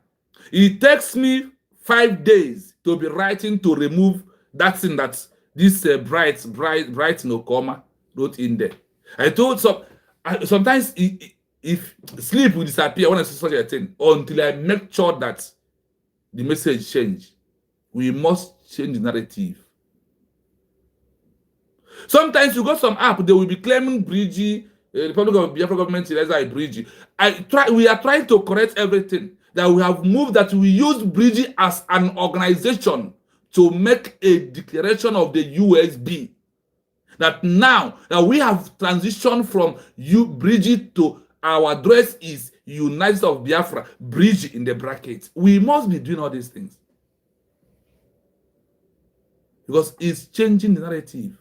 It takes me 5 days to be writing to remove that thing that this Bright Nokoma wrote in there. I told sometimes if sleep will disappear when I see such a thing until I make sure that the message change. We must change the narrative. Sometimes you got some app, they will be claiming Brgie, Republic of Biafra government is like Brgie. We are trying to correct everything. That we have moved, that we use Brgie as an organization to make a declaration of the USB. That now that we have transitioned from Brgie to our address is United of Biafra, Brgie in the brackets. We must be doing all these things. Because it's changing the narrative.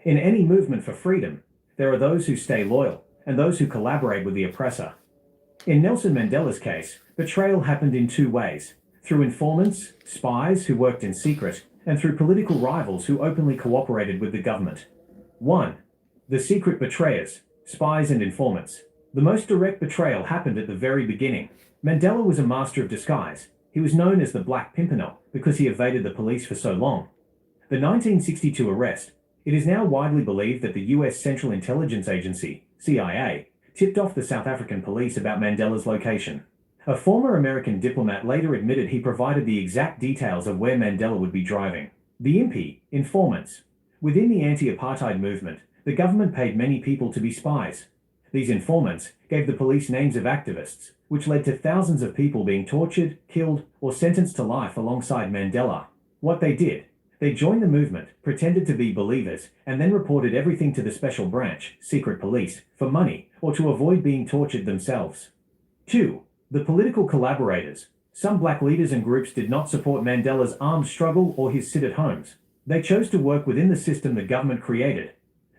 In any movement for freedom, there are those who stay loyal and those who collaborate with the oppressor. In Nelson Mandela's case, betrayal happened in two ways: through informants, spies who worked in secret, and through political rivals who openly cooperated with the government. 1. The secret betrayers, spies and informants. The most direct betrayal happened at the very beginning. Mandela was a master of disguise. He was known as the Black Pimpernel because he evaded the police for so long. The 1962 arrest. It is now widely believed that the US Central Intelligence Agency, CIA, tipped off the South African police about Mandela's location. A former American diplomat later admitted he provided the exact details of where Mandela would be driving. The IMPI, informants. Within the anti-apartheid movement, the government paid many people to be spies. These informants gave the police names of activists, which led to thousands of people being tortured, killed, or sentenced to life alongside Mandela. What they did: they joined the movement, pretended to be believers, and then reported everything to the special branch, secret police, for money, or to avoid being tortured themselves. 2. The political collaborators. Some black leaders and groups did not support Mandela's armed struggle or his sit-at-homes. They chose to work within the system the government created.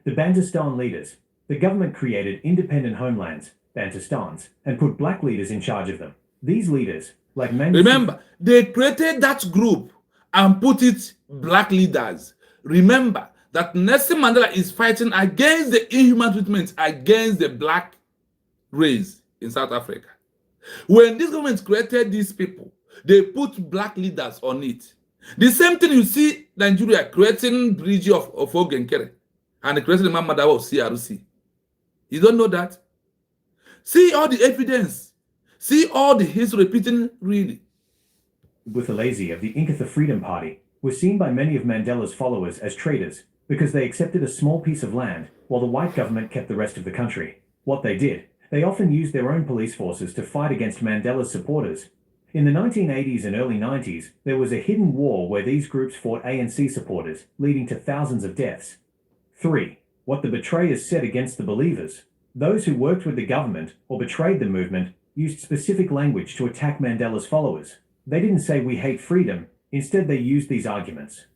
The Bantustan leaders. The government created independent homelands, Bantustans, and put black leaders in charge of them. These leaders, like Remember, they created that group and put it black leaders. Remember that Nelson Mandela is fighting against the inhuman treatment against the black race in South Africa. When this government created these people, they put black leaders on it. The same thing you see Nigeria creating Brgie of Ogenkere and creating the Mamadawa of CRC. You don't know that? See all the evidence. See all the history repeating really. Buthelezi of the Inkatha Freedom Party was seen by many of Mandela's followers as traitors because they accepted a small piece of land while the white government kept the rest of the country. What they did: they often used their own police forces to fight against Mandela's supporters. In the 1980s and early 90s, there was a hidden war where these groups fought ANC supporters, leading to thousands of deaths. 3. What the betrayers said against the believers. Those who worked with the government or betrayed the movement used specific language to attack Mandela's followers. They didn't say "we hate freedom," instead they used these arguments.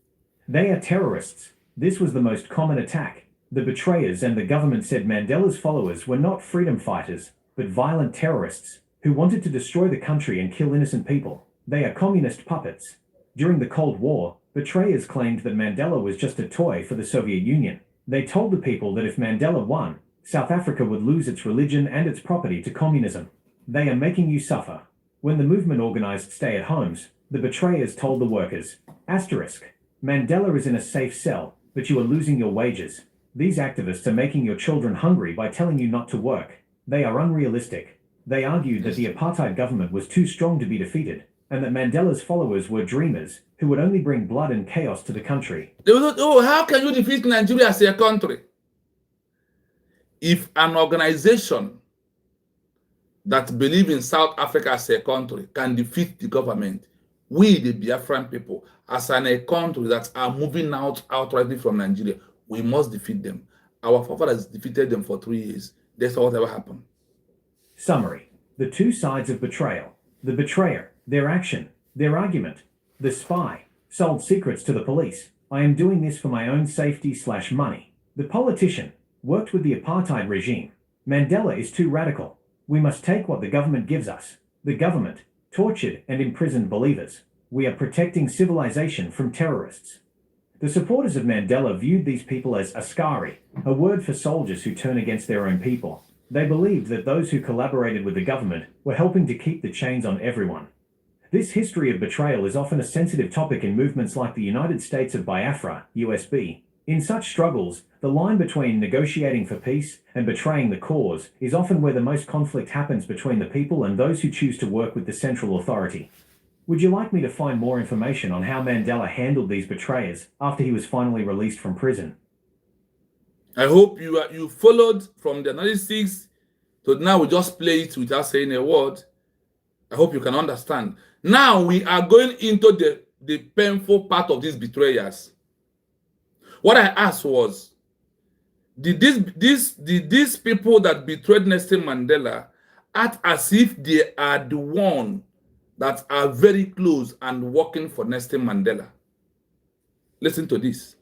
They are terrorists. This was the most common attack. The betrayers and the government said Mandela's followers were not freedom fighters, but violent terrorists who wanted to destroy the country and kill innocent people. They are communist puppets. During the Cold War, betrayers claimed that Mandela was just a toy for the Soviet Union. They told the people that if Mandela won, South Africa would lose its religion and its property to communism. They are making you suffer. When the movement organized stay-at-homes, the betrayers told the workers, Mandela is in a safe cell, but you are losing your wages. These activists are making your children hungry by telling you not to work. They are unrealistic. They argued that the apartheid government was too strong to be defeated, and that Mandela's followers were dreamers who would only bring blood and chaos to the country. They will not, oh, how can you defeat Nigeria as a country? If an organization that believes in South Africa as a country can defeat the government, we, the Biafran people, as a country that are moving outrightly from Nigeria, we must defeat them. Our forefathers defeated them for 3 years. That's what ever happened. Summary: the two sides of betrayal. The betrayer, their action, their argument. The spy sold secrets to the police. I am doing this for my own safety/money. The politician worked with the apartheid regime. Mandela is too radical. We must take what the government gives us. The government tortured and imprisoned believers. We are protecting civilization from terrorists. The supporters of Mandela viewed these people as askari, a word for soldiers who turn against their own people. They believed that those who collaborated with the government were helping to keep the chains on everyone. This history of betrayal is often a sensitive topic in movements like the United States of Biafra, USB. In such struggles, the line between negotiating for peace and betraying the cause is often where the most conflict happens between the people and those who choose to work with the central authority. Would you like me to find more information on how Mandela handled these betrayers after he was finally released from prison? I hope you followed from the analysis to now we just play it without saying a word. I hope you can understand. Now we are going into the painful part of these betrayers. What I asked was, did these people that betrayed Nelson Mandela act as if they are the one that are very close and working for Nelson Mandela? Listen to this.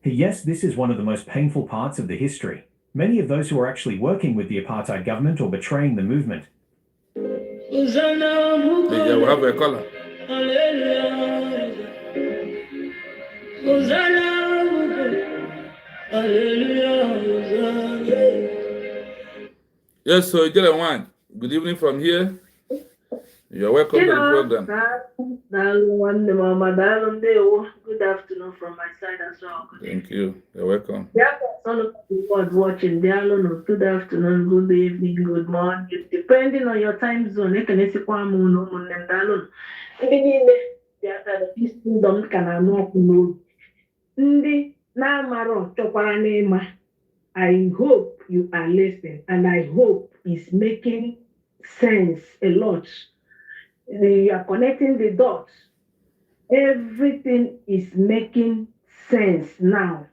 Yes, this is one of the most painful parts of the history. Many of those who are actually working with the apartheid government or betraying the movement. Yeah, we have a caller. Yes, so get a one. Good evening from here. You're welcome to the program. Good afternoon from my side as well. Thank you. You're welcome. Yeah, all of the world watching. Good afternoon, good evening, good morning. Depending on your time zone, you can see this kingdom can walk no. I hope you are listening, and I hope it's making sense a lot. You are connecting the dots. Everything is making sense now.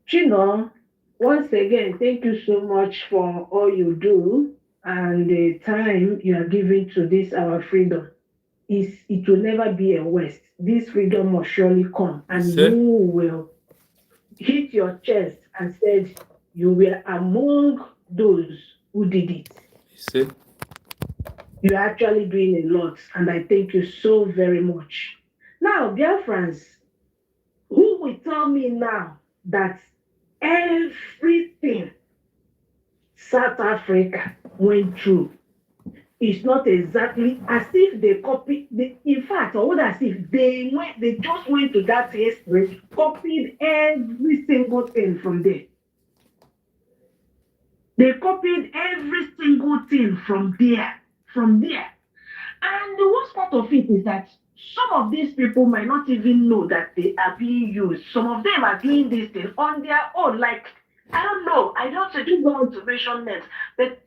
Chino, once again, thank you so much for all you do and the time you are giving to this our freedom. It will never be a waste. This freedom must surely come, and you will hit your chest and said you were among those who did it. See? You're actually doing a lot, and I thank you so very much. Now, dear friends, who will tell me now that everything South Africa went through is not exactly as if they copied, in fact, or as if they just went to that history, copied every single thing from there. They copied every single thing from there. And the worst part of it is that some of these people might not even know that they are being used. Some of them are doing this thing on their own. Like, I don't know. I don't want to mention names. But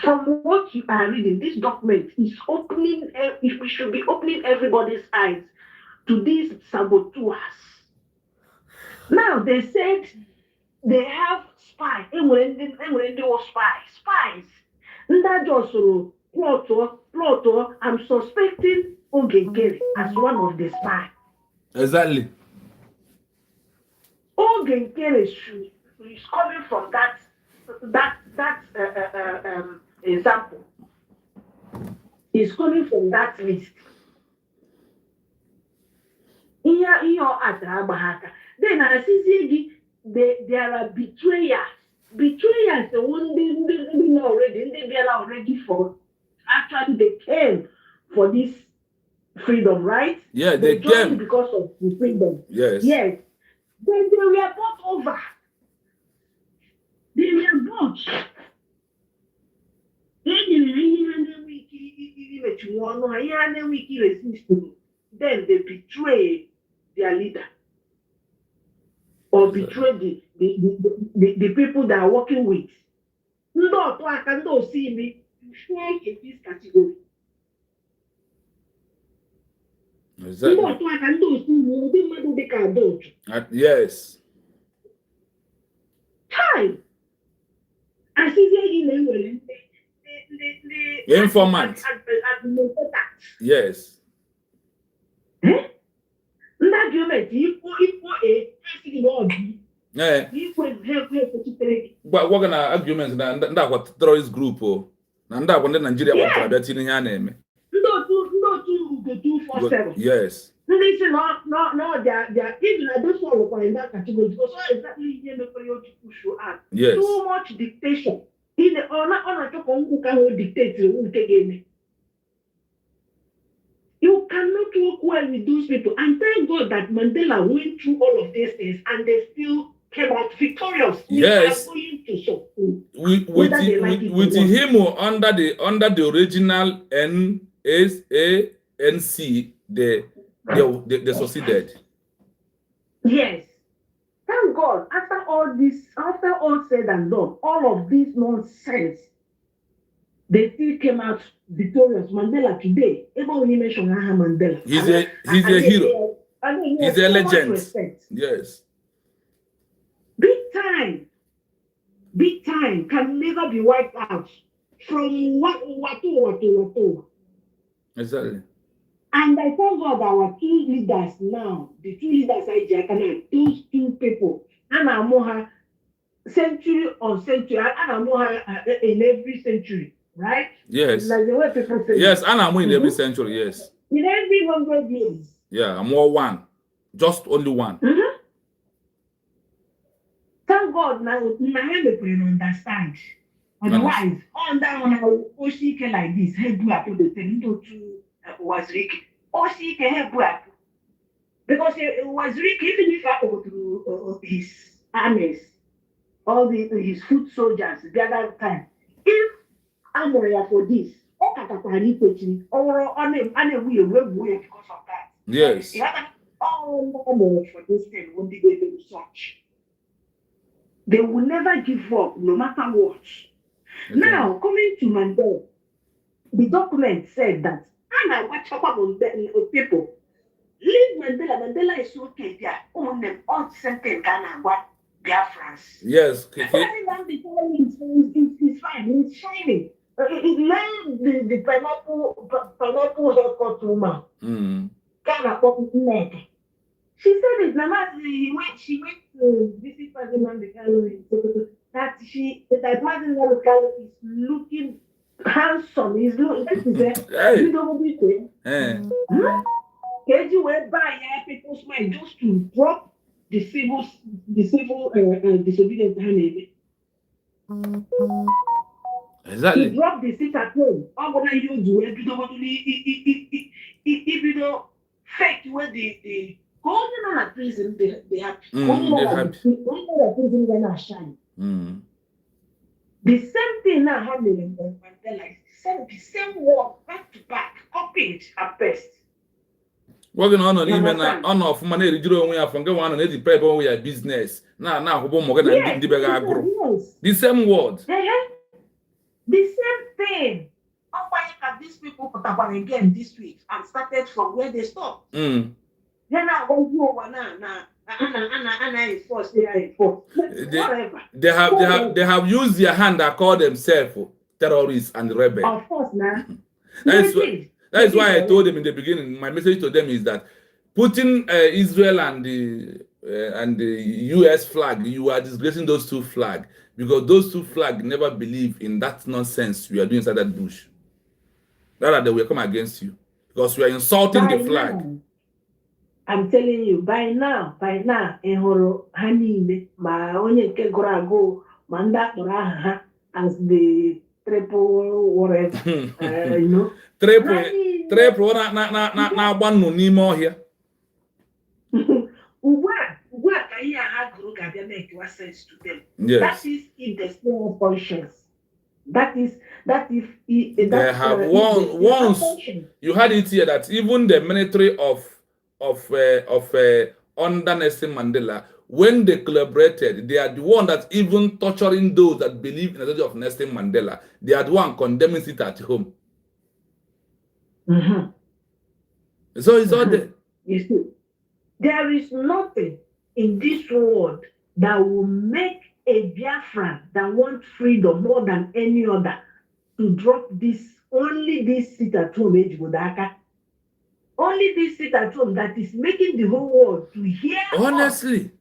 from what you are reading, this document is opening, we should be opening everybody's eyes to these saboteurs. Now, they said they have spies. Spies. And that also Ploto, I'm suspecting Ogengere as one of the spies. Exactly. Ogengere is coming from that example. He's coming from that list. Then I see there are betrayers. Betrayers, the one they are already for. Actually, they came for this freedom, right? Yeah, they came because of the freedom. Yes. Yes. Then they were bought over. They were bought. Then they betray their leader. Or betray the people that are working with. No, I can't see me. Share in this category. Exactly. Yes. Time. I see the informant. Yes. What kind of arguments that what terrorist group or that one Nigeria want to be in here name? Go 247. Yes. They say no, they're even I don't want to in that category because what exactly you push you out. Yes. Too much dictation. In the honor to come who can dictate again. You cannot work well with those people. And thank God that Mandela went through all of these things and they still came out victorious. Yes. We are going to support. With him under the original NSANC, they succeeded. Yes. Thank God, after all said and done, all of this nonsense, they still came out victorious. Mandela today, even when you mention Mandela, he's a hero. He's a legend. Respect. Yes. Big time can never be wiped out from what. Exactly. And I thank God our two leaders now, the two leaders those two people, Anna Moha, century on century, Anna Moha in every century, right? Yes. Like the way people say. Yes, Anna Moha in every century, yes. In every 100 years. Yeah, I'm all one. Just only one. Mm-hmm. Thank God now they can understand. Otherwise, on that one, Oshike like this, head up to the thing to was Rick. Oshike help up. Because it was Rick, even if I go through his armies, all his foot soldiers, the other time, if I'm for this, or on a way because of that. Yes. All for this thing when they do such. They will never give up no matter what. Okay. Now, coming to Mandela, the document said that, and I watch up on people, leave Mandela. Mandela is okay there. Own them all something Ghana, what Biafrans. Yes. It's fine. It's shining. The pineapple haircut woman. Ghana pop neck. She said it. Mama, she went to visit President Mandela. That President Mandela is looking handsome. He's looking. That is a you know what we say. Can you went by people's mind just to drop the civil disobedience hand? Exactly. To drop the seat at home. How would I use it? If you don't fake where the holding on at prison, they happy. Holding on at prison, they're not shine. The same thing now happening in Mandela. The same word back to back, copied at best. Working on of money, only from go on and prep on your business. Now, the same word. The same thing. How why can these people put up again this week and started from where they stopped? Then I won't go over now. They have used their hand that call themselves terrorists and rebels. Of course, now. That is why I told them in the beginning. My message to them is that putting Israel and the U.S. flag, you are disgracing those two flags because those two flags never believe in that nonsense you are doing inside that bush. That they will come against you because you are insulting the flag. Now, I'm telling you, by now, in Horo Hanime, my only Kegorago, Manda as the triple whatever, you know. Triple na one no more here. What I hear how group can make your sense to them. Yes. That is if there's no conscience. That is they have once you had it here that even the military of under Nelson Mandela, when they collaborated, they are the one that even torturing those that believe in the idea of Nelson Mandela. They are the one condemning it at home. So it's all there. You see, there is nothing in this world that will make a Biafran that wants freedom more than any other to drop only this seat at home, only this seat at home that is making the whole world to hear. Honestly,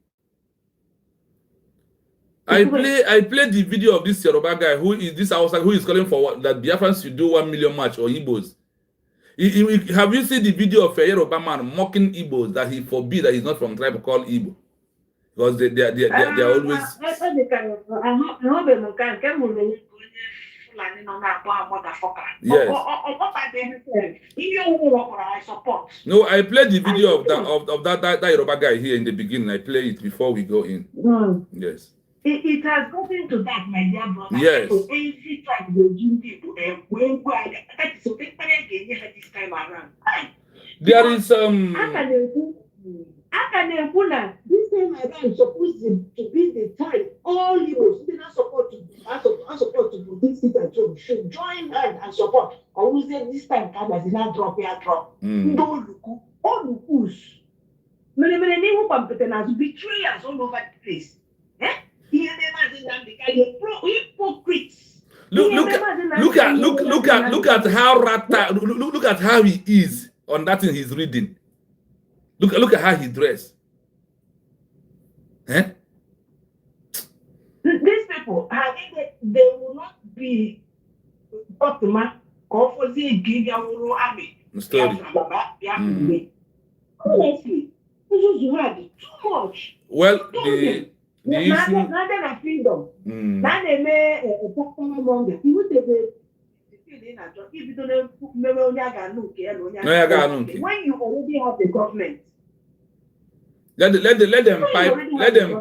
I played the video of this Yoruba guy who is calling for what, that Biafrans should do 1 million march or Igbos. Have you seen the video of a Yoruba man mocking Igbos that he forbid that he's not from tribe called Igbo? Because they are always. Yes. No, I played the video of that Yoruba guy here in the beginning. I play it before we go in. Yes. It has gotten to that, my dear brother. Yes. So every time the June people that is so big this time around. There is How can they put that this time around supposed to be the time all Igbos they not supposed to put this seat at home should join hand and support. Always say this time come as not drop here drop. Don't look all the push. Many new competitors betrayers all over the place. Eh? Hypocrites. Look at how he is on that thing he's reading. Look at how he dressed. Eh? These people, they will not be optimal. Honestly, this is hard. Too much. Well, the issue. Now they have freedom. Now they may a among them. Even when you already have the government. Let them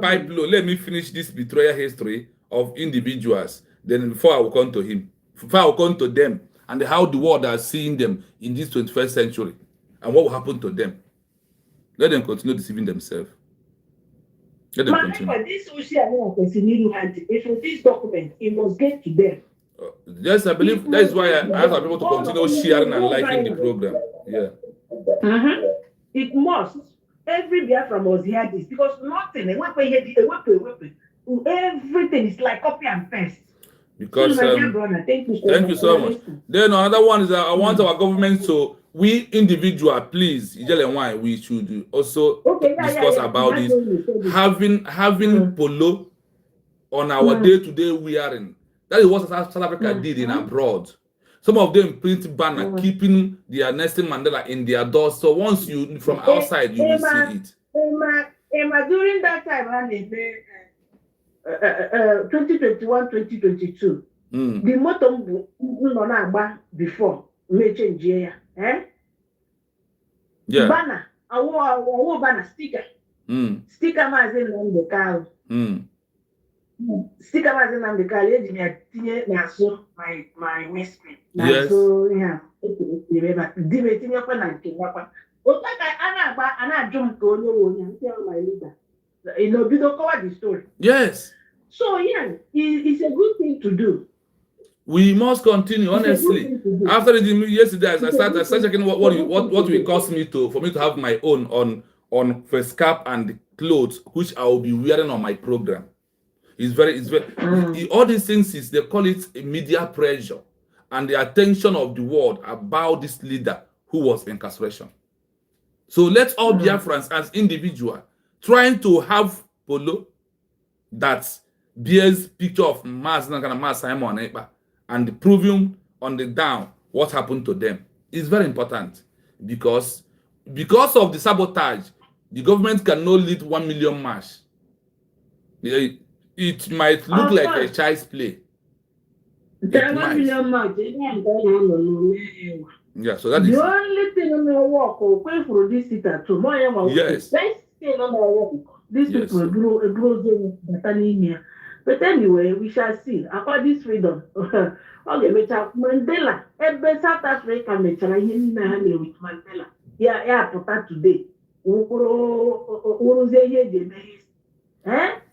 pipe low. Let me finish this betrayal history of individuals. Then before I will come to him, before I will come to them and how the world are seeing them in this 21st century and what will happen to them. Let them continue deceiving themselves. Let them continue. This social if this document, it must get to them. Yes, I believe that is why I ask people to continue sharing and liking the program. Yeah. It must. Every Biafra must hear this because nothing, everything is like copy and paste. Because brother, thank you so much. Then another one is that I want our government to we individual, please, why we should also discuss about this. Having polo on our day-to-day wearing. That is what South Africa did in abroad. Some of them print banner keeping their Nelson Mandela in their doors. So once you from outside, you will see it. During that time, 2021, 2022, the motto before may change here. Yeah. Banner, our banner sticker. Sticker magazine on the car. Sticker magazine on the car. My whiskey. Yes. So yeah. The story. Yes. So yeah, it's a good thing to do. We must continue, honestly. After yesterday, I started checking what will cost me for me to have my own on face cap and clothes, which I will be wearing on my program. It's very all these things they call it media pressure and the attention of the world about this leader who was in incarceration. So let's all Biafrans as individuals trying to have polo that bears picture of Mass Simon Ekpa and proving on the down what happened to them is very important because of the sabotage, the government cannot lead 1 million march. It might look like a child's play. Yeah, so that is the only thing on my work or pay for this seat at home. Yes. Let's stay on my work. This people grows in. But anyway, we shall see. About this freedom. Okay, Mandela. South Africa with Mandela. Yeah, put that today.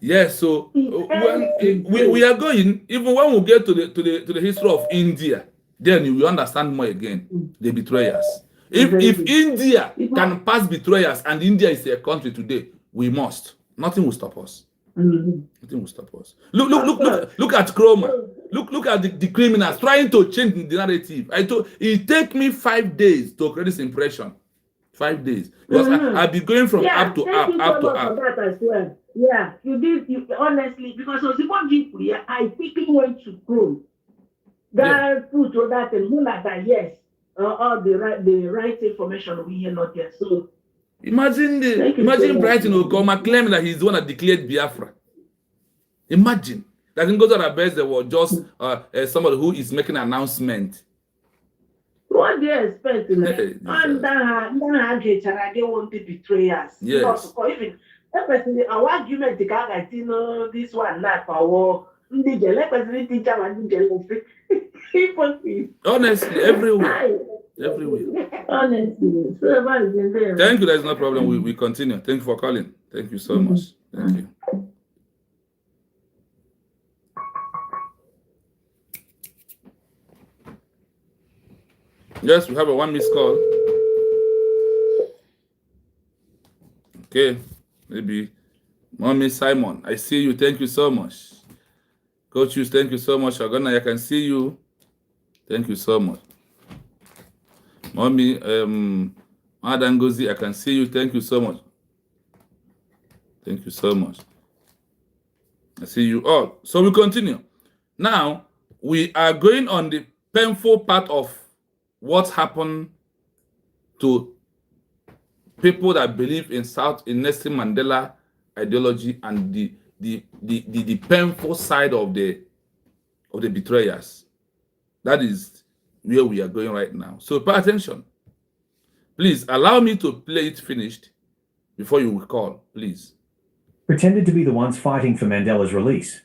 Yes, so when we are going, even when we get to the history of India, then you will understand more again the betrayers. If India can pass betrayers and India is a country today, we must. Nothing will stop us. Nothing will stop us. Look at Chroma. Look at the criminals trying to change the narrative. It take me 5 days to create this impression. 5 days. Because I'll be going from up to up to up. That as well. Yeah, you did. Honestly, because I quickly went to Chrome. That put that and yes. all the right information we hear not there. So Imagine Brighton Okoma claiming that he's the one that declared Biafra. Imagine that in Gozo Abez there was just somebody who is making an announcement. What do you expect? And they want to betray us. Yes. Even our argument, this one not our honestly, everywhere. Honestly. Thank you. There's no problem. We continue. Thank you for calling. Thank you so much. Thank you. Yes, we have a 1 missed call. Okay, maybe Mommy Simon, I see you. Thank you so much. Coach Hughes, thank you so much. Agona, I can see you. Thank you so much. Mommy, Madangozi, I can see you. Thank you so much. Thank you so much. I see you all. So we continue. Now, we are going on the painful part of what happened to people that believe in Nelson Mandela ideology and the painful side of the betrayers. That is where we are going right now. So pay attention. Please allow me to play it finished before you will call, please. Pretended to be the ones fighting for Mandela's release.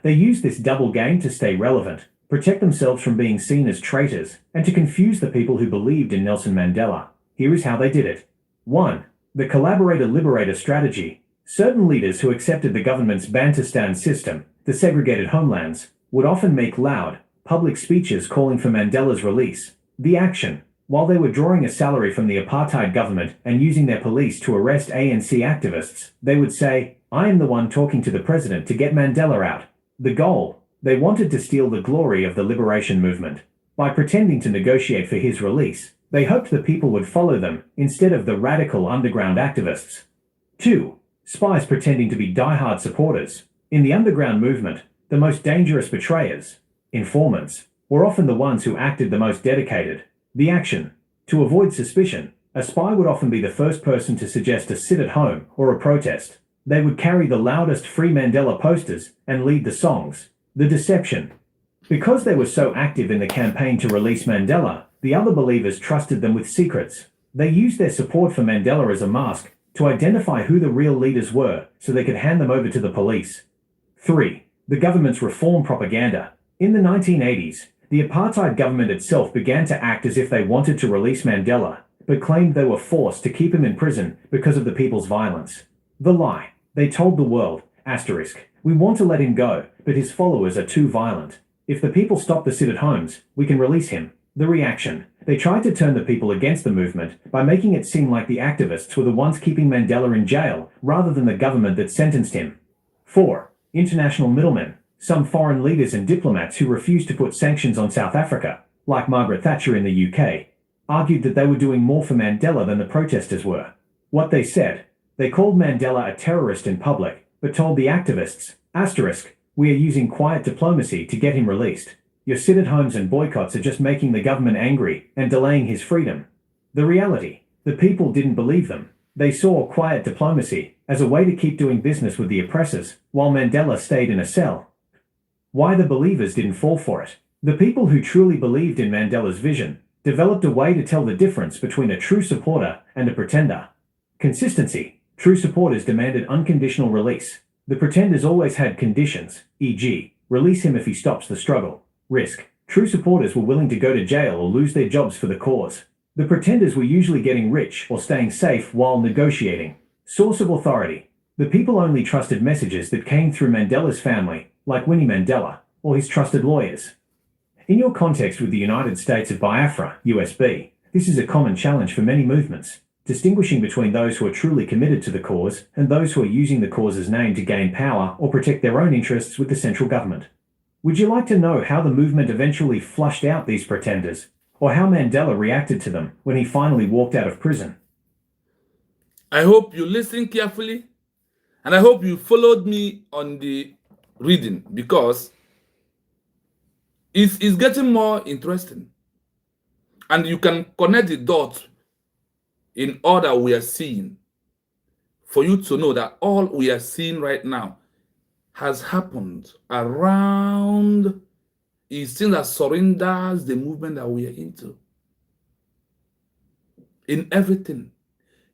They used this double game to stay relevant, protect themselves from being seen as traitors, and to confuse the people who believed in Nelson Mandela. Here is how they did it. 1. The collaborator-liberator strategy. Certain leaders who accepted the government's Bantustan system, the segregated homelands, would often make loud, public speeches calling for Mandela's release. The action. While they were drawing a salary from the apartheid government and using their police to arrest ANC activists, they would say, "I am the one talking to the president to get Mandela out." The goal. They wanted to steal the glory of the liberation movement. By pretending to negotiate for his release, they hoped the people would follow them instead of the radical underground activists. 2. Spies pretending to be diehard supporters. In the underground movement, the most dangerous betrayers, informants, were often the ones who acted the most dedicated. The action. To avoid suspicion, a spy would often be the first person to suggest a sit at home or a protest. They would carry the loudest Free Mandela posters and lead the songs. The deception. Because they were so active in the campaign to release Mandela, the other believers trusted them with secrets. They used their support for Mandela as a mask to identify who the real leaders were so they could hand them over to the police. 3. The government's reform propaganda. In the 1980s, the apartheid government itself began to act as if they wanted to release Mandela, but claimed they were forced to keep him in prison because of the people's violence. The lie. They told the world, "We want to let him go, but his followers are too violent. If the people stop the sit-at-homes, we can release him." The reaction. They tried to turn the people against the movement by making it seem like the activists were the ones keeping Mandela in jail rather than the government that sentenced him. 4. International middlemen. Some foreign leaders and diplomats who refused to put sanctions on South Africa, like Margaret Thatcher in the UK, argued that they were doing more for Mandela than the protesters were. What they said. They called Mandela a terrorist in public, but told the activists, "We are using quiet diplomacy to get him released. Your sit-at-homes and boycotts are just making the government angry and delaying his freedom." The reality. The people didn't believe them. They saw quiet diplomacy as a way to keep doing business with the oppressors, while Mandela stayed in a cell. Why the believers didn't fall for it. The people who truly believed in Mandela's vision developed a way to tell the difference between a true supporter and a pretender. Consistency. True supporters demanded unconditional release. The pretenders always had conditions, e.g., release him if he stops the struggle. Risk. True supporters were willing to go to jail or lose their jobs for the cause. The pretenders were usually getting rich or staying safe while negotiating. Source of authority. The people only trusted messages that came through Mandela's family, like Winnie Mandela, or his trusted lawyers. In your context with the United States of Biafra, USB, this is a common challenge for many movements, distinguishing between those who are truly committed to the cause and those who are using the cause's name to gain power or protect their own interests with the central government. Would you like to know how the movement eventually flushed out these pretenders, or how Mandela reacted to them when he finally walked out of prison? I hope you listened carefully, and I hope you followed me on the reading, because it's getting more interesting. And you can connect the dots in all that we are seeing for you to know that all we are seeing right now has happened around is things that surrenders the movement that we are into. In everything,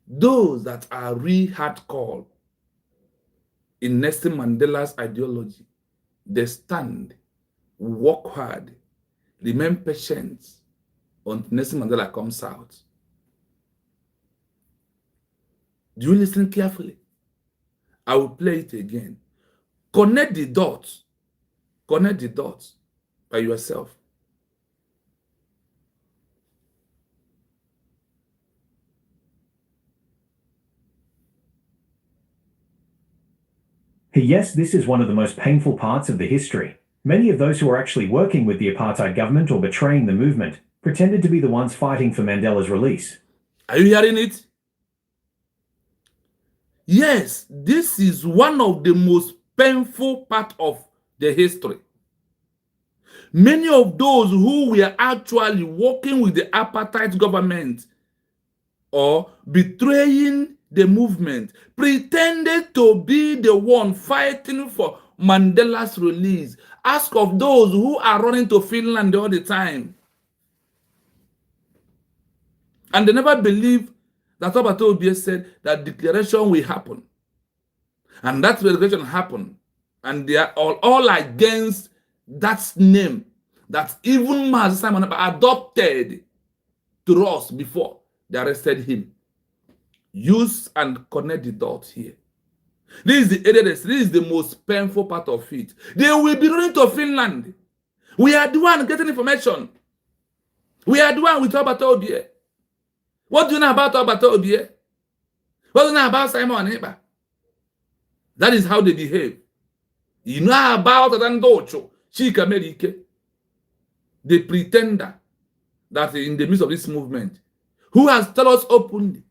those that are really hardcore in Nelson Mandela's ideology, they stand, work hard, remain patient until Nelson Mandela comes out. Do you listen carefully? I will play it again. Connect the dots. Connect the dots by yourself. Yes, this is one of the most painful parts of the history. Many of those who are actually working with the apartheid government or betraying the movement pretended to be the ones fighting for Mandela's release. Are you hearing it? Yes, this is one of the most painful part of the history. Many of those who were actually working with the apartheid government or betraying the movement pretended to be the one fighting for Mandela's release. Ask of those who are running to Finland all the time. And they never believe that Robert Obier said that declaration will happen. And that declaration happened. And they are all against that name that even Master Simon adopted to us before they arrested him. Use and connect the dots here. This is the area, this is the most painful part of it. They will be running to Finland. We are the one getting information. We are the one with Robert Obier. What do you know about Robert Obier? What do you know about Simon Eba? That is how they behave. You know about Adandocho, Chika Merike, the pretender that in the midst of this movement, who has told us openly,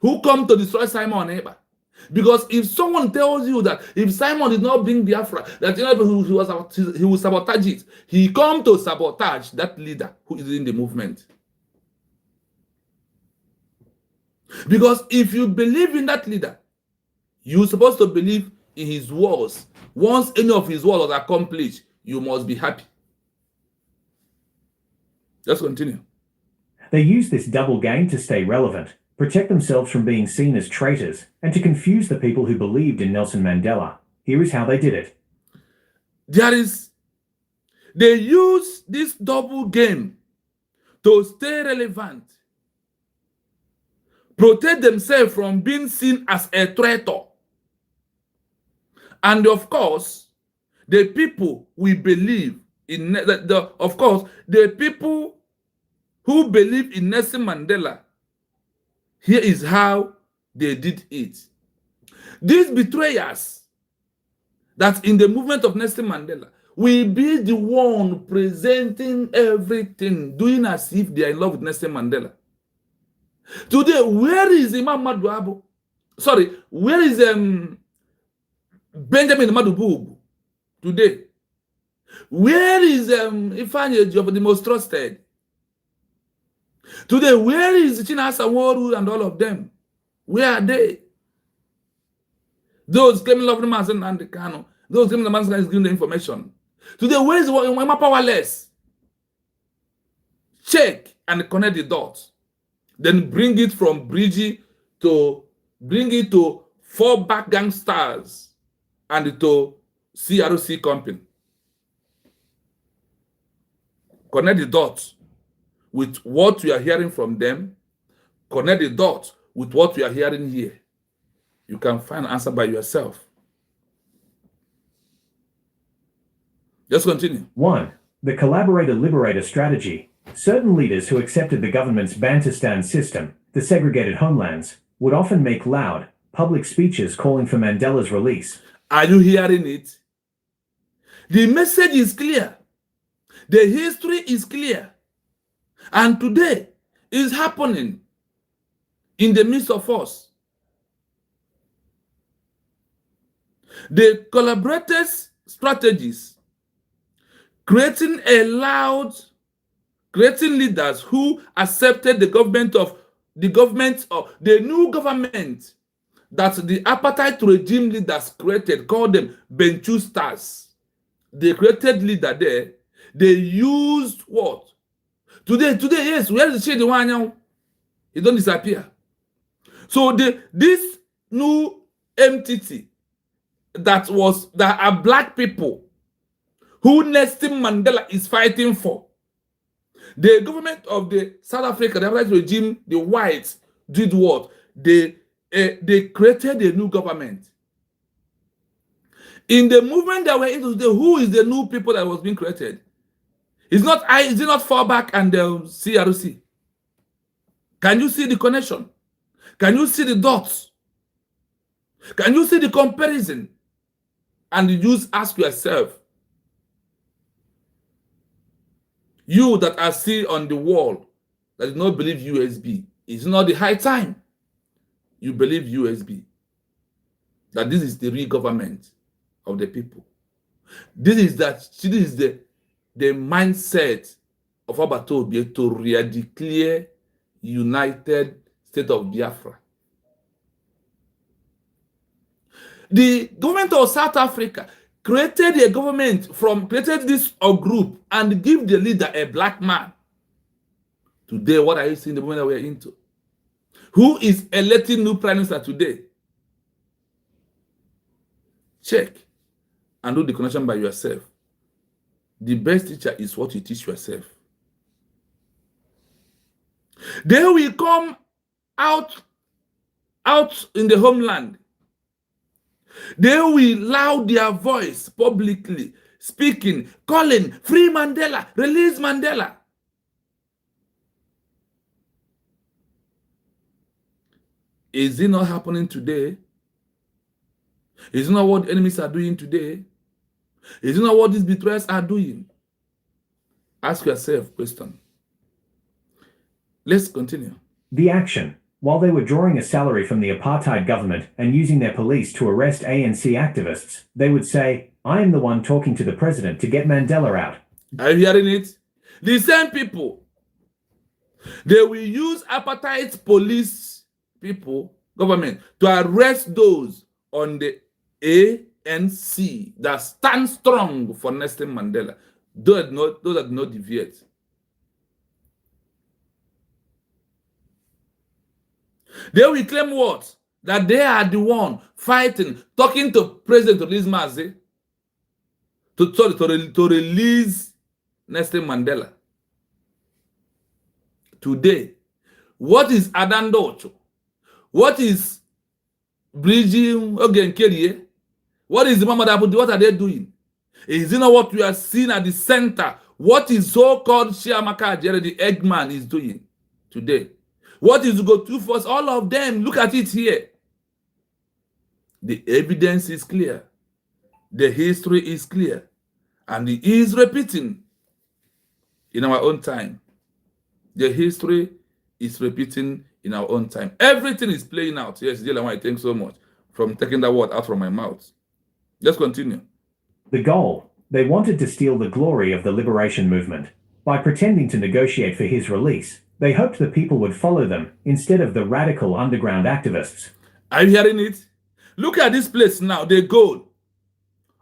who come to destroy Simon Eba. Because if someone tells you that if Simon did not bring Biafra, that he will sabotage it, he come to sabotage that leader who is in the movement. Because if you believe in that leader, you're supposed to believe in his words. Once any of his words are accomplished, you must be happy. Let's continue. They use this double game to stay relevant, protect themselves from being seen as traitors, and to confuse the people who believed in Nelson Mandela. Here is how they did it. They use this double game to stay relevant, protect themselves from being seen as a traitor. And of course, the people we believe in, the people who believe in Nelson Mandela, here is how they did it. These betrayers that in the movement of Nelson Mandela will be the one presenting everything, doing as if they are in love with Nelson Mandela. Today, where is Imam Madu Abu? Sorry, where is Benjamin Madububu today? Where is Ifeanyi of the most trusted? Today, where is Chinasa Woru and all of them? Where are they? Those claiming love the man and the Kano. Those claiming the man is giving the information. Today, where is Wema Powerless? Check and connect the dots. Then bring it from Brgie to bring it to 4 back gangsters and to CRC company. Connect the dots with what we are hearing from them. Connect the dots with what we are hearing here. You can find an answer by yourself. Let's continue. 1. The collaborator-liberator strategy. Certain leaders who accepted the government's Bantustan system, the segregated homelands, would often make loud, public speeches calling for Mandela's release. Are you hearing it? The message is clear. The history is clear. And today is happening in the midst of us. The collaborators' strategies, creating a loud creating leaders who accepted the new government that the apartheid regime leaders created, called them Benchu stars. They created leader there. They used what? Today, yes, where is the shade one now? It don't disappear. So this new MTT that are black people who Nelson Mandela is fighting for. The government of the South Africa, the apartheid regime, the whites did what? They created a new government. In the movement that we're into today, who is the new people that was being created? Is it not Fallback and the CRC? Can you see the connection? Can you see the dots? Can you see the comparison? And you ask yourself, you that are still on the wall that do not believe USB, is not the high time you believe USB, that this is the real government of the people. This is the mindset of Abattoir to re-declare United State of Biafra. The government of South Africa created a government created this group and give the leader a black man. Today, what are you seeing the moment that we are into? Who is electing new prime minister today? Check and do the connection by yourself. The best teacher is what you teach yourself. They will come out in the homeland. They will loud their voice publicly, speaking, calling, free Mandela, release Mandela. Is it not happening today? Is it not what enemies are doing today? Is it not what these betrayers are doing? Ask yourself question. Let's continue. The action. While they were drawing a salary from the apartheid government and using their police to arrest ANC activists, they would say, I am the one talking to the president to get Mandela out. Are you hearing it? The same people. They will use apartheid police government, to arrest those on the ANC that stand strong for Nelson Mandela. Those that do not deviate. They will claim what? That they are the one fighting, talking to President release Mazi, to release Nelson Mandela. Today, what is Adandocho? What is Brgie Ogenkerie? What is Mama Dabudi? What are they doing? Is it not what we are seeing at the center? What is so-called Shiamaka Ajere, the Eggman, is doing today? What is go to first? All of them, look at it here. The evidence is clear. The history is clear. And it is repeating in our own time. The history is repeating in our own time. Everything is playing out. Yes, Dylan, thanks so much from taking that word out from my mouth. Let's continue. The goal. They wanted to steal the glory of the liberation movement. By pretending to negotiate for his release, they hoped the people would follow them instead of the radical underground activists. Are you hearing it? Look at this place now. The goal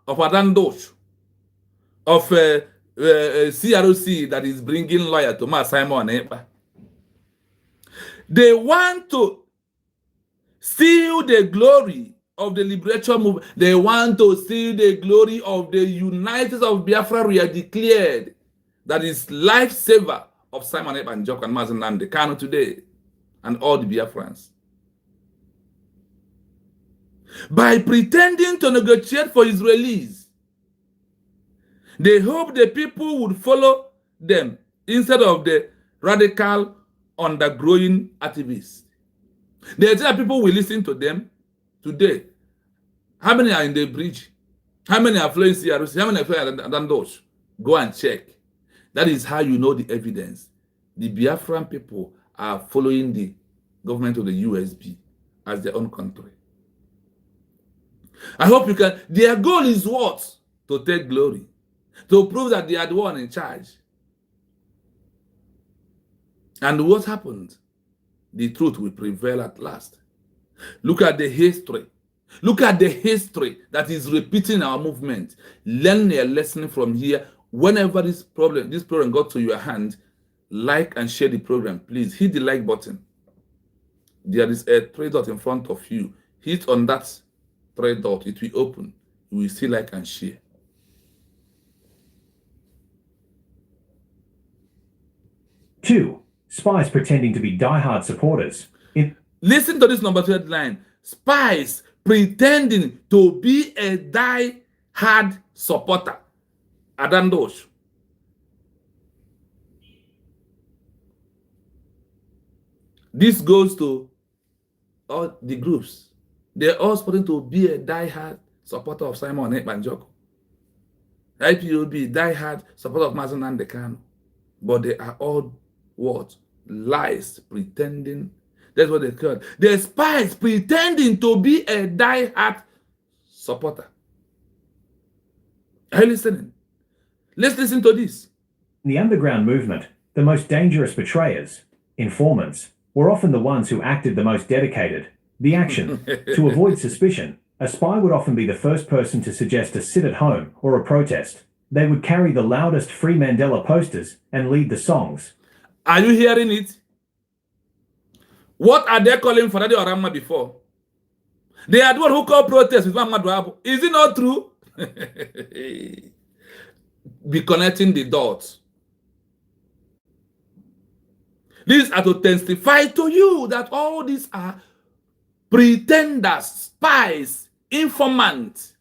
of Adandosh, of CROC that is bringing lawyer Thomas Simon Epa. They want to steal the glory of the liberation movement. They want to steal the glory of the United States of Biafra. We are declared that is lifesaver of Simon Epa and Jock and Mazen Nnamdi Kanu today, and all the Biafrans. By pretending to negotiate for his release, they hope the people would follow them instead of the radical, undergrowing activists. They tell people will listen to them today. How many are in the bridge? How many are flowing CRC? How many are flowing Adandosh? Go and check. That is how you know the evidence. The Biafran people are following the government of the USB as their own country. I hope you can. Their goal is what? To take glory. To prove that they are the one in charge. And what happened? The truth will prevail at last. Look at the history. Look at the history that is repeating our movement. Learn a lesson from here. Whenever this program got to your hand, like and share the program. Please hit the like button. There is a 3 dot in front of you. Hit on that 3 dot. It will open. You will see like and share. Two, spies pretending to be diehard supporters. Listen to this number 2 headline. Spies pretending to be a die-hard supporter. Adandosh. This goes to all the groups. They're all supposed to be a die-hard supporter of Simon Ekpanjoko. IPOB, die-hard supporter of Mazen Nandekano. But they are all what? Lies, pretending. That's what they call. The spies pretending to be a die-hard supporter. Are you listening? Let's listen to this. In the underground movement, the most dangerous betrayers, informants, were often the ones who acted the most dedicated. The action. To avoid suspicion, a spy would often be the first person to suggest a sit at home or a protest. They would carry the loudest Free Mandela posters and lead the songs. Are you hearing it? What are they calling for Radio Orama before? They are the one who call protest with Mamadou Abu. Is it not true? Be connecting the dots. These are to testify to you that all these are pretenders, spies, informants.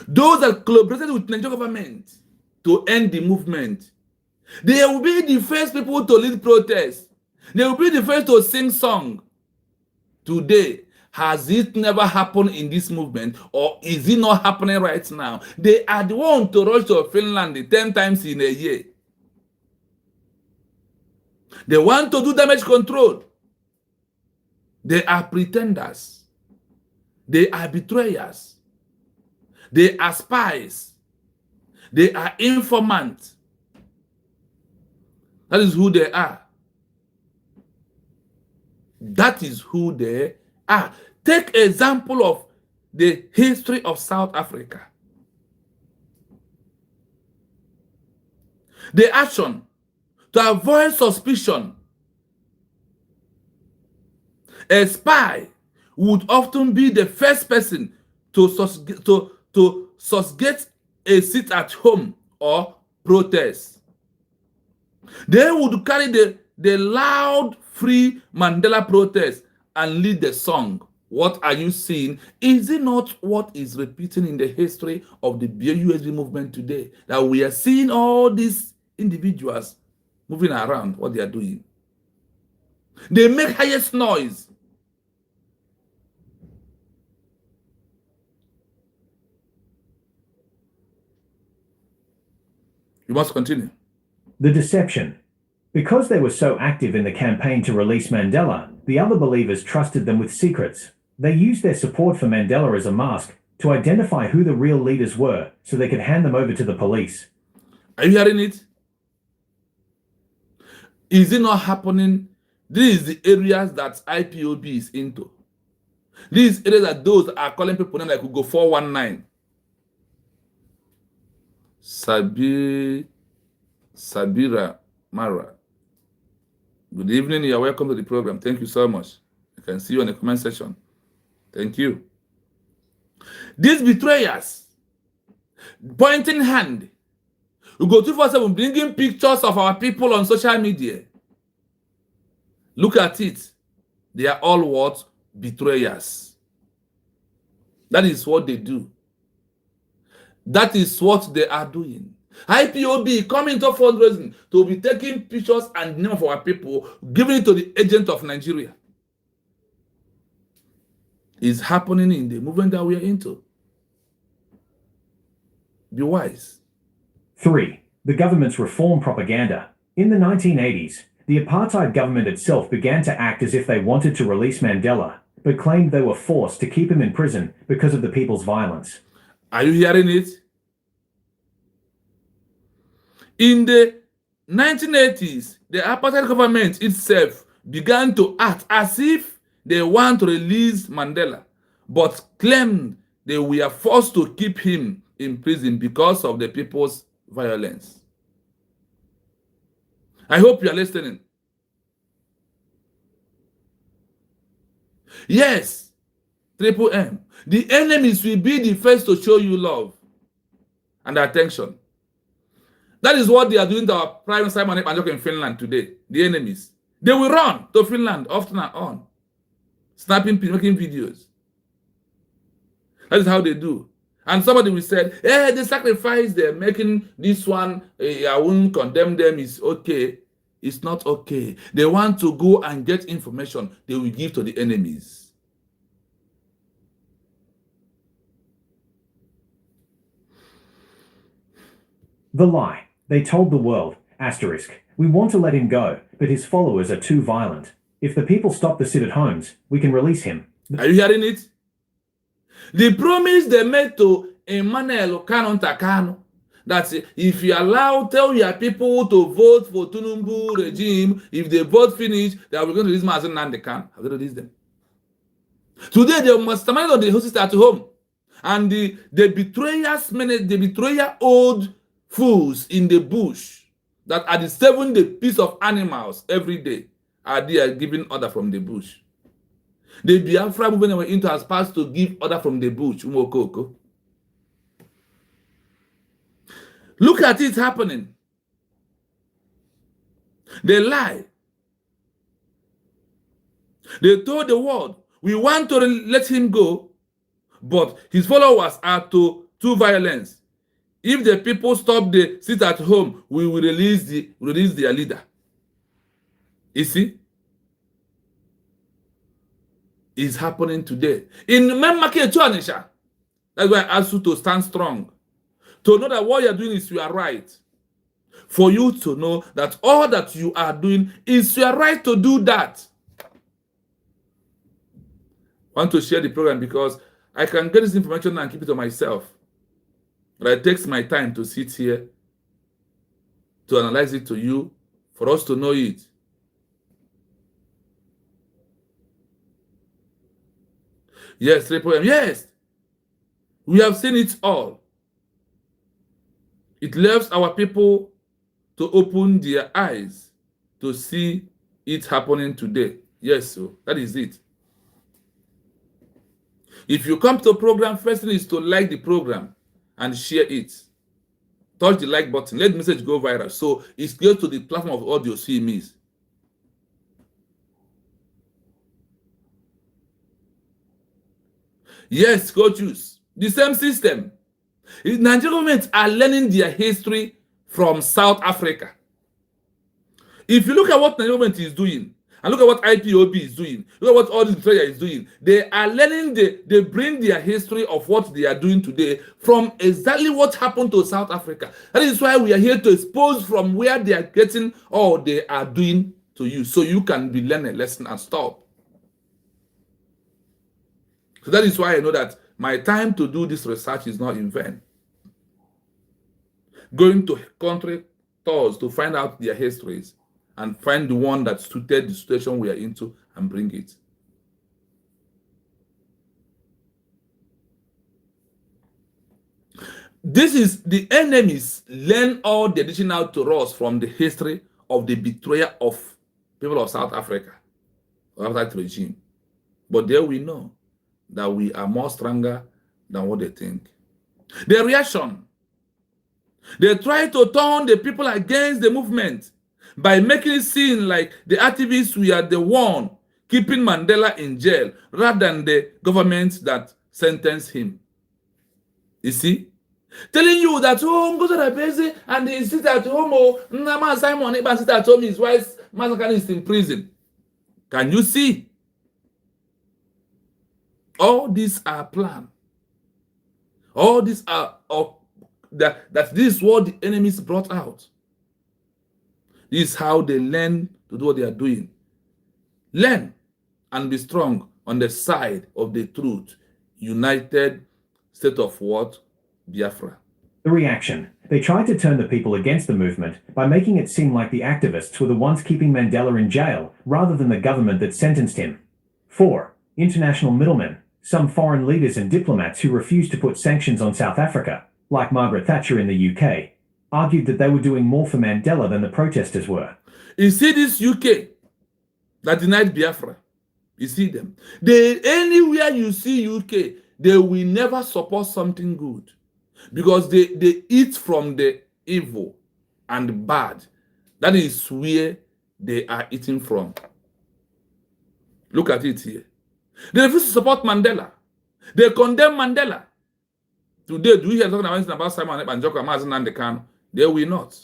Those that collaborated with the Nigerian government to end the movement. They will be the first people to lead protests. They will be the first to sing song. Today, has it never happened in this movement, or is it not happening right now? They are the ones to rush to Finland 10 times in a year. They want to do damage control. They are pretenders. They are betrayers. They are spies. They are informants. That is who they are. That is who they are. Take example of the history of South Africa. The action to avoid suspicion. A spy would often be the first person to susgate a sit at home or protest. They would carry the loud Free Mandela protest and lead the song. What are you seeing? Is it not what is repeating in the history of the BUSB movement today? That we are seeing all these individuals moving around, what they are doing. They make highest noise. You must continue. The deception. Because they were so active in the campaign to release Mandela, the other believers trusted them with secrets. They used their support for Mandela as a mask to identify who the real leaders were so they could hand them over to the police. Are you hearing it? Is it not happening? These is the areas that IPOB is into. These areas that those are calling people names like we go 419. Sabira Mara. Good evening. You are welcome to the program. Thank you so much. I can see you in the comment section. Thank you. These betrayers, pointing hand, we go 247 bringing pictures of our people on social media. Look at it. They are all what? Betrayers. That is what they do. That is what they are doing. IPOB coming to fundraising to be taking pictures and name of our people, giving it to the agent of Nigeria. Is happening in the movement that we are into. Be wise. 3. The government's reform propaganda. In the 1980s, the apartheid government itself began to act as if they wanted to release Mandela, but claimed they were forced to keep him in prison because of the people's violence. Are you hearing it? In the 1980s, the apartheid government itself began to act as if they want to release Mandela, but claimed they were forced to keep him in prison because of the people's violence. I hope you are listening. Yes, Triple M. The enemies will be the first to show you love and attention. That is what they are doing to our Prime Simon Epanjok in Finland today. The enemies. They will run to Finland often and on, snapping, making videos. That is how they do. And somebody will say, hey, the sacrifice they're making, this one, I won't condemn them, is okay. It's not okay. They want to go and get information they will give to the enemies. The lie. They told the world, asterisk, we want to let him go, but his followers are too violent. If the people stop the sit-at-homes, we can release him. Are you hearing it? The promise they made to Emmanuel Kano, that if you tell your people to vote for Tinubu regime, if they vote finish, they are going to release Mazen and they can. Have they released them? Today they must mastermind on the houses at home. And the betrayer old fools in the bush that are disturbing the peace of animals every day are there giving order from the bush. The Biafra movement were into as passed to give order from the bush. Umokoko. Look at it happening. They lie. They told the world, we want to let him go, but his followers are too violent. If the people stop the sit at home, we will release their leader. You see? It's happening today. In Memake Chuanisha. That's why I ask you to stand strong. To know that what you're doing is you are right. For you to know that all that you are doing is your right to do that. I want to share the program because I can get this information and keep it to myself. But it takes my time to sit here to analyze it to you, for us to know it. Yes, yes. We have seen it all. It leaves our people to open their eyes to see it happening today. Yes, so that is it. If you come to the program, first thing is to like the program and share it. Touch the like button. Let the message go viral. So it goes to the platform of audio CMEs. Yes, coaches. The same system. Nigerian governments are learning their history from South Africa. If you look at what Nigerian government is doing, and look at what IPOB is doing, look at what all this Betraya is doing, they are learning, they bring their history of what they are doing today from exactly what happened to South Africa. That is why we are here to expose from where they are getting all they are doing to you, so you can be learning a lesson and stop. So that is why I know that my time to do this research is not in vain. Going to country tours to find out their histories and find the one that suited the situation we are into and bring it. This is the enemies learn all the additional to us from the history of the betrayal of people of South Africa, of that regime. But there we know that we are more stronger than what they think. The reaction. They try to turn the people against the movement by making it seem like the activists were the one keeping Mandela in jail rather than the government that sentenced him. You see? Telling you that, oh, go to the base and he sits at home, oh, Nama Simon Eban sits at home, his wife's massacre is in prison. Can you see? All these are planned. All these are that this is what the enemies brought out. This is how they learn to do what they are doing. Learn and be strong on the side of the truth. United State of what? Biafra. The reaction. They tried to turn the people against the movement by making it seem like the activists were the ones keeping Mandela in jail rather than the government that sentenced him. 4. International middlemen. Some foreign leaders and diplomats who refused to put sanctions on South Africa, like Margaret Thatcher in the UK, argued that they were doing more for Mandela than the protesters were. You see this UK that denied Biafra. You see them. Anywhere you see UK, they will never support something good. Because they eat from the evil and bad. That is where they are eating from. Look at it here. They refuse to support Mandela. They condemn Mandela. Today, do we hear talking about Simon and Joko Mazen and the Kano? They will not.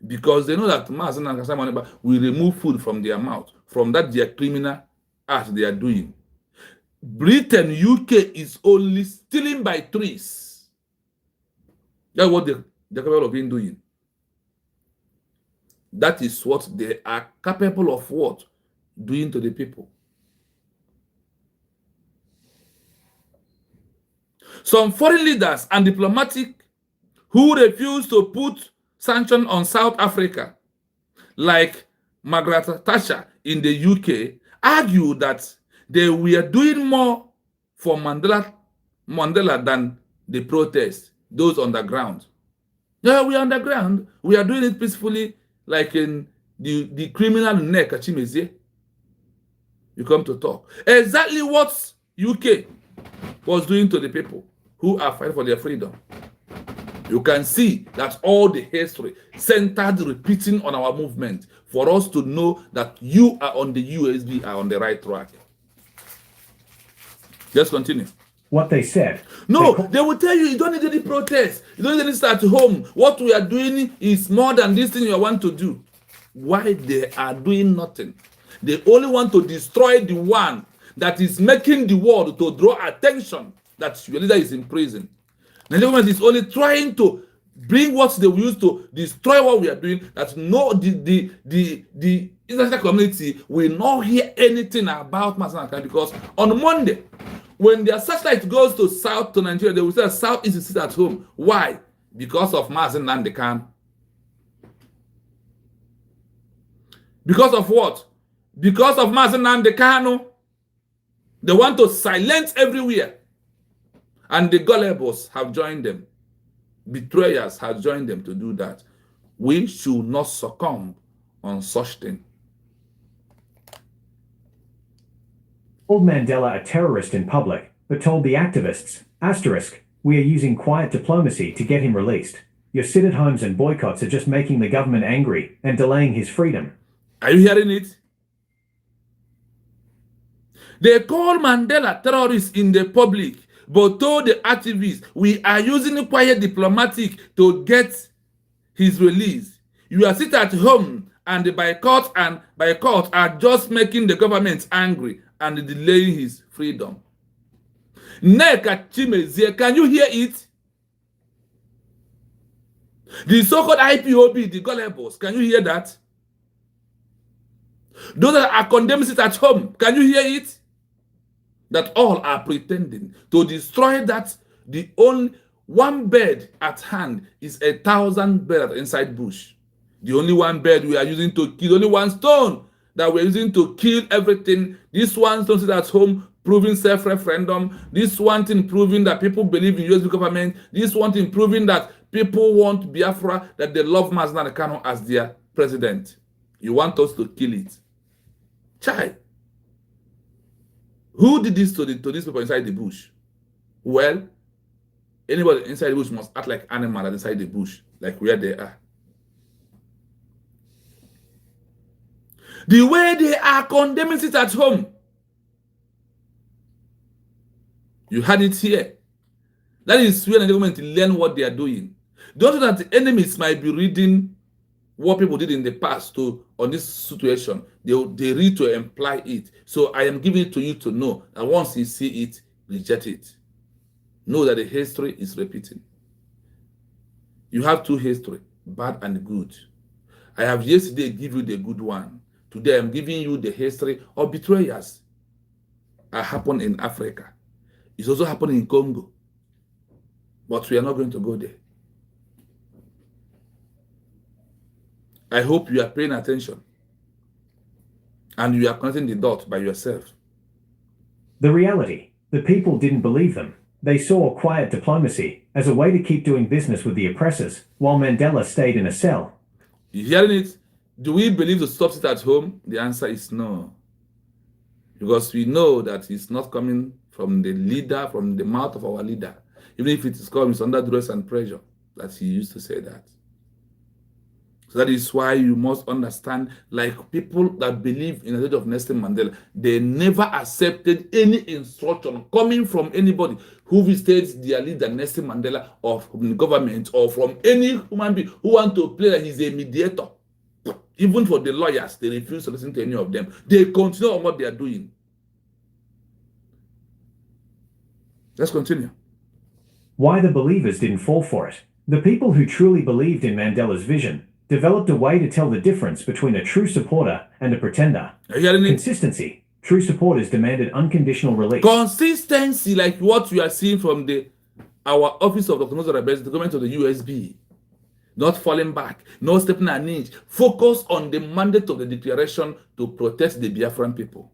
Because they know that Mazen and Simon will remove food from their mouth, from that their criminal act they are doing. Britain, UK is only stealing by trees. That's what they're capable of doing. That is what they are capable of what? Doing to the people. Some foreign leaders and diplomatic who refuse to put sanctions on South Africa, like Margaret Thatcher in the UK, argue that they were doing more for Mandela than the protests, those on the ground. Yeah, we are on the ground. We are doing it peacefully, like in the criminal neck at Chimezie. You come to talk. Exactly what UK was doing to the people who are fighting for their freedom. You can see that all the history centered repeating on our movement for us to know that you are on the USB, are on the right track. Just continue. What they said. No, they will tell you don't need any protest. You don't need to start at home. What we are doing is more than this thing you want to do. Why they are doing nothing? They only want to destroy the one that is making the world to draw attention that your leader is in prison. The government is only trying to bring what they will use to destroy what we are doing. That no, the international community will not hear anything about Masanaka, because on Monday, when their satellite goes to South to Nigeria, they will say South is to sit at home. Why? Because of Mazen Nandekan. Because of what? Because of Mazen Nandekano. They want to silence everywhere. And the gullibles have joined them. Betrayers have joined them to do that. We should not succumb on such thing. Called Mandela a terrorist in public, but told the activists, we are using quiet diplomacy to get him released. Your sit-at-homes and boycotts are just making the government angry and delaying his freedom. Are you hearing it? They call Mandela terrorist in the public, but told the activists, we are using quiet diplomatic to get his release. You are sit at home and the boycott are just making the government angry and delaying his freedom. Neka Chimezie, can you hear it? The so-called IPOB, the gullibles, can you hear that? Those that are condemned sit at home, can you hear it? That all are pretending to destroy that the only one bird at hand is 1,000 birds inside bush. The only one bird we are using to kill, only one stone that we're using to kill everything. This one stone sit at home proving self-referendum. This one thing proving that people believe in US government. This one thing proving that people want Biafra, that they love Mazen Kano as their president. You want us to kill it. Chai. Who did this to these people inside the bush? Well, anybody inside the bush must act like animals inside the bush, like where they are. The way they are condemning it at home. You had it here. That is where the government learn what they are doing. Don't know that the enemies might be reading what people did in the past on this situation. They read to imply it. So I am giving it to you to know that once you see it, reject it. Know that the history is repeating. You have two history, bad and good. I have yesterday give you the good one. Today I'm giving you the history of betrayers. It happened in Africa. It's also happening in Congo. But we are not going to go there. I hope you are paying attention and you are connecting the dot by yourself. The reality, the people didn't believe them. They saw quiet diplomacy as a way to keep doing business with the oppressors, while Mandela stayed in a cell. You hearing it? Do we believe the substitute at home? The answer is no. Because we know that it's not coming from the leader, from the mouth of our leader. Even if it is coming, it's under duress and pressure that he used to say that. So that is why you must understand, like people that believe in the death of Nelson Mandela, they never accepted any instruction coming from anybody who visited their leader, Nelson Mandela, or from the government, or from any human being who want to play that he's a mediator. Even for the lawyers, they refuse to listen to any of them. They continue on what they are doing. Let's continue. Why the believers didn't fall for it. The people who truly believed in Mandela's vision developed a way to tell the difference between a true supporter and a pretender. Are you hearing it? Consistency. True supporters demanded unconditional release. Consistency, like what we are seeing from our office of Dr. Moses Rebels, the government of the USB. Not falling back, not stepping an inch. Focus on the mandate of the declaration to protect the Biafran people.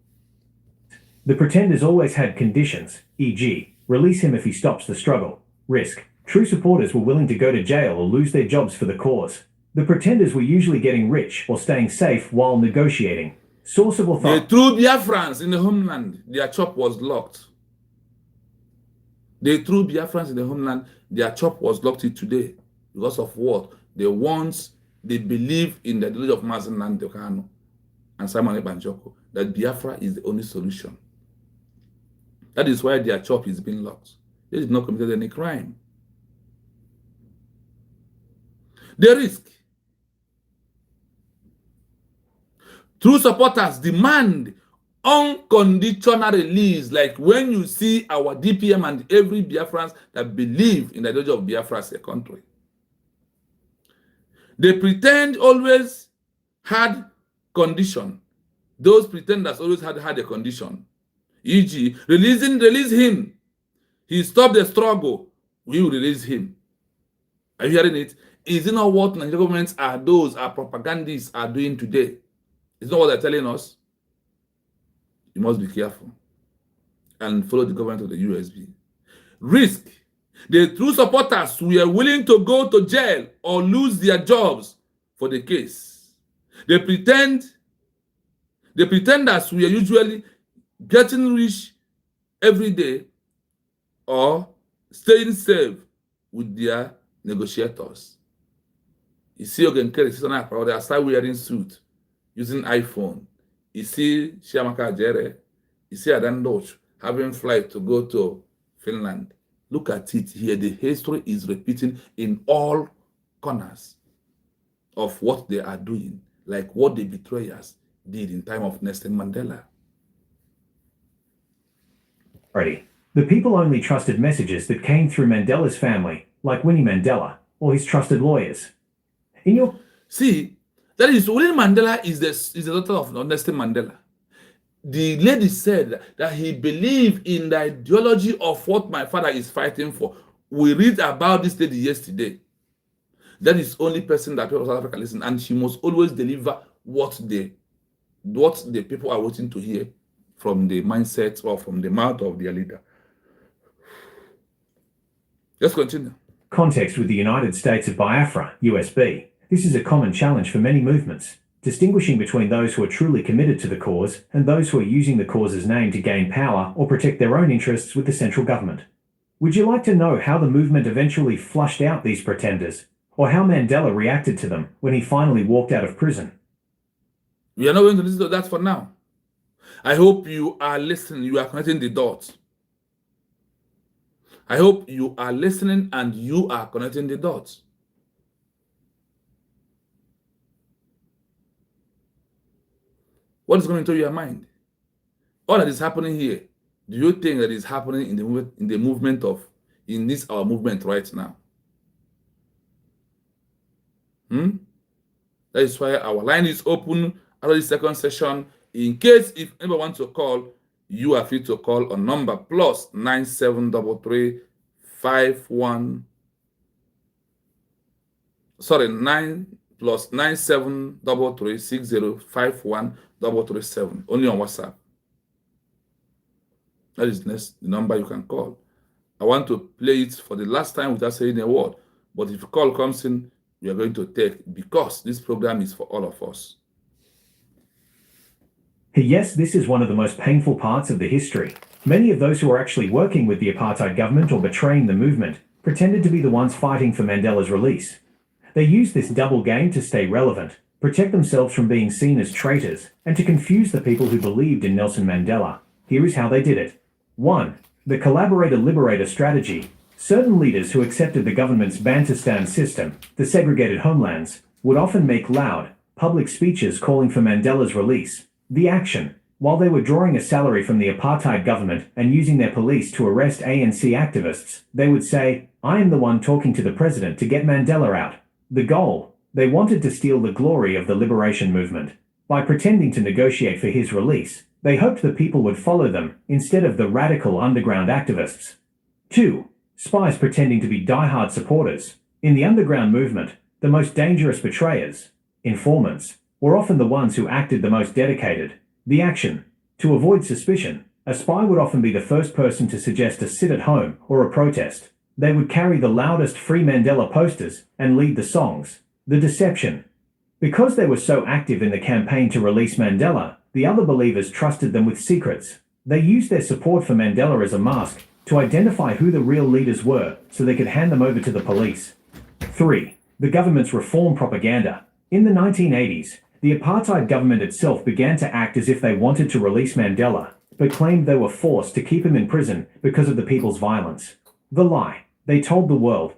The pretenders always had conditions, e.g., release him if he stops the struggle. Risk. True supporters were willing to go to jail or lose their jobs for the cause. The pretenders were usually getting rich or staying safe while negotiating. Source of The authority. true Biafrans in the homeland, their chop was locked. The true Biafrans in the homeland, their chop was locked till today. Because of what? They believe in the ideology of Mazen Nnamdi Kanu and Simon Ebanjoko, that Biafra is the only solution. That is why their chop is being locked. They did not commit any crime. The risk. True supporters demand unconditional release, like when you see our DPM and every Biafrans that believe in the ideology of Biafra as a country. They pretend always had condition. Those pretenders always had a condition. E.g., release him. He stopped the struggle. We will release him. Are you hearing it? Is it not what Nigerian governments our propagandists are doing today? It's not what they're telling us. You must be careful and follow the government of the USB. Risk. The true supporters were willing to go to jail or lose their jobs for the case. The pretenders were usually getting rich every day or staying safe with their negotiators. You see Ogenkere, they start wearing suit, using iPhone. You see Shiamaka Jere, you see Adandoch having flight to go to Finland. Look at it here. The history is repeating in all corners of what they are doing, like what the betrayers did in time of Nelson Mandela. The people only trusted messages that came through Mandela's family, like Winnie Mandela, or his trusted lawyers. See, that is, Winnie Mandela is the daughter of Nelson Mandela. The lady said that he believed in the ideology of what my father is fighting for. We read about this lady yesterday. That is the only person that people of South Africa listen, and she must always deliver what the people are waiting to hear from the mindset or from the mouth of their leader. Let's continue. Context with the United States of Biafra, USB. This is a common challenge for many movements, distinguishing between those who are truly committed to the cause and those who are using the cause's name to gain power or protect their own interests with the central government. Would you like to know how the movement eventually flushed out these pretenders, or how Mandela reacted to them when he finally walked out of prison? We are not going to listen to that for now. I hope you are listening, you are connecting the dots. I hope you are listening and you are connecting the dots. What is going into your mind? All that is happening here, do you think that is happening in the movement in this our movement right now? That is why our line is open after the second session. In case if anyone wants to call, you are free to call on number +9733 9 plus 9733605137. Only on WhatsApp. That is the number you can call. I want to play it for the last time without saying a word. But if a call comes in, we are going to take, because this program is for all of us. Yes, this is one of the most painful parts of the history. Many of those who are actually working with the apartheid government or betraying the movement pretended to be the ones fighting for Mandela's release. They used this double game to stay relevant, protect themselves from being seen as traitors, and to confuse the people who believed in Nelson Mandela. Here is how they did it. 1. The collaborator-liberator strategy. Certain leaders who accepted the government's Bantustan system, the segregated homelands, would often make loud, public speeches calling for Mandela's release. The action. While they were drawing a salary from the apartheid government and using their police to arrest ANC activists, they would say, "I am the one talking to the president to get Mandela out." The goal. They wanted to steal the glory of the liberation movement. By pretending to negotiate for his release, they hoped the people would follow them instead of the radical underground activists. 2. Spies pretending to be die-hard supporters. In the underground movement, the most dangerous betrayers, informants, were often the ones who acted the most dedicated. The action. To avoid suspicion, a spy would often be the first person to suggest a sit at home or a protest. They would carry the loudest Free Mandela posters and lead the songs. The deception. Because they were so active in the campaign to release Mandela, the other believers trusted them with secrets. They used their support for Mandela as a mask to identify who the real leaders were so they could hand them over to the police. 3. The government's reform propaganda. In the 1980s, the apartheid government itself began to act as if they wanted to release Mandela, but claimed they were forced to keep him in prison because of the people's violence. The lie. They told the world,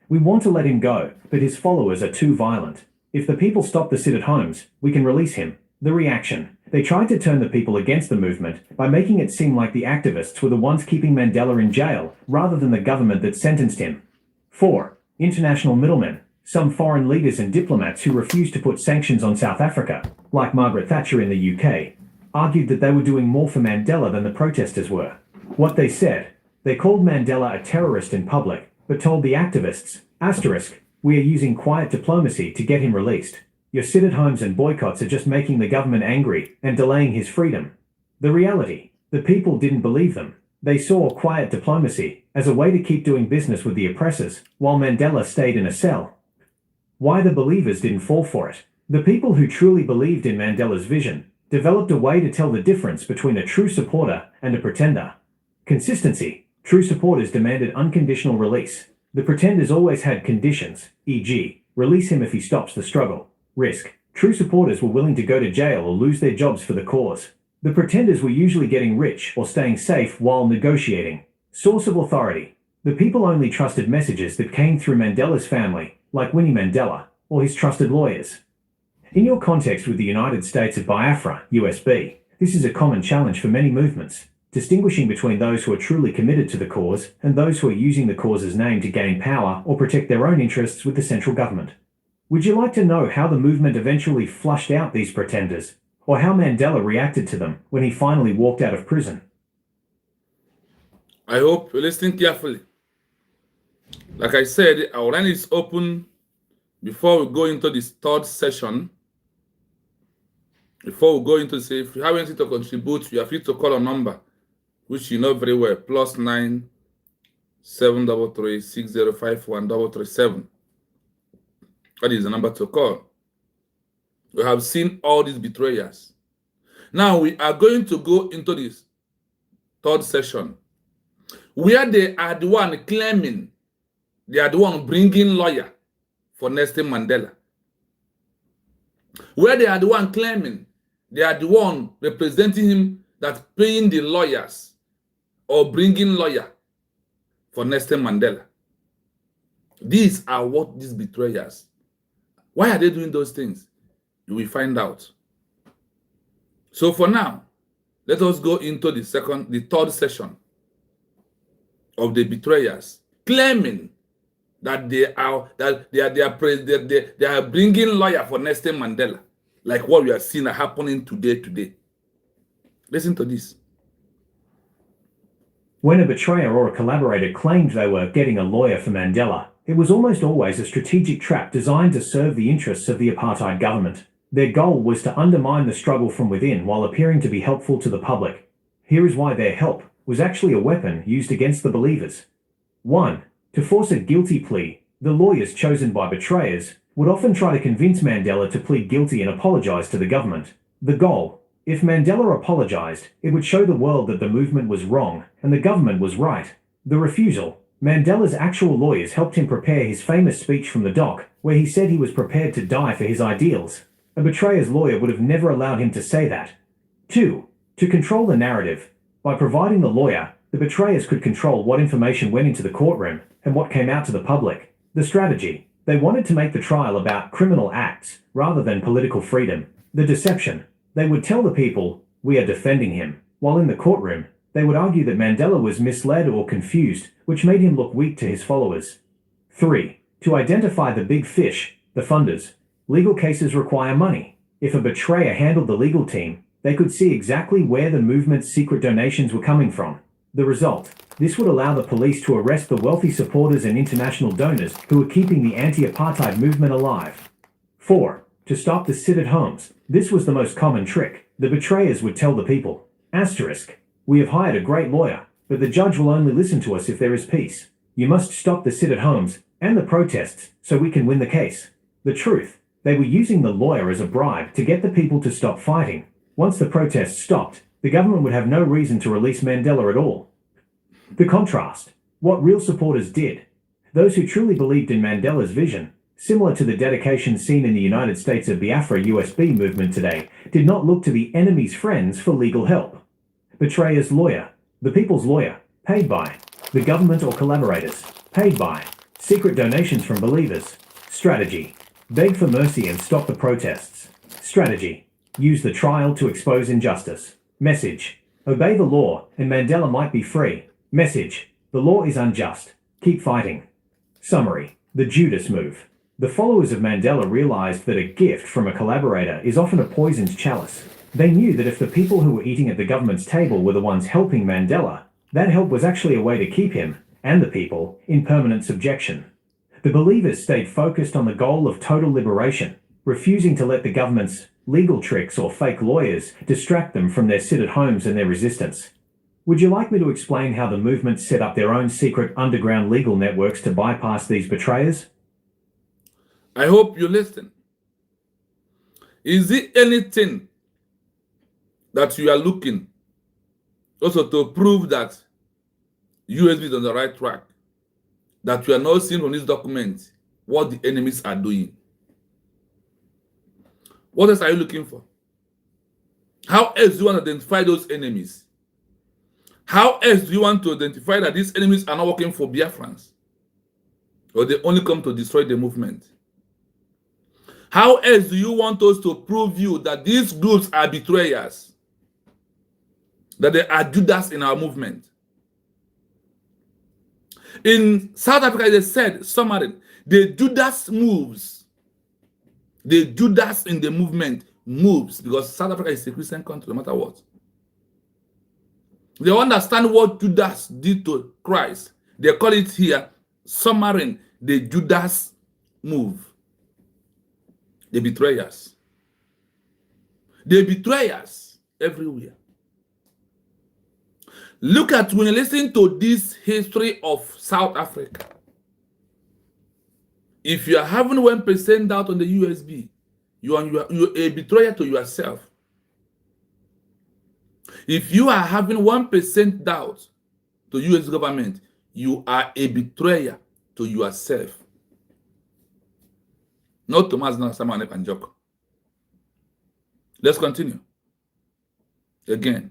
"We want to let him go, but his followers are too violent. If the people stop the sit-at-homes, we can release him." The reaction. They tried to turn the people against the movement by making it seem like the activists were the ones keeping Mandela in jail, rather than the government that sentenced him. 4. International middlemen. Some foreign leaders and diplomats who refused to put sanctions on South Africa, like Margaret Thatcher in the UK, argued that they were doing more for Mandela than the protesters were. What they said. They called Mandela a terrorist in public, but told the activists, "We are using quiet diplomacy to get him released. Your sit-at-homes and boycotts are just making the government angry and delaying his freedom." The reality. The people didn't believe them. They saw quiet diplomacy as a way to keep doing business with the oppressors, while Mandela stayed in a cell. Why the believers didn't fall for it. The people who truly believed in Mandela's vision developed a way to tell the difference between a true supporter and a pretender. Consistency. True supporters demanded unconditional release. The pretenders always had conditions, e.g., release him if he stops the struggle. Risk. True supporters were willing to go to jail or lose their jobs for the cause. The pretenders were usually getting rich or staying safe while negotiating. Source of authority. The people only trusted messages that came through Mandela's family, like Winnie Mandela, or his trusted lawyers. In your context with the United States of Biafra, USB, this is a common challenge for many movements, distinguishing between those who are truly committed to the cause and those who are using the cause's name to gain power or protect their own interests with the central government. Would you like to know how the movement eventually flushed out these pretenders, or how Mandela reacted to them when he finally walked out of prison? I hope you're listening carefully. Like I said, our line is open before we go into this third session. Before we go into say, if you have anything to contribute, you are free to call a number, which you know very well, +9 733 6051 337. That is the number to call. We have seen all these betrayers. Now we are going to go into this third session, where they are the one claiming, they are the one bringing lawyer for Nelson Mandela. Where they are the one claiming, they are the one representing him, that paying the lawyers or bringing lawyer for Nelson Mandela. These are what these betrayers. Why are they doing those things? You will find out. So for now, let us go into the third session of the betrayers, claiming that they are bringing lawyer for Nelson Mandela, like what we are seeing happening today. Listen to this. When a betrayer or a collaborator claimed they were getting a lawyer for Mandela, It was almost always a strategic trap designed to serve the interests of the apartheid government. Their goal was to undermine the struggle from within while appearing to be helpful to the public. Here is why their help was actually a weapon used against the believers. 1. To force a guilty plea, the lawyers chosen by betrayers would often try to convince Mandela to plead guilty and apologize to the government. The goal: if Mandela apologized, it would show the world that the movement was wrong and the government was right. The refusal: Mandela's actual lawyers helped him prepare his famous speech from the dock, where he said he was prepared to die for his ideals. A betrayer's lawyer would have never allowed him to say that. 2. To control the narrative. By providing the lawyer, the betrayers could control what information went into the courtroom and what came out to the public. The strategy: they wanted to make the trial about criminal acts rather than political freedom. The deception: they would tell the people, "We are defending him," while in the courtroom, they would argue that Mandela was misled or confused, which made him look weak to his followers. 3. To identify the big fish, the funders. Legal cases require money. If a betrayer handled the legal team, they could see exactly where the movement's secret donations were coming from. The result: this would allow the police to arrest the wealthy supporters and international donors who were keeping the anti-apartheid movement alive. 4. To stop the sit-at-homes. This was the most common trick. The betrayers would tell the people, "We have hired a great lawyer, but the judge will only listen to us if there is peace. You must stop the sit-at-homes and the protests so we can win the case." The truth: they were using the lawyer as a bribe to get the people to stop fighting. Once the protests stopped, the government would have no reason to release Mandela at all. The contrast: what real supporters did. Those who truly believed in Mandela's vision, similar to the dedication seen in the United States of Biafra USB movement today, did not look to the enemy's friends for legal help. Betrayer's lawyer: the people's lawyer, paid by the government or collaborators, paid by secret donations from believers. Strategy: beg for mercy and stop the protests. Strategy: use the trial to expose injustice. Message: obey the law and Mandela might be free. Message: the law is unjust. Keep fighting. Summary: the Judas move. The followers of Mandela realized that a gift from a collaborator is often a poisoned chalice. They knew that if the people who were eating at the government's table were the ones helping Mandela, that help was actually a way to keep him, and the people, in permanent subjection. The believers stayed focused on the goal of total liberation, refusing to let the government's legal tricks or fake lawyers distract them from their sit-at-homes and their resistance. Would you like me to explain how the movement set up their own secret underground legal networks to bypass these betrayers? I hope you listen. Is it anything that you are looking also to prove that USB is on the right track, that you are not seeing from this document what the enemies are doing? What else are you looking for? How else do you want to identify those enemies? How else do you want to identify that these enemies are not working for Biafrans, or they only come to destroy the movement? How else do you want us to prove you that these groups are betrayers, that they are Judas in our movement? In South Africa, they said, summary, the Judas moves. The Judas in the movement moves, because South Africa is a Christian country, no matter what. They understand what Judas did to Christ. They call it here, summarizing, the Judas move. The betrayers. The betrayers everywhere. Look at when you listen to this history of South Africa. If you are having 1% doubt on the USB, you're a betrayer to yourself. If you are having 1% doubt to US government, you are a betrayer to yourself. Not to Mazda, Saman, and Joko. Let's continue. Again.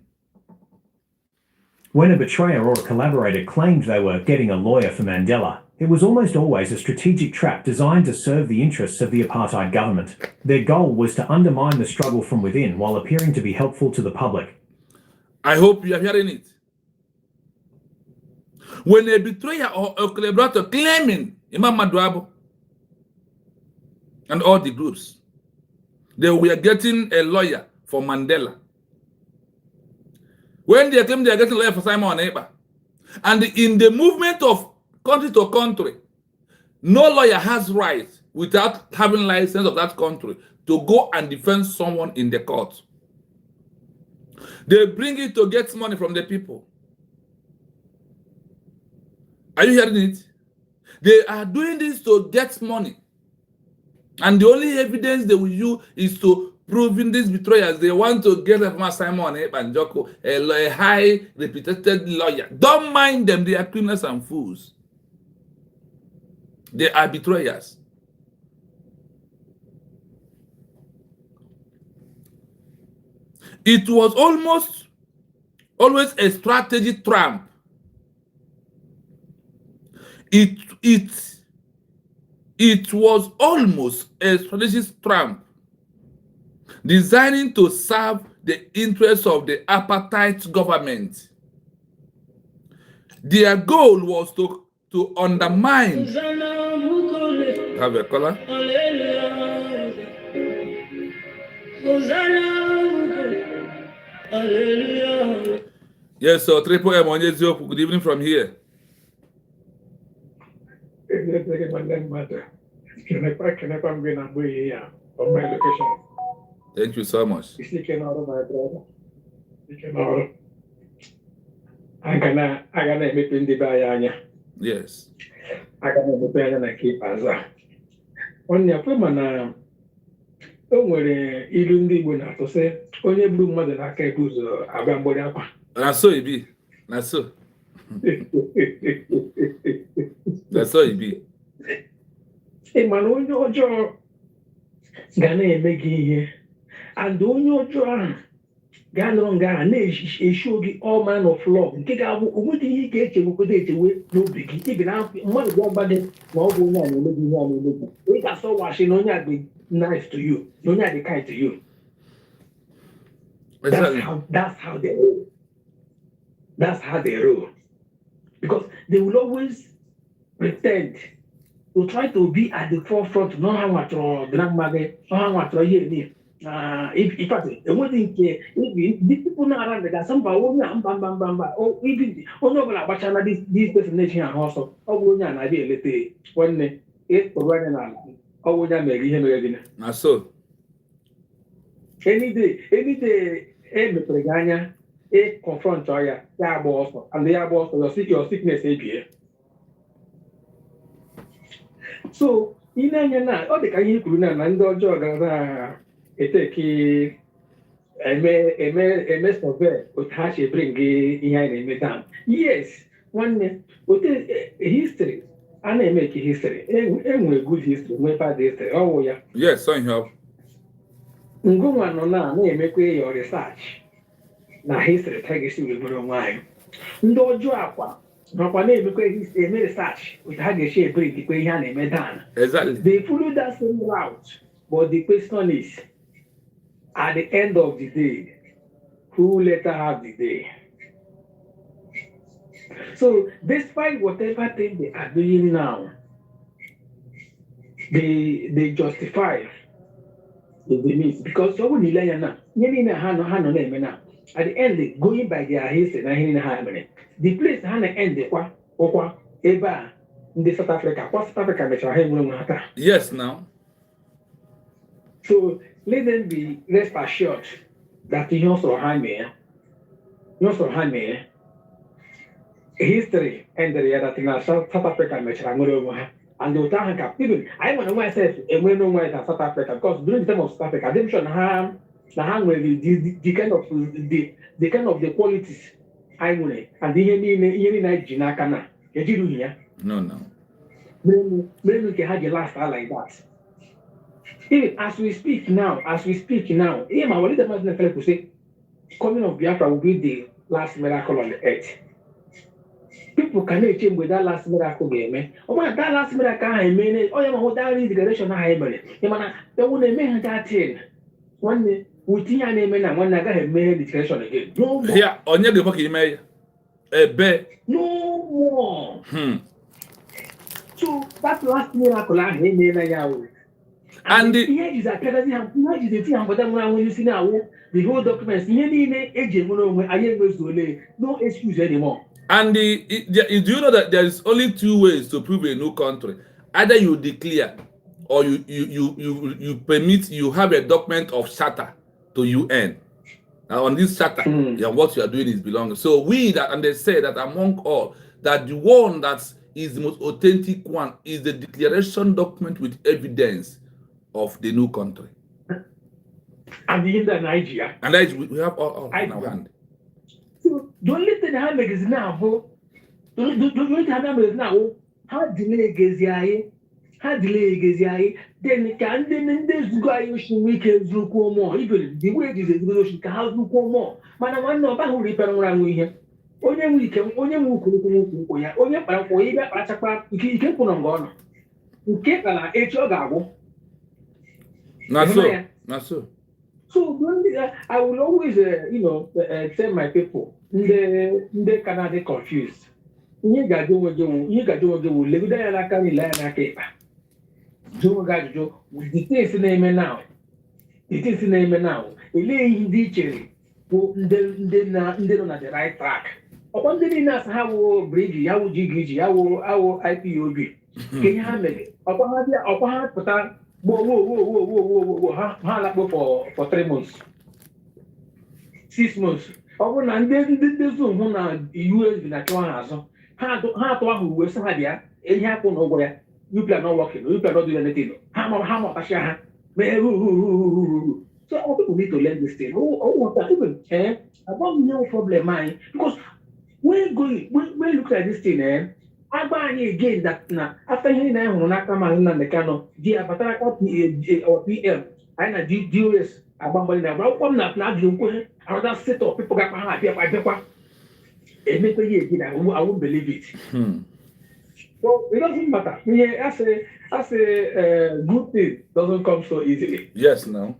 When a betrayer or a collaborator claimed they were getting a lawyer for Mandela, it was almost always a strategic trap designed to serve the interests of the apartheid government. Their goal was to undermine the struggle from within while appearing to be helpful to the public. I hope you are hearing it. When a betrayer or a collaborator claiming Imam Maduabo and all the groups, they were getting a lawyer for Mandela. When they claim they are getting a lawyer for Simon Eba, and in the movement of country to country, No lawyer has right, without having license of that country, to go and defend someone in the court. They bring it to get money from the people. Are you hearing it? They are doing this to get money. And the only evidence they will use is to proving these betrayers. They want to get from Simon Banjoko, a high reputed lawyer. Don't mind them, they are criminals and fools. They are betrayers. It was always a strategy trap. It was almost a strategic trap designed to serve the interests of the apartheid government. Their goal was to undermine. Have a color? Yes, so Triple M on Yezio, good evening from here. Thank you so much. Yes. O nwere ilu ndị Igbo na-atụ sị onye gburu mmadụ n'aka ebu ụzọ abịa mgbori akwa. Na so ibi. Na so. Na so ibi. Mana onye ọjọọ ga na-eme gị ihe, and onye ọjọọ ahụ ga-anọrọ nga ahụ na-esho gị all man of love nke ga-abụ onwedị ihe ị ga-echegbukwado echewe n'obi gị. Ị ga na mmadụ ga-agba gị na ọ bụ onye a na-eme gị ihe a na-eme gị. Ị ga-asọwashi na onye a dị nice to you, no one are kind to you. That's how they roll. That's how they roll. Because they will always pretend to try to be at the forefront. No how much or grandmother, no how much or here. If fact, the one thing if the people not around that some or even no this destination and also na be when it provided na so. Any day, mepere gị anya, confront ya agba ọsọ, and ya agba ọsọ, your sickness ebie. So, ị na-anya na, ọ dị ka ihe kwuru na ndị ọjọọ gara eteki eme survey otu ha si bring ihe anyị na-eme down. Yes, nwanne, otu history. I na-make history. Enwe good history, nwee bad history. Ọwụ ya. Yes, so you. Ngụnwa nọ na-emekwa your research na history ka ga-esi wee nwere onwe anyị. Ndị ọjọọ akwa nọkwa na-emekwa eme research otu ha ga-esi ebere dịkwa ihe a na-eme dan. Exactly. They follow that same route, but the question is, at the end of the day, who let her have the day? So, despite whatever thing they are doing now, they justify the means because so when you now, at the end, going by their history, the place Hana end the Eba in the South Africa, yes, now. So let them be rest assured that you also history and the other thing South Africa and the time even I want to myself and we know why South Africa because during the time of South Africa they should have the kind of the qualities I want and the Jinakana here. No. Maybe can have the last like that. Even as we speak now, my little man say coming of Biafra will be the last miracle on the earth. People cannot change with that last miracle game. Oh my, that last miracle I mean, oh yeah, that is the generation I mean. They wouldn't make that thing. One day, we think I name and one I made the generation again. No more. Yeah, on your book, you may a bet. No more. So that last miracle I made. And the here is a when you see now the whole documents, no excuse anymore. And do you know that there is only two ways to prove a new country? either you declare or you permit, you have a document of charter to UN. Now on this charter, yeah, what you are doing is belonging. So we that, and they say that among all, that the one that is the most authentic one is the declaration document with evidence of the new country. And in the Nigeria. And that is, we have all in our hand. So the only thing I make is now, the only thing I make is now, how delay Geziaye, then can this guy we can do more, even the wages is can have no more. Man, I want no about who repair around here. Only we can, only only para for either Pachapa, you can put on gone. You can't allow H.O. Not so. So I will always, tell my people, they cannot be confused. You got to do live there like a land. Do got to the things name now. It is name now. Elaine Ditchery, they're not the right track. Upon the dinners, how Brgie, how Gigi, how IPOB. Can you handle it? Upon whoa. How for 3 months, 6 months. Over and then this one US in a class. How to who was Sadia, it happened over there. You plan not working, you plan not doing anything. How much I so all people need to learn this thing. What even? About no problem, man. Because when look at this thing, I buy again that now after hearing that when I come and the cano, the Abatara or PM, I know DOS, about one that now you another set of people got my happy by paper. It make a year, I won't believe it. So it doesn't matter. Yeah, I say, good thing doesn't come so easily. Yes, no.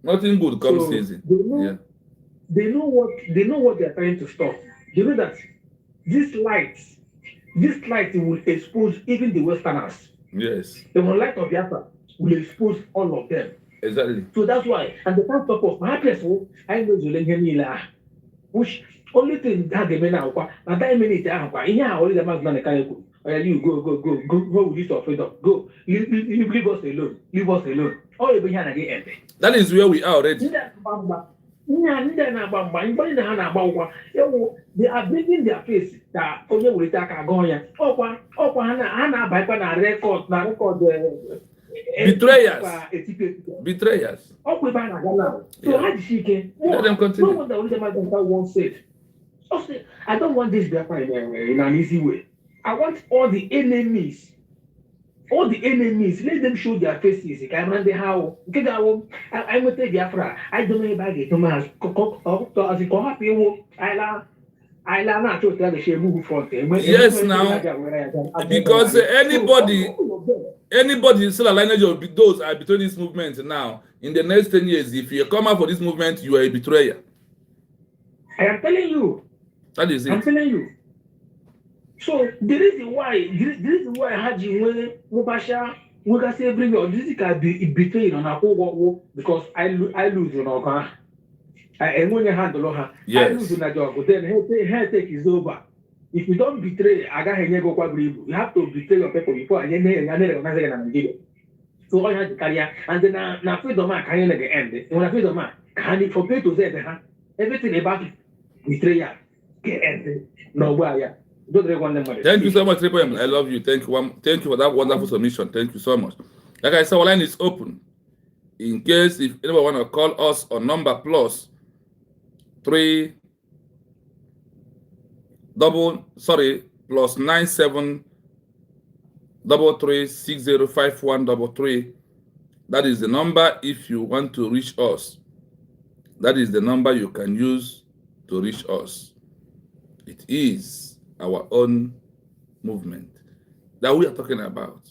Nothing good comes easy. They know what they're trying to stop. They know that this light will expose even the Westerners. Yes. The light of Biafra will expose all of them. Exactly. So that's why, and the first of my people, I know Zulenganila, which only thing that they may now, and that minute, yeah, only the man than the Kayako. You go with this of freedom. Go. Leave us alone. Leave us alone. All the behind again. That is where we are already. They are bringing their face that only will attack Agonia. Hana by record Betrayers. So how did she get? Let them continue. No wonder only the man once said. I don't want this Biafra in an easy way. I want all the enemies, let them show their faces. I run the how. I'm going to take Biafra. I don't know about it. Thomas, as you come up here, I not to tell the shame front. Yes, now, because anybody still a lineage of those are between this movement now. In the next 10 years, if you come out for this movement, you are a betrayer. I am telling you. That is it. I'm telling you. So the reason why Haji when Mubasha we can say bring your this can be betrayed on a whole because I lose on our and when you handle her, I lose on a job, then her take is over. If you don't betray, I got go quadribu. You have to betray your people before and then so all you have to carry and then now freedom man can you end. When I freedom man can you forget to say that everything about betrayal get ended. No way. Thank you so much, Triple M. I love you. Thank you for that wonderful submission. Thank you so much. Like I said, our line is open. In case if anyone want to call us on number +3 +97 336051333. That is the number if you want to reach us. That is the number you can use to reach us. It is our own movement that we are talking about.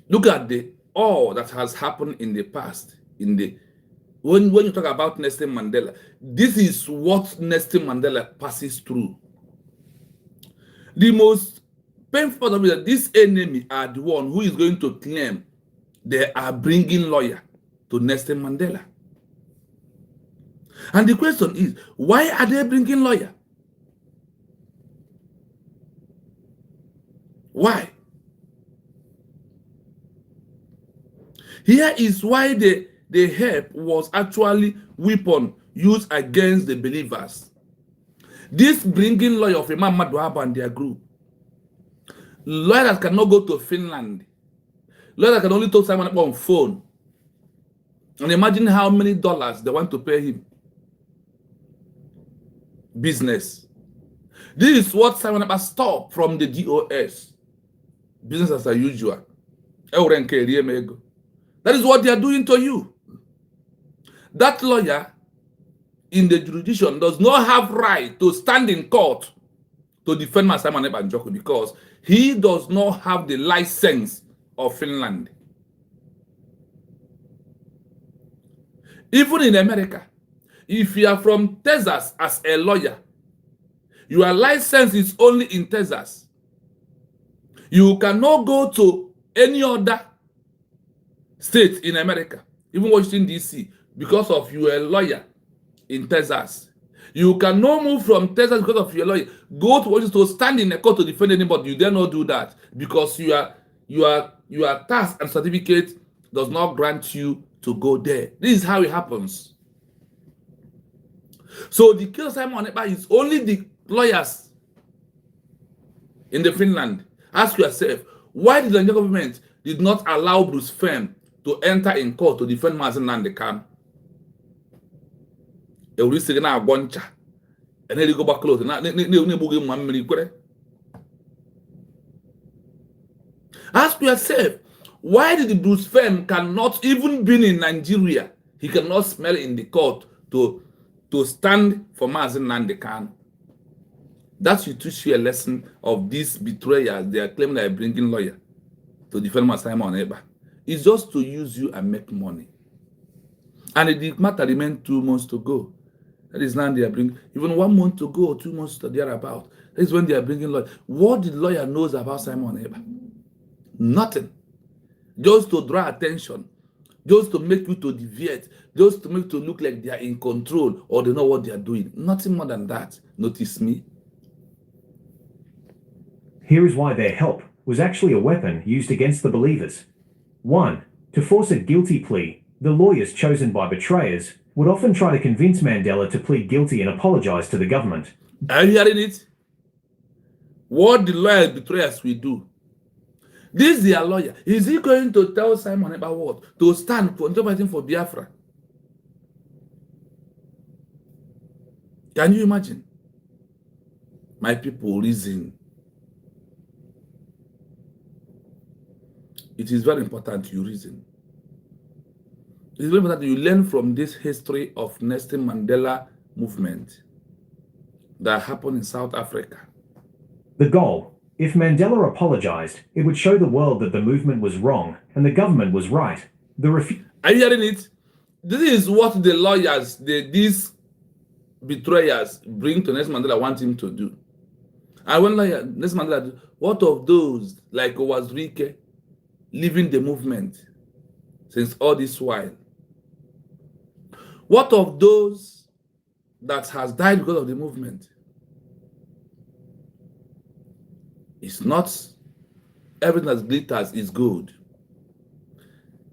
Look at all that has happened in the past. When you talk about Nelson Mandela, this is what Nelson Mandela passes through. The most painful part of it is that this enemy are the one who is going to claim they are bringing lawyer to Nelson Mandela. And the question is, why are they bringing lawyer? Why? Here is why the help was actually weapon used against the believers. This bringing lawyer of Imam Madwab and their group. Lawyers cannot go to Finland. Lawyers can only talk to someone on phone. And imagine how many dollars they want to pay him. Business. This is what Simon Ekpa stopped from the DOS. Business as usual. That is what they are doing to you. That lawyer in the jurisdiction does not have right to stand in court to defend Simon Ekpa Njoku because he does not have the license of Finland. Even in America, if you are from Texas as a lawyer, your license is only in Texas. You cannot go to any other state in America, even Washington, D.C., because of you are a lawyer in Texas. You cannot move from Texas because of your lawyer. Go to Washington to stand in a court to defend anybody. You dare not do that because your task and certificate does not grant you to go there. This is how it happens. So the case of Simon Ekpa is only the lawyers in the Finland. Ask yourself, why did the Nigerian government did not allow Bruce Fem to enter in court to defend Mazen Nandekan? And then you go back close. Ask yourself, why did the Bruce Fem cannot even be in Nigeria? He cannot smell in the court to stand for Mazen Nandekan. That should teach you a lesson of these betrayers. They are claiming they are bringing lawyer to defend Simon Ekpa. It's just to use you and make money. And the matter remains 2 months to go. That is now they are bringing, even 1 month to go or 2 months to thereabout. That is when they are bringing lawyer. What did lawyer knows about Simon Ekpa? Nothing. Just to draw attention, just to make you to deviate, just to make you to look like they are in control or they know what they are doing. Nothing more than that. Notice me. Here is why their help was actually a weapon used against the believers. 1. To force a guilty plea, the lawyers chosen by betrayers would often try to convince Mandela to plead guilty and apologize to the government. Are you hearing it? What the lawyers betrayers will do. This is their lawyer. Is he going to tell Simon about what? To stand for fighting for Biafra? Can you imagine? My people reason. It is very important you reason. It is very important you learn from this history of Nelson Mandela movement that happened in South Africa. The goal, if Mandela apologized, it would show the world that the movement was wrong and the government was right. Are you hearing it? This is what the lawyers, these betrayers bring to Nelson Mandela want him to do. And when Nelson Mandela, what of those like Owazrike leaving the movement since all this while? What of those that has died because of the movement? It's not everything that glitters is good.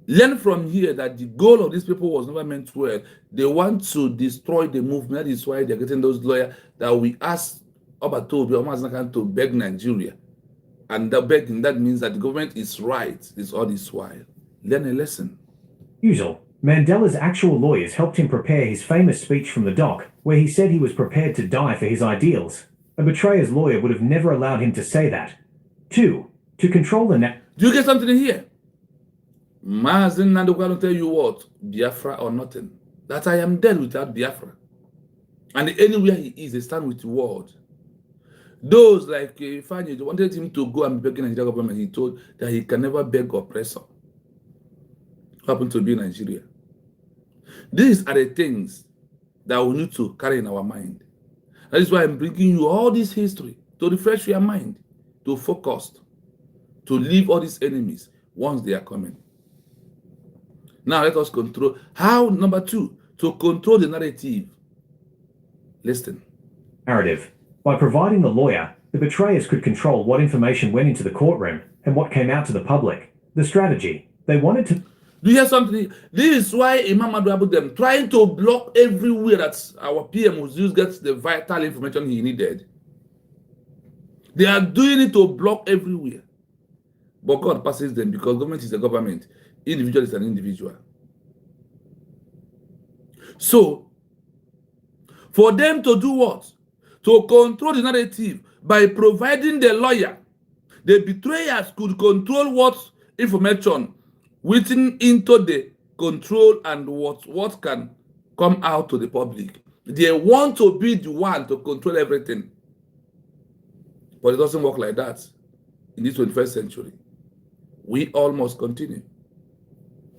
Learn from here that the goal of these people was never meant well. They want to destroy the movement. That is why they're getting those lawyers that we asked Obatobi or Maznakan to beg Nigeria. And the begging, that means that the government is right. It's all this while. Learn a lesson. Usual. Mandela's actual lawyers helped him prepare his famous speech from the dock, where he said he was prepared to die for his ideals. A betrayer's lawyer would have never allowed him to say that. 2. To control the Do you get something in here? Mazen Nandekan will tell you what? Biafra or nothing. That I am dead without Biafra. And anywhere he is, they stand with the word. Those like Fanny wanted him to go and beg the Nigerian government. He told that he can never beg oppressor. Happened to be in Nigeria. These are the things that we need to carry in our mind. That is why I'm bringing you all this history to refresh your mind, to focus, to leave all these enemies once they are coming. Now let us control. How? Number 2, to control the narrative. Listen. Narrative. By providing the lawyer, the betrayers could control what information went into the courtroom and what came out to the public. The strategy. They wanted to... Do you hear something? This is why Imam Abu them trying to block everywhere that our PM was used gets the vital information he needed. They are doing it to block everywhere. But God passes them because government is a government. Individual is an individual. So, for them to do what? To control the narrative by providing the lawyer, the betrayers could control what information written into the control and what can come out to the public. They want to be the one to control everything. But it doesn't work like that in this 21st century. We all must continue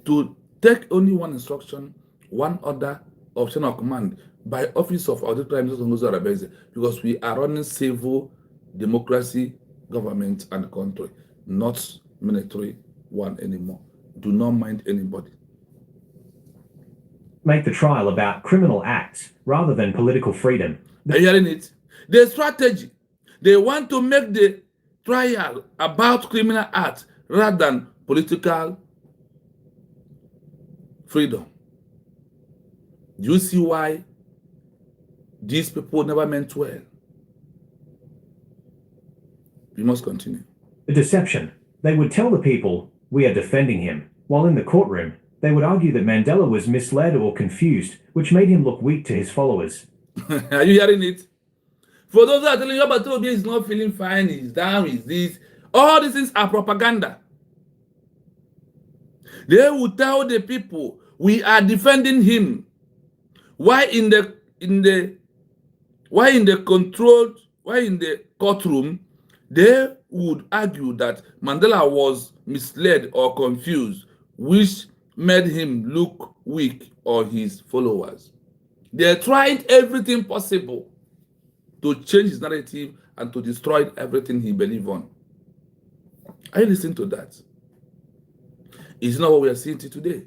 to take only one instruction, one order of chain of command by office of Audit Prime Minister because we are running civil democracy, government, and country, not military one anymore. Do not mind anybody. Make the trial about criminal acts rather than political freedom. Are you hearing it? The strategy. They want to make the trial about criminal acts rather than political freedom. Do you see why these people never meant well? We must continue. The deception. They would tell the people, we are defending him, while in the courtroom, they would argue that Mandela was misled or confused, which made him look weak to his followers. Are you hearing it? For those that are telling you about Toby is not feeling fine, he's down, he's this, all these things are propaganda. They will tell the people, we are defending him. Why in the courtroom, they would argue that Mandela was misled or confused, which made him look weak or his followers. They tried everything possible to change his narrative and to destroy everything he believed on. Are you listening to that? It's not what we are seeing today.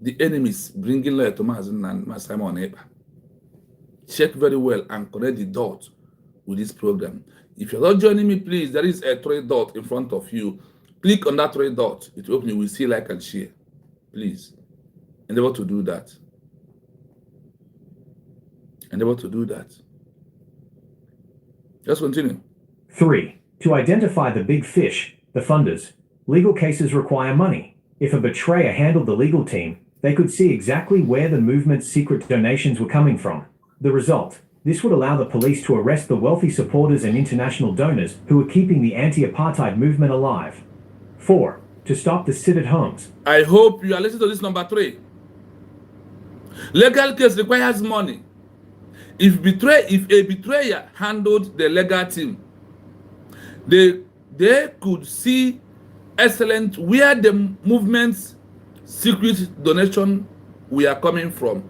The enemies bringing lawyer to Mazen and Simon Eber. Check very well and connect the dot with this program. If you're not joining me, please, there is a 3 dot in front of you. Click on that 3 dot. It will open you. We see, like, and share. Please, endeavor to do that. Endeavor to do that. Let's continue. 3. To identify the big fish, the funders. Legal cases require money. If a betrayer handled the legal team, they could see exactly where the movement's secret donations were coming from. The result, this would allow the police to arrest the wealthy supporters and international donors who were keeping the anti-apartheid movement alive. 4. To stop the sit-at-homes. I hope you are listening to this number 3. Legal case requires money. If a betrayer handled the legal team, they could see excellent where the movement's secret donation were coming from.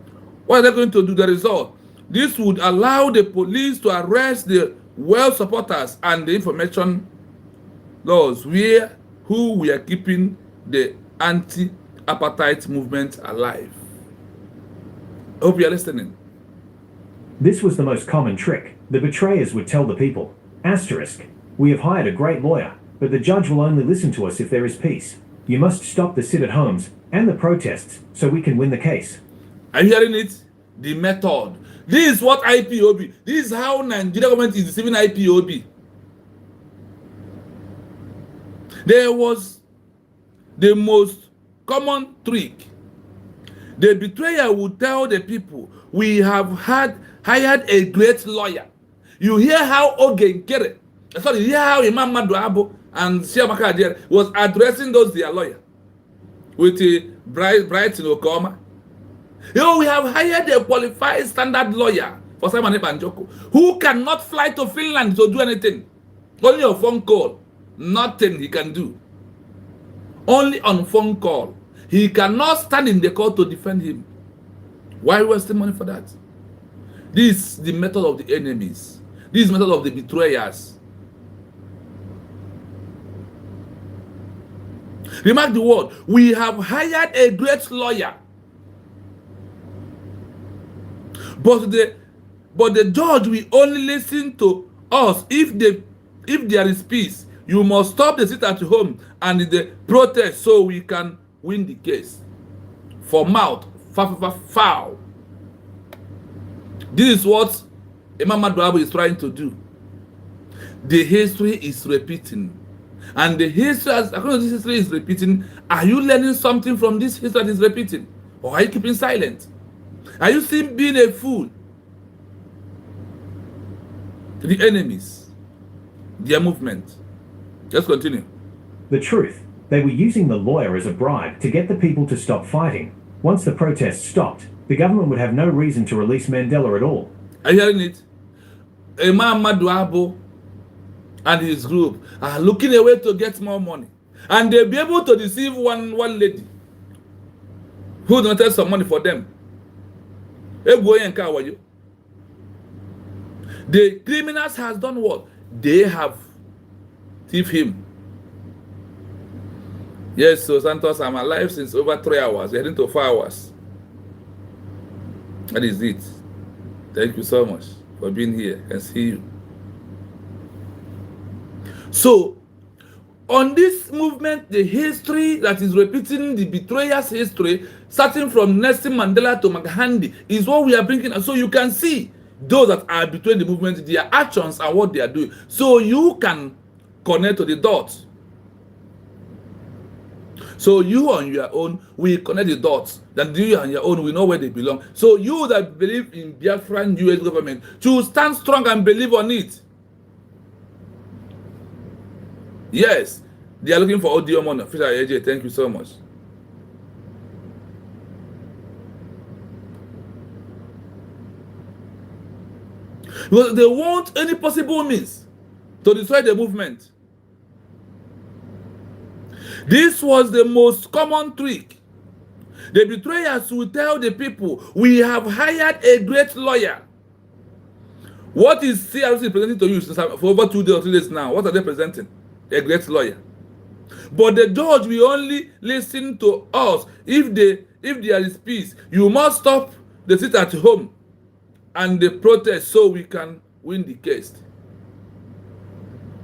What are they going to do? The result? This would allow the police to arrest the well supporters and the information those who were keeping the anti-apartheid movement alive. I hope you are listening. This was the most common trick. The betrayers would tell the people, asterisk, we have hired a great lawyer, but the judge will only listen to us if there is peace. You must stop the sit-at-homes and the protests so we can win the case. Are you hearing it? The method. This is what IPOB. This is how Nigeria government is deceiving IPOB. There was the most common trick. The betrayer would tell the people, we have hired a great lawyer. You hear how Ogenkere, sorry, you hear how Imam Maduabo and Siamaka Adere was addressing those their lawyer with a bright Okoma. You know, we have hired a qualified standard lawyer for Simon Ebanjoko who cannot fly to Finland to do anything. Only a phone call. Nothing he can do. Only on phone call. He cannot stand in the court to defend him. Why wasting money for that? This is the method of the enemies. This is the method of the betrayers. Remark the word. We have hired a great lawyer. But the judge will only listen to us if there is peace. You must stop the sit at home and the protest so we can win the case. For mouth, foul. This is what Imam Maduabu is trying to do. The history is repeating. And the history, according to this history, is repeating. Are you learning something from this history that is repeating? Or are you keeping silent? Are you still being a fool to the enemies, their movement? Let's continue. The truth, they were using the lawyer as a bribe to get the people to stop fighting. Once the protests stopped, the government would have no reason to release Mandela at all. Are you hearing it? Imam Maduabu and his group are looking a way to get more money. And they'll be able to deceive one lady who donated some money for them. The criminals has done what? They have thieved him. Yes, so Santos, I'm alive since over 3 hours, heading to 4 hours. That is it. Thank you so much for being here. I can see you. So, on this movement, the history that is repeating the betrayer's history, starting from Nelson Mandela to Magahandi, is what we are bringing. So you can see those that are betraying the movement, their actions and what they are doing. So you can connect to the dots. So you on your own, we connect the dots. Then you on your own, we know where they belong. So you that believe in Biafran US government, to stand strong and believe on it. Yes, they are looking for audio money. Fisher AJ, thank you so much. Because they want any possible means to destroy the movement. This was the most common trick. The betrayers will tell the people, we have hired a great lawyer. What is CRC presenting to you for over 2 days or 3 days now? What are they presenting? A great lawyer. But the judge will only listen to us if there is peace. You must stop the sit at home and the protest so we can win the case.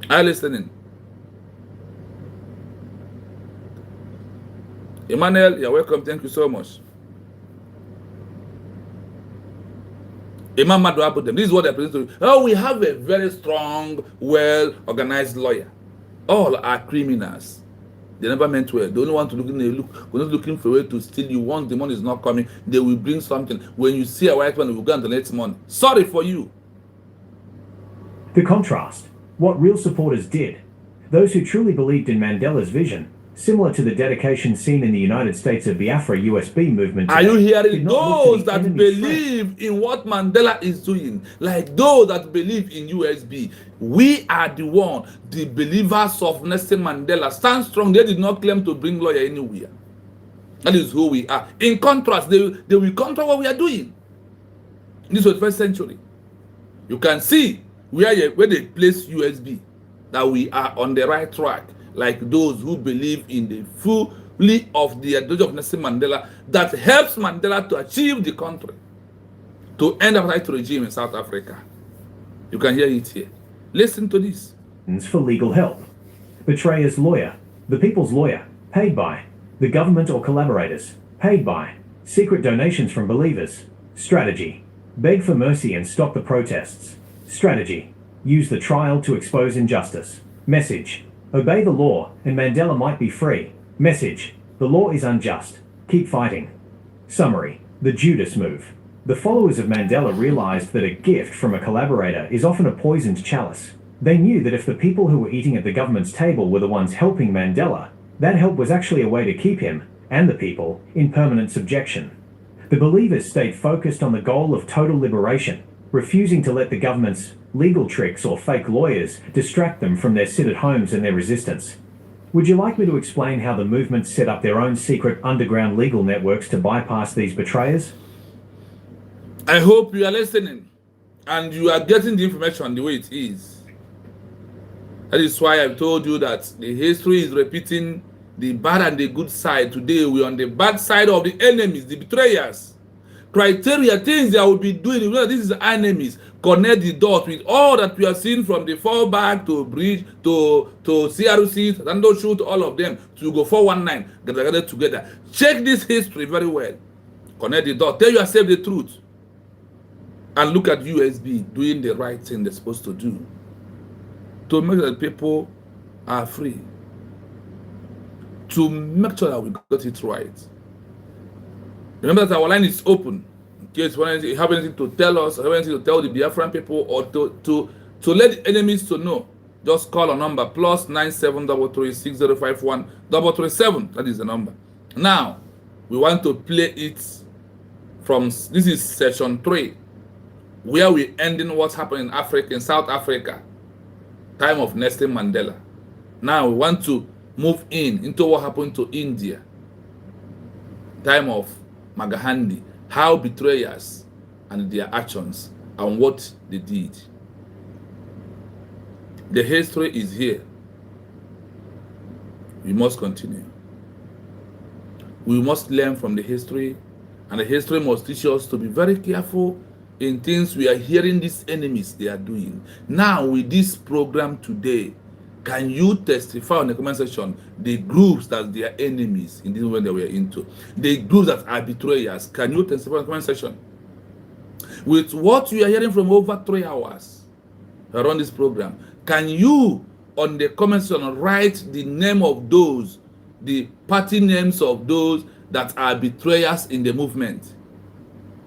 Are you listening? Emmanuel, you're welcome. Thank you so much. Imam Maduabu, this is what they're presenting to you. Oh, we have a very strong, well-organized lawyer. All are criminals. They never meant well. They only want to we're not looking for a way to steal you. Once the money is not coming, they will bring something. When you see a white man, they will go and donate money. Sorry for you. The contrast, what real supporters did. Those who truly believed in Mandela's vision, similar to the dedication seen in the United States of Biafra USB movement. Are you hearing did not look to those the that enemy's believe in what Mandela is doing? Like those that believe in USB. We are the believers of Nelson Mandela. Stand strong. They did not claim to bring lawyer anywhere. That is who we are. In contrast, they will counter what we are doing. This was the first century. You can see where they place USB, that we are on the right track. Like those who believe in the fully of the ideology of Nelson Mandela that helps Mandela to achieve the country, to end apartheid regime in South Africa. You can hear it here. Listen to this. For legal help. Betrayer's lawyer, the people's lawyer, paid by. The government or collaborators, paid by. Secret donations from believers. Strategy. Beg for mercy and stop the protests. Strategy. Use the trial to expose injustice. Message. Obey the law, and Mandela might be free. Message. The law is unjust. Keep fighting. Summary. The Judas move. The followers of Mandela realized that a gift from a collaborator is often a poisoned chalice. They knew that if the people who were eating at the government's table were the ones helping Mandela, that help was actually a way to keep him, and the people, in permanent subjection. The believers stayed focused on the goal of total liberation, refusing to let the government's legal tricks or fake lawyers distract them from their sit-at-homes and their resistance. Would you like me to explain how the movement set up their own secret underground legal networks to bypass these betrayers? I hope you are listening and you are getting the information the way it is. That is why I've told you that the history is repeating the bad and the good side. Today we're on the bad side of the enemies, the betrayers. Criteria, things they will be doing. This is enemies. connect the dots with all that we are seeing from the fallback to Brgie to CRC, Rando Shoot, all of them to go 419, get together. Check this history very well. Connect the dots. Tell yourself the truth. And look at USB doing the right thing they're supposed to do to make sure that people are free. To make sure that we got it right. Remember that our line is open. In case you have anything to tell us, or have anything to tell the Biafran people, or to let the enemies to know, just call a number +97336051 That is the number. Now, we want to play it from, this is session 3, where we ending what's happening in Africa, in South Africa, time of Nelson Mandela. Now we want to move into what happened to India, time of Magahandi, how betrayers and their actions and what they did. The history is here. We must continue. We must learn from the history, and the history must teach us to be very careful in things we are hearing these enemies they are doing. Now, with this program today, can you testify on the comment section the groups that they are enemies in this moment that we are into? The groups that are betrayers. Can you testify on the comment section? With what you are hearing from over 3 hours around this program, can you on the comment section write the name of those, the party names of those that are betrayers in the movement?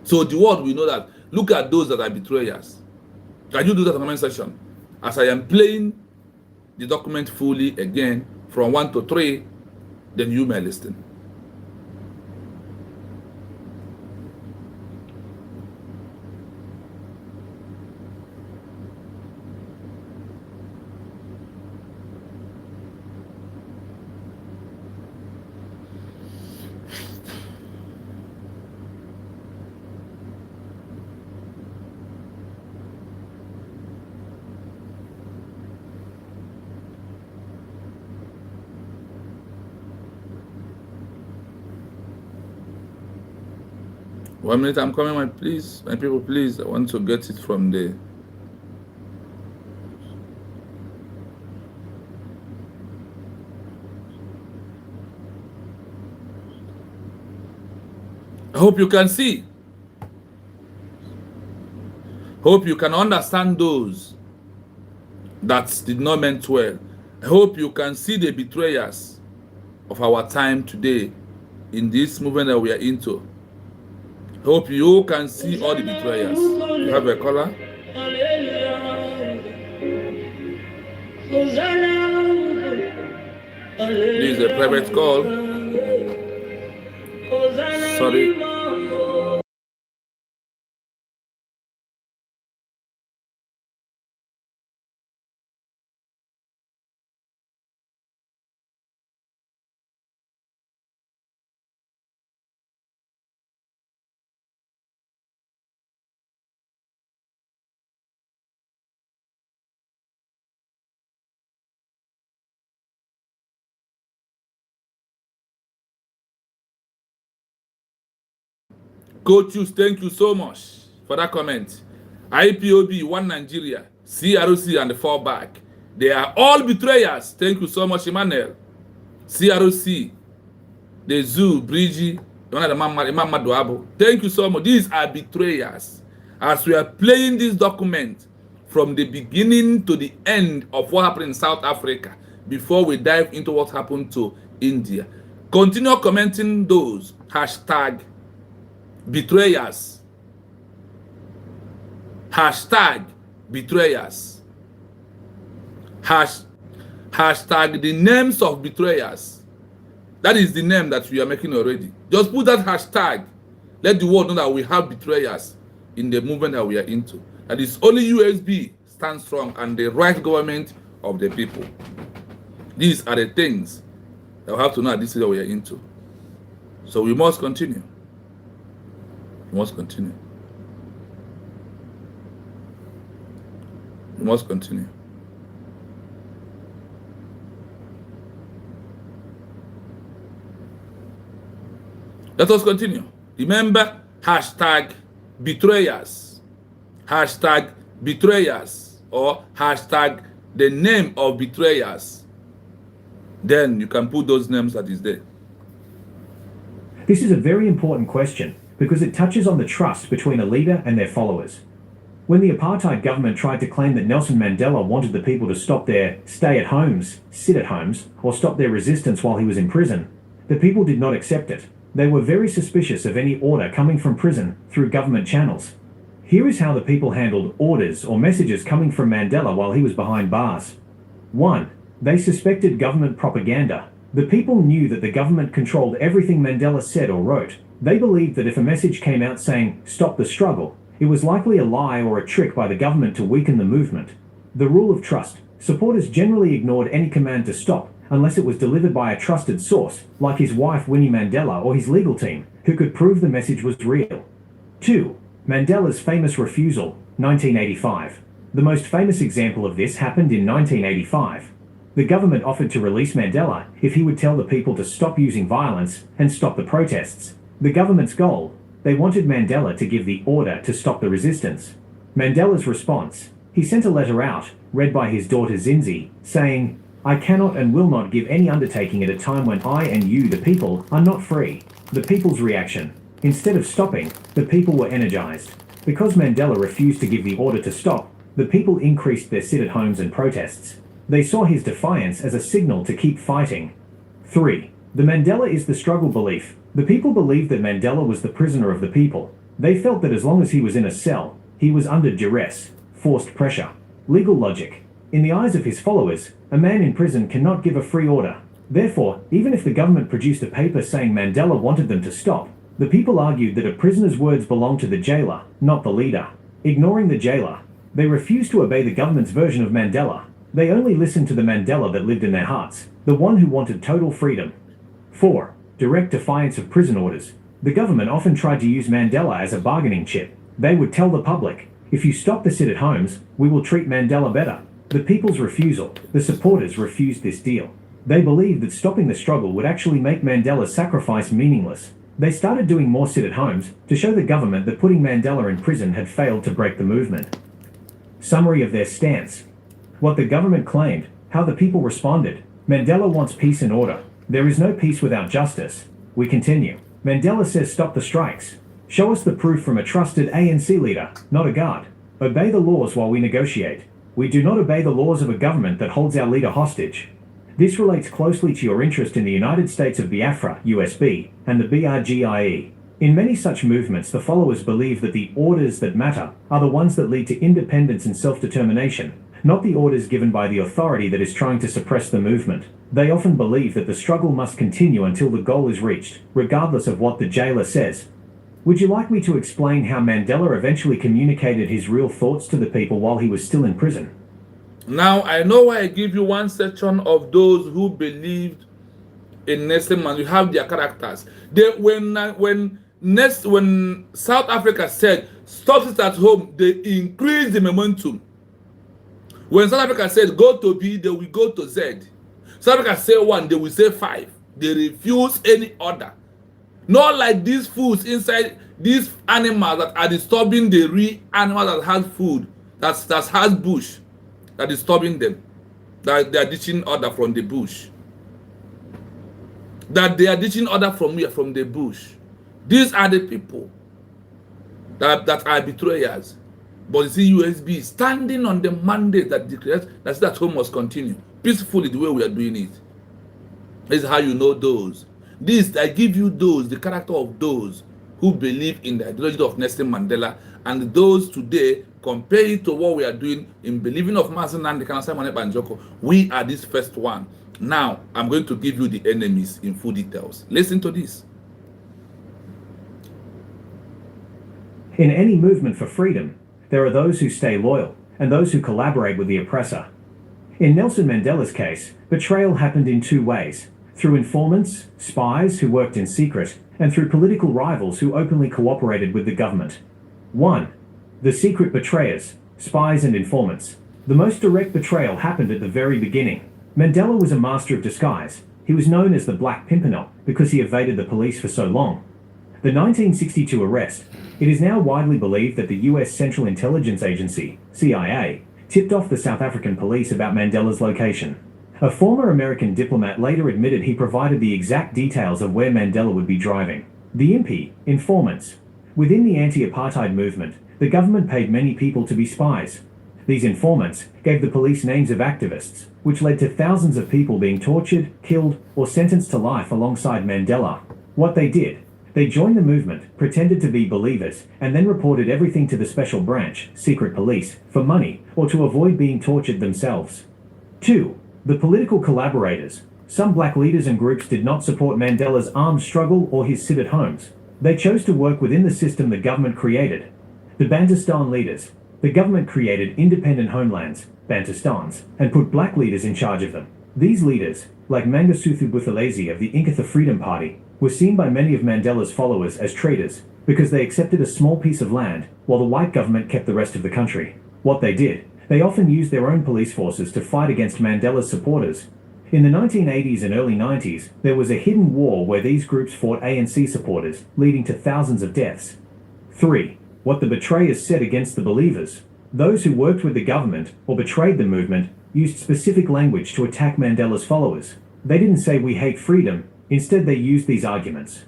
So the world will know that, look at those that are betrayers. Can you do that in the comment section? As I am playing the document fully again from 1 to 3, then you may listen. One minute, I'm coming, my people, please. I want to get it from the. I hope you can see. Hope you can understand those that did not mean well. I hope you can see the betrayers of our time today in this movement that we are into. Hope you can see all the betrayers. You have a caller? This is a private call. Sorry. Coaches, thank you so much for that comment. IPOB, One Nigeria, CRC, and the fallback. They are all betrayers. Thank you so much, Emmanuel. CRC, the Zoo, Brgie, thank you so much. These are betrayers. As we are playing this document from the beginning to the end of what happened in South Africa, before we dive into what happened to India, continue commenting those hashtag betrayers. Hashtag betrayers. Hashtag the names of betrayers. That is the name that we are making already. Just put that hashtag. Let the world know that we have betrayers in the movement that we are into. That is only USB stands strong and the right government of the people. These are the things that we have to know that this is what we are into. So we must continue. We must continue. We must continue. Let us continue. Remember, hashtag betrayers. Hashtag betrayers or hashtag the name of betrayers, then you can put those names that is there. This is a very important question because it touches on the trust between a leader and their followers. When the apartheid government tried to claim that Nelson Mandela wanted the people to stop their stay-at-homes, sit-at-homes, or stop their resistance while he was in prison, the people did not accept it. They were very suspicious of any order coming from prison through government channels. Here is how the people handled orders or messages coming from Mandela while he was behind bars. 1. They suspected government propaganda. The people knew that the government controlled everything Mandela said or wrote. They believed that if a message came out saying, "Stop the struggle," it was likely a lie or a trick by the government to weaken the movement. The rule of trust. Supporters generally ignored any command to stop unless it was delivered by a trusted source, like his wife Winnie Mandela or his legal team, who could prove the message was real. 2. Mandela's famous refusal, 1985. The most famous example of this happened in 1985. The government offered to release Mandela if he would tell the people to stop using violence and stop the protests. The government's goal: they wanted Mandela to give the order to stop the resistance. Mandela's response: he sent a letter out, read by his daughter Zinzi, saying, "I cannot and will not give any undertaking at a time when I and you, the people, are not free." The people's reaction: instead of stopping, the people were energized. Because Mandela refused to give the order to stop, the people increased their sit-at-homes and protests. They saw his defiance as a signal to keep fighting. 3. The Mandela is the struggle belief. The people believed that Mandela was the prisoner of the people. They felt that as long as he was in a cell, he was under duress, forced pressure. Legal logic. In the eyes of his followers, a man in prison cannot give a free order. Therefore, even if the government produced a paper saying Mandela wanted them to stop, the people argued that a prisoner's words belonged to the jailer, not the leader. Ignoring the jailer, they refused to obey the government's version of Mandela. They only listened to the Mandela that lived in their hearts, the one who wanted total freedom. 4. Direct defiance of prison orders. The government often tried to use Mandela as a bargaining chip. They would tell the public, "If you stop the sit-at-homes, we will treat Mandela better." The people's refusal. The supporters refused this deal. They believed that stopping the struggle would actually make Mandela's sacrifice meaningless. They started doing more sit-at-homes to show the government that putting Mandela in prison had failed to break the movement. Summary of their stance. What the government claimed, how the people responded. Mandela wants peace and order. There is no peace without justice. We continue. Mandela says stop the strikes. Show us the proof from a trusted ANC leader, not a guard. Obey the laws while we negotiate. We do not obey the laws of a government that holds our leader hostage. This relates closely to your interest in the United States of Biafra, USB, and the Brgie. In many such movements, the followers believe that the orders that matter are the ones that lead to independence and self-determination, not the orders given by the authority that is trying to suppress the movement. They often believe that the struggle must continue until the goal is reached, regardless of what the jailer says. Would you like me to explain how Mandela eventually communicated his real thoughts to the people while he was still in prison? Now, I know why I give you one section of those who believed in Nelson Mandela. You have their characters. When South Africa said, "Stop it at home," they increased the momentum. When South Africa said, "Go to B," they will go to Z. South Africa say 1, they will say 5. They refuse any order. Not like these fools inside these animals that are disturbing the real animal that has food, that has bush, that is disturbing them. That they are ditching order from the bush. That they are ditching order from where? From the bush. These are the people that are betrayers. But you see, USB standing on the mandate that declares that home must continue peacefully the way we are doing it. This is how you know those. This, I give you those, the character of those who believe in the ideology of Nelson Mandela, and those today compare it to what we are doing in believing of Mazen and the Kanasai Banjoko. We are this first one. Now, I'm going to give you the enemies in full details. Listen to this. In any movement for freedom, there are those who stay loyal and those who collaborate with the oppressor. In Nelson Mandela's case, betrayal happened in 2 ways: through informants, spies who worked in secret, and through political rivals who openly cooperated with the government. 1. The secret betrayers, spies and informants. The most direct betrayal happened at the very beginning. Mandela was a master of disguise. He was known as the Black Pimpernel because he evaded the police for so long. The 1962 arrest, It is now widely believed that the US Central Intelligence Agency, CIA, tipped off the South African police about Mandela's location. A former American diplomat later admitted he provided the exact details of where Mandela would be driving. The IMPI, informants. Within the anti-apartheid movement, the government paid many people to be spies. These informants gave the police names of activists, which led to thousands of people being tortured, killed, or sentenced to life alongside Mandela. What they did: they joined the movement, pretended to be believers, and then reported everything to the special branch, secret police, for money, or to avoid being tortured themselves. 2. The political collaborators. Some black leaders and groups did not support Mandela's armed struggle or his sit-at-homes. They chose to work within the system the government created. The Bantustan leaders. The government created independent homelands, Bantustans, and put black leaders in charge of them. These leaders, like Mangosuthu Buthelezi of the Inkatha Freedom Party, were seen by many of Mandela's followers as traitors because they accepted a small piece of land while the white government kept the rest of the country. What they did: they often used their own police forces to fight against Mandela's supporters. In the 1980s and early 90s, there was a hidden war where these groups fought ANC supporters, leading to thousands of deaths. 3. What the betrayers said against the believers. Those who worked with the government or betrayed the movement used specific language to attack Mandela's followers. They didn't say "we hate freedom," instead they used these arguments.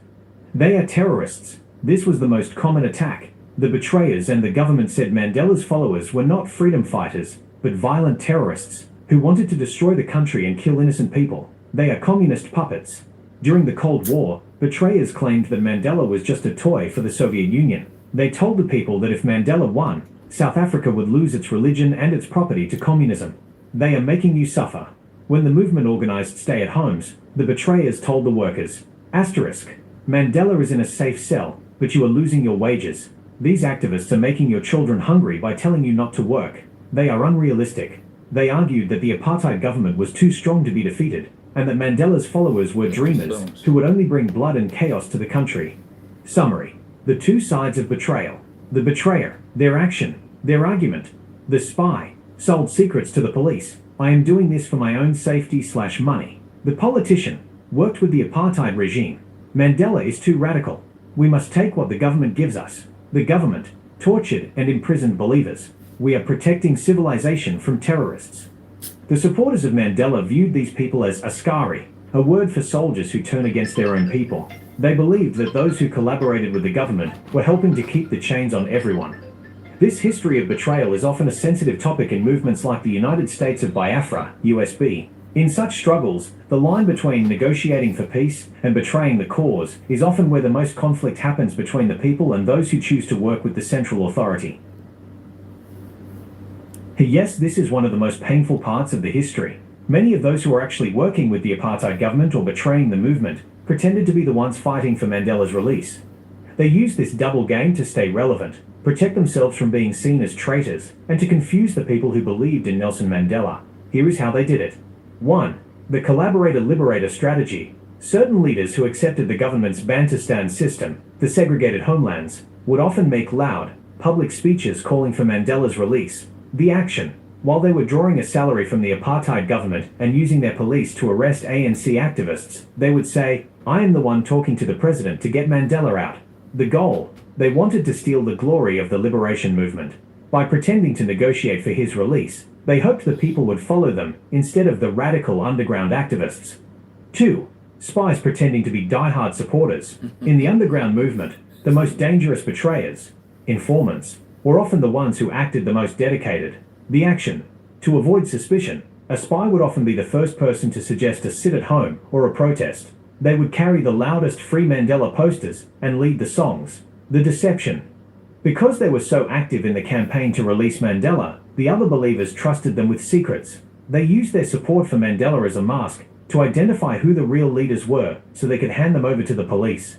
"They are terrorists." This was the most common attack. The betrayers and the government said Mandela's followers were not freedom fighters, but violent terrorists who wanted to destroy the country and kill innocent people. They are communist puppets. During the Cold War, betrayers claimed that Mandela was just a toy for the Soviet Union. They told the people that if Mandela won, South Africa would lose its religion and its property to communism. "They are making you suffer." When the movement organized stay-at-homes, the betrayers told the workers, "Mandela is in a safe cell, but you are losing your wages. These activists are making your children hungry by telling you not to work. They are unrealistic." They argued that the apartheid government was too strong to be defeated, and that Mandela's followers were dreamers who would only bring blood and chaos to the country. Summary: the two sides of betrayal. The betrayer, their action, their argument. The spy sold secrets to the police. "I am doing this for my own safety/money." The politician worked with the apartheid regime. "Mandela is too radical. We must take what the government gives us." The government tortured and imprisoned believers. "We are protecting civilization from terrorists." The supporters of Mandela viewed these people as askari, a word for soldiers who turn against their own people. They believed that those who collaborated with the government were helping to keep the chains on everyone. This history of betrayal is often a sensitive topic in movements like the United States of Biafra, USB. In such struggles, the line between negotiating for peace and betraying the cause is often where the most conflict happens between the people and those who choose to work with the central authority. Yes, this is one of the most painful parts of the history. Many of those who are actually working with the apartheid government or betraying the movement pretended to be the ones fighting for Mandela's release. They used this double game to stay relevant, protect themselves from being seen as traitors, and to confuse the people who believed in Nelson Mandela. Here is how they did it. 1. The collaborator-liberator strategy. Certain leaders who accepted the government's Bantustan system, the segregated homelands, would often make loud, public speeches calling for Mandela's release. The action: while they were drawing a salary from the apartheid government and using their police to arrest ANC activists, they would say, "I am the one talking to the president to get Mandela out." The goal: they wanted to steal the glory of the liberation movement. By pretending to negotiate for his release, they hoped the people would follow them instead of the radical underground activists. 2. Spies pretending to be die-hard supporters. In the underground movement, the most dangerous betrayers, informants, were often the ones who acted the most dedicated. The action: to avoid suspicion, a spy would often be the first person to suggest a sit-at-home or a protest. They would carry the loudest Free Mandela posters and lead the songs. The deception: because they were so active in the campaign to release Mandela, the other believers trusted them with secrets. They used their support for Mandela as a mask to identify who the real leaders were so they could hand them over to the police.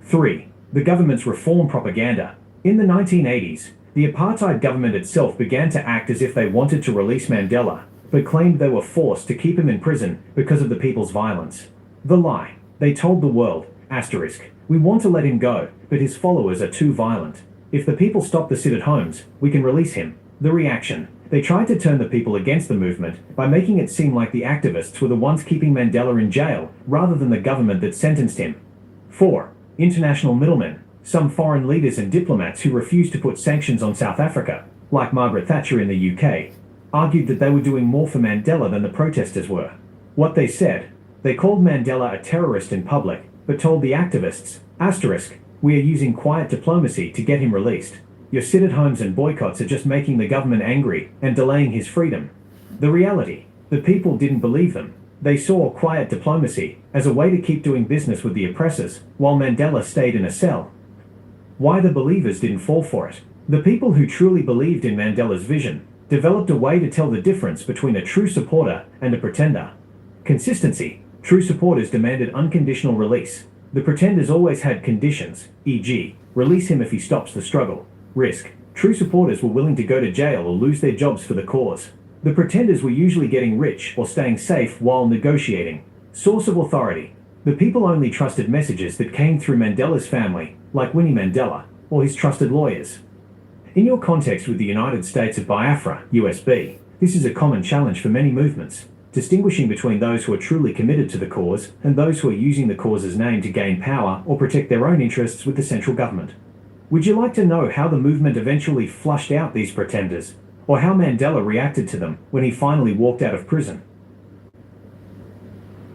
3. The government's reform propaganda. In the 1980s, the apartheid government itself began to act as if they wanted to release Mandela, but claimed they were forced to keep him in prison because of the people's violence. The lie: they told the world, "We want to let him go, but his followers are too violent. If the people stop the sit-at-homes, we can release him." The reaction: they tried to turn the people against the movement by making it seem like the activists were the ones keeping Mandela in jail rather than the government that sentenced him. 4. International middlemen. Some foreign leaders and diplomats who refused to put sanctions on South Africa, like Margaret Thatcher in the UK, argued that they were doing more for Mandela than the protesters were. What they said, they called Mandela a terrorist in public, but told the activists, "We are using quiet diplomacy to get him released. Your sit-at-homes and boycotts are just making the government angry and delaying his freedom." The reality, the people didn't believe them. They saw quiet diplomacy as a way to keep doing business with the oppressors, while Mandela stayed in a cell. Why the believers didn't fall for it? The people who truly believed in Mandela's vision developed a way to tell the difference between a true supporter and a pretender. Consistency. True supporters demanded unconditional release. The pretenders always had conditions, e.g., release him if he stops the struggle. Risk. True supporters were willing to go to jail or lose their jobs for the cause. The pretenders were usually getting rich or staying safe while negotiating. Source of authority. The people only trusted messages that came through Mandela's family, like Winnie Mandela, or his trusted lawyers. In your context with the United States of Biafra, USB, this is a common challenge for many movements, distinguishing between those who are truly committed to the cause and those who are using the cause's name to gain power or protect their own interests with the central government. Would you like to know how the movement eventually flushed out these pretenders, or how Mandela reacted to them when he finally walked out of prison?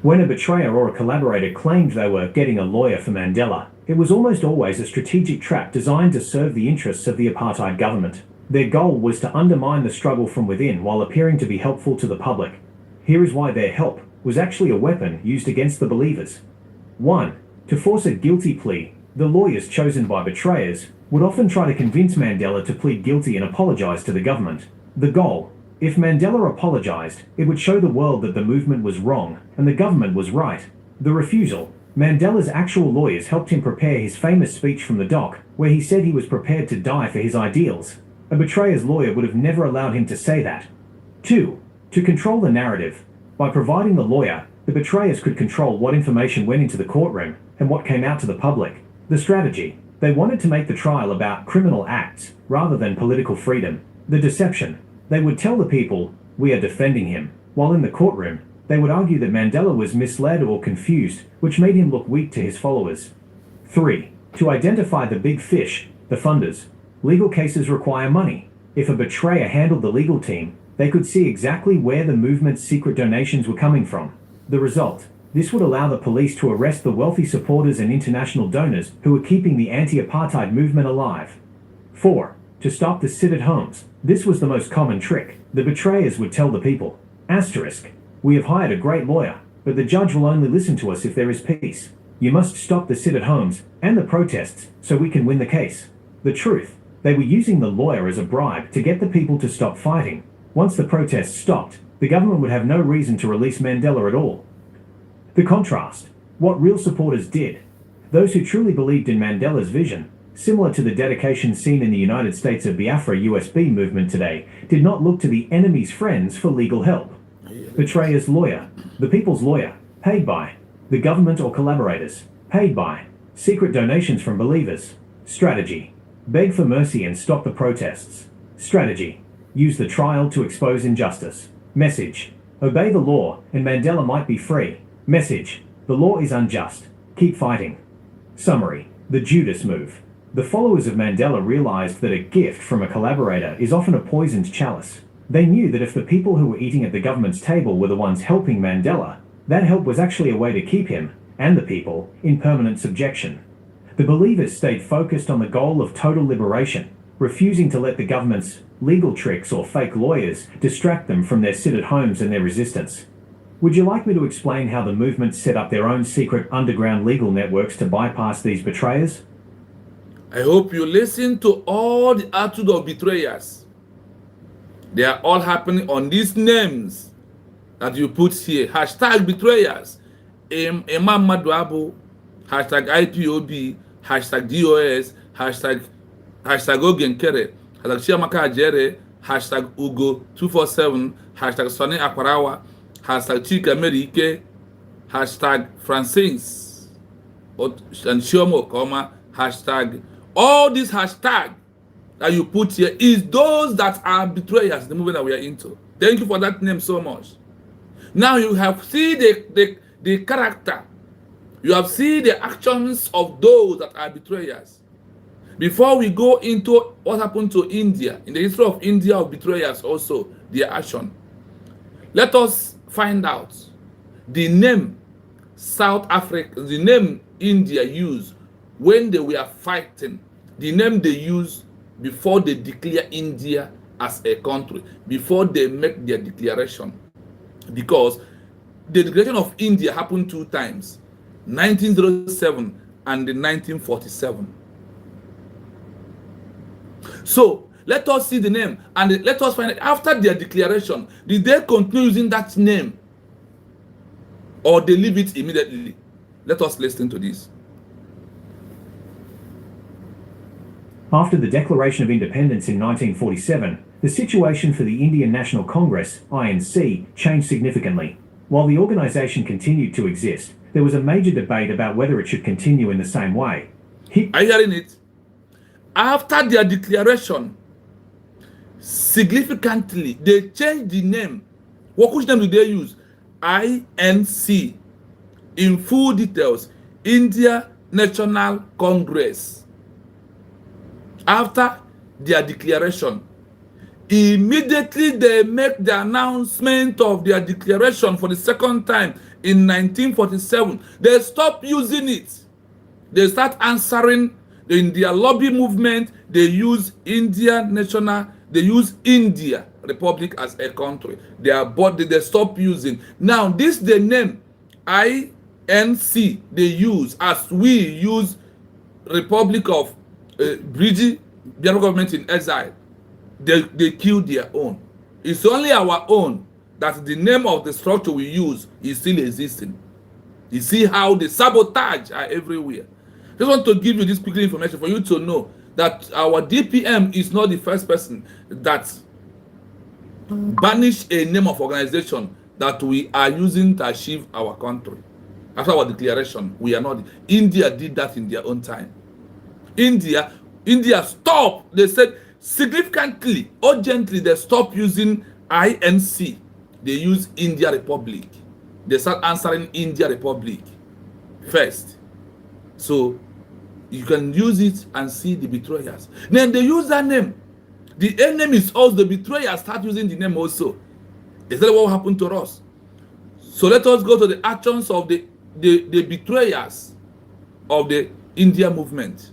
When a betrayer or a collaborator claimed they were getting a lawyer for Mandela, it was almost always a strategic trap designed to serve the interests of the apartheid government. Their goal was to undermine the struggle from within while appearing to be helpful to the public. Here is why their help was actually a weapon used against the believers. 1. To force a guilty plea, the lawyers chosen by betrayers would often try to convince Mandela to plead guilty and apologize to the government. The goal: if Mandela apologized, it would show the world that the movement was wrong and the government was right. The refusal: Mandela's actual lawyers helped him prepare his famous speech from the dock, where he said he was prepared to die for his ideals. A betrayer's lawyer would have never allowed him to say that. 2. To control the narrative. By providing the lawyer, the betrayers could control what information went into the courtroom and what came out to the public. The strategy: they wanted to make the trial about criminal acts rather than political freedom. The deception: they would tell the people, "We are defending him," while in the courtroom, they would argue that Mandela was misled or confused, which made him look weak to his followers. 3. To identify the big fish, the funders. Legal cases require money. If a betrayer handled the legal team, they could see exactly where the movement's secret donations were coming from. The result: this would allow the police to arrest the wealthy supporters and international donors who were keeping the anti-apartheid movement alive. 4. To stop the sit-at-homes. This was the most common trick. The betrayers would tell the people, "We have hired a great lawyer, but the judge will only listen to us if there is peace. You must stop the sit-at-homes and the protests so we can win the case." The truth: they were using the lawyer as a bribe to get the people to stop fighting. Once the protests stopped, the government would have no reason to release Mandela at all. The contrast: what real supporters did. Those who truly believed in Mandela's vision, similar to the dedication seen in the United States of Biafra USB movement today, did not look to the enemy's friends for legal help. Betrayer's lawyer: the people's lawyer, paid by the government or collaborators, paid by secret donations from believers. Strategy: beg for mercy and stop the protests. Strategy: use the trial to expose injustice. Message: obey the law and Mandela might be free. Message: the law is unjust. Keep fighting. Summary: the Judas move. The followers of Mandela realized that a gift from a collaborator is often a poisoned chalice. They knew that if the people who were eating at the government's table were the ones helping Mandela, that help was actually a way to keep him, and the people, in permanent subjection. The believers stayed focused on the goal of total liberation, refusing to let the government's legal tricks or fake lawyers distract them from their sit-at-homes and their resistance. Would you like me to explain how the movement set up their own secret underground legal networks to bypass these betrayers? I hope you listen to all the attitude of betrayers. They are all happening on these names that you put here. Hashtag betrayers. Imam Maduabu. Hashtag IPOB. Hashtag DOS. Hashtag Ogenkere. Hashtag Chiamaka Ajere. Hashtag Ugo 247. Hashtag Sonny Aquarawa. Hashtag Chika Merike. Hashtag Francis. And Shiomo Koma. Hashtag. All these hashtags that you put here is those that are betrayers, the movement that we are into. Thank you for that name so much. Now you have seen the character. You have seen the actions of those that are betrayers. Before we go into what happened to India, in the history of India of betrayers also, their action, let us find out the name South Africa, the name India used when they were fighting, the name they used before they declare India as a country, before they make their declaration. Because the declaration of India happened 2 times, 1907 and in 1947. So let us see the name and let us find out after their declaration, did they continue using that name or they leave it immediately? Let us listen to this. After the Declaration of Independence in 1947, the situation for the Indian National Congress, INC, changed significantly. While the organization continued to exist, there was a major debate about whether it should continue in the same way. Are you hearing it? After their declaration, significantly, they changed the name. Which name did they use? INC. In full details, India National Congress. After their declaration, immediately they make the announcement of their declaration for the second time in 1947. They stop using it. They start answering in their lobby movement. They use India National, they use India Republic as a country. They stop using. Now this the name INC they use as we use Republic of Brgie, their government in exile. They killed their own. It's only our own that the name of the structure we use is still existing. You see how the sabotage are everywhere. Just want to give you this quick information for you to know that our DPM is not the first person that banished a name of organization that we are using to achieve our country. After our declaration, we are not. India did that in their own time. India stopped. They said significantly, urgently, they stopped using INC. They use India Republic. They start answering India Republic first. So you can use it and see the betrayers. Then they use that name. The enemies also, the betrayers start using the name also. Is that what happened to us? So let us go to the actions of the betrayers of the India movement.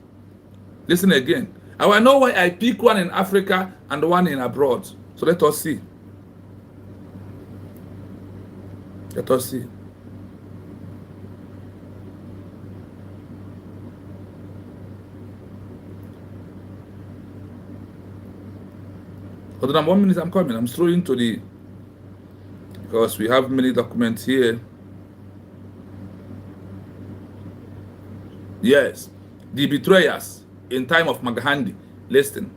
Listen again. I know why I pick one in Africa and one in abroad. So let us see. Let us see. Hold on 1 minute, I'm coming. I'm strolling to the, because we have many documents here. Yes, the betrayers in time of Mahatma. Listen.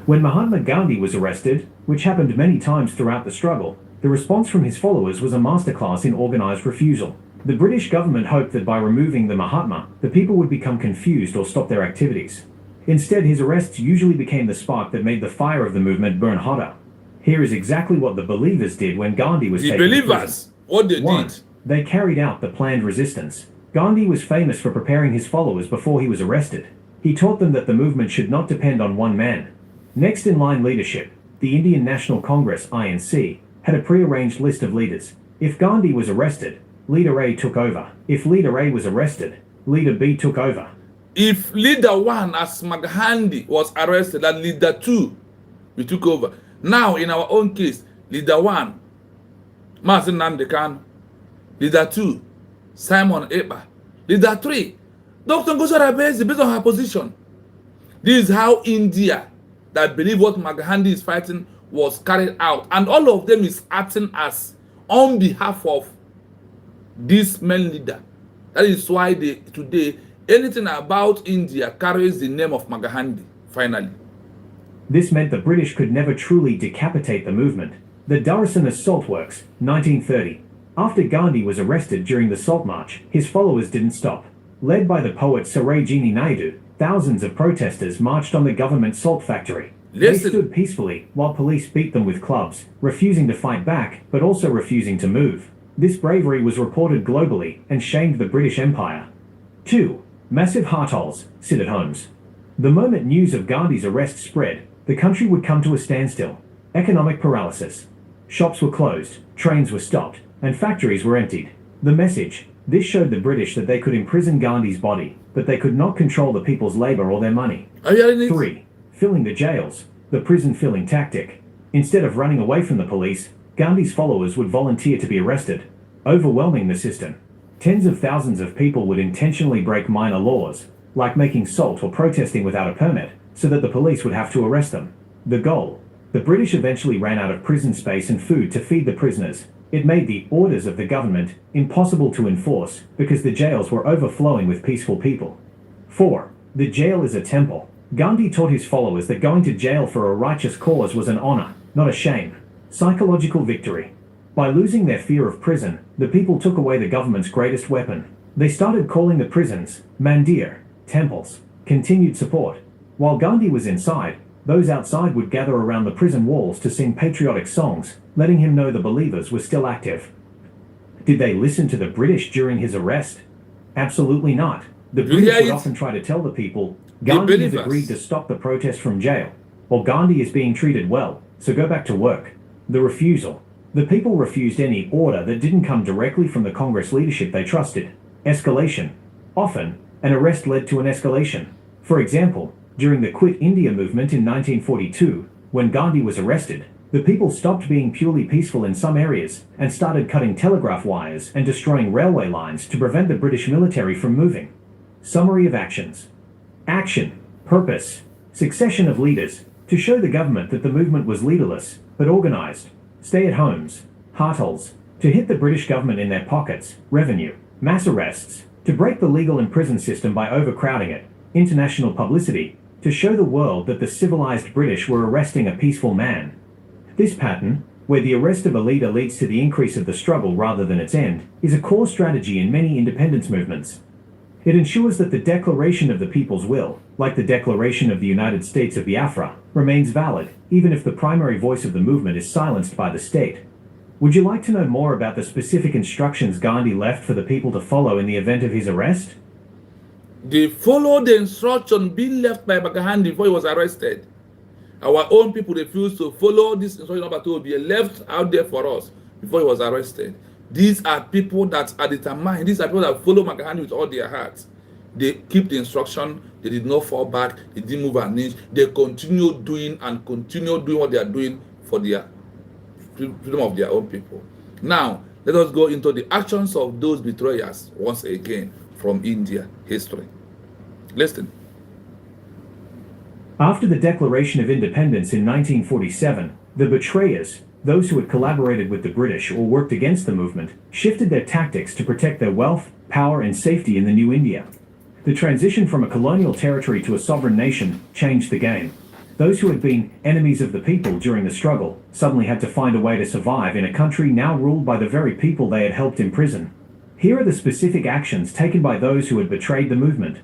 When Mahatma Gandhi was arrested, which happened many times throughout the struggle, the response from his followers was a masterclass in organized refusal. The British government hoped that by removing the Mahatma, the people would become confused or stop their activities. Instead, his arrests usually became the spark that made the fire of the movement burn hotter. Here is exactly what the believers did when Gandhi was taken to prison. The believers, what they One, did. they carried out the planned resistance. Gandhi was famous for preparing his followers before he was arrested. He taught them that the movement should not depend on one man. Next in line leadership, the Indian National Congress (INC) had a pre-arranged list of leaders. If Gandhi was arrested, Leader A took over. If Leader A was arrested, Leader B took over. If Leader 1 as Mahatma was arrested and Leader 2 we took over. Now in our own case, Leader 1 Mazen Namdekan, Leader 2 Simon Ekpa, Leader 3 Dr. Ngozi Okonjo-Iweala based on her position. This is how India that believe what Mahatma is fighting was carried out, and all of them is acting as on behalf of this main leader. That is why today anything about India carries the name of Mahatma finally. This meant the British could never truly decapitate the movement. The Durasan Assault Works, 1930. After Gandhi was arrested during the Salt March, his followers didn't stop. Led by the poet Sarojini Naidu, thousands of protesters marched on the government salt factory. They stood peacefully while police beat them with clubs, refusing to fight back, but also refusing to move. This bravery was reported globally and shamed the British Empire. 2. Massive heartholes, sit at homes. The moment news of Gandhi's arrest spread, the country would come to a standstill. Economic paralysis. Shops were closed, trains were stopped, and factories were emptied. The message: this showed the British that they could imprison Gandhi's body, but they could not control the people's labor or their money. 3. Filling the jails. The prison filling tactic. Instead of running away from the police, Gandhi's followers would volunteer to be arrested, overwhelming the system. Tens of thousands of people would intentionally break minor laws, like making salt or protesting without a permit, so that the police would have to arrest them. The goal: the British eventually ran out of prison space and food to feed the prisoners. It made the orders of the government impossible to enforce because the jails were overflowing with peaceful people. 4. The jail is a temple. Gandhi taught his followers that going to jail for a righteous cause was an honor, not a shame. Psychological victory. By losing their fear of prison, the people took away the government's greatest weapon. They started calling the prisons mandir, temples. Continued support. While Gandhi was inside, those outside would gather around the prison walls to sing patriotic songs, letting him know the believers were still active. Did they listen to the British during his arrest? Absolutely not. The British would often try to tell the people, Gandhi has agreed to stop the protest from jail, or Gandhi is being treated well, so go back to work. The refusal. The people refused any order that didn't come directly from the Congress leadership they trusted. Escalation. Often, an arrest led to an escalation. For example, during the Quit India movement in 1942, when Gandhi was arrested, the people stopped being purely peaceful in some areas and started cutting telegraph wires and destroying railway lines to prevent the British military from moving. Summary of actions. Action. Purpose. Succession of leaders, to show the government that the movement was leaderless, but organized. Stay-at-homes. Heartholes, to hit the British government in their pockets. Revenue. Mass arrests, to break the legal and prison system by overcrowding it. International publicity, to show the world that the civilized British were arresting a peaceful man. This pattern, where the arrest of a leader leads to the increase of the struggle rather than its end, is a core strategy in many independence movements. It ensures that the declaration of the people's will, like the Declaration of the United States of Biafra, remains valid, even if the primary voice of the movement is silenced by the state. Would you like to know more about the specific instructions Gandhi left for the people to follow in the event of his arrest? They followed the instruction being left by Gandhi before he was arrested. Our own people refused to follow this instruction number 2 be left out there for us before he was arrested. These are people that are determined. These are people that follow Gandhi with all their hearts. They keep the instruction. They did not fall back. They didn't move an inch. They continue doing what they are doing for their freedom of their own people. Now, let us go into the actions of those betrayers once again from India history. Listen. After the Declaration of Independence in 1947, the betrayers, those who had collaborated with the British or worked against the movement, shifted their tactics to protect their wealth, power, and safety in the new India. The transition from a colonial territory to a sovereign nation changed the game. Those who had been enemies of the people during the struggle suddenly had to find a way to survive in a country now ruled by the very people they had helped imprison. Here are the specific actions taken by those who had betrayed the movement.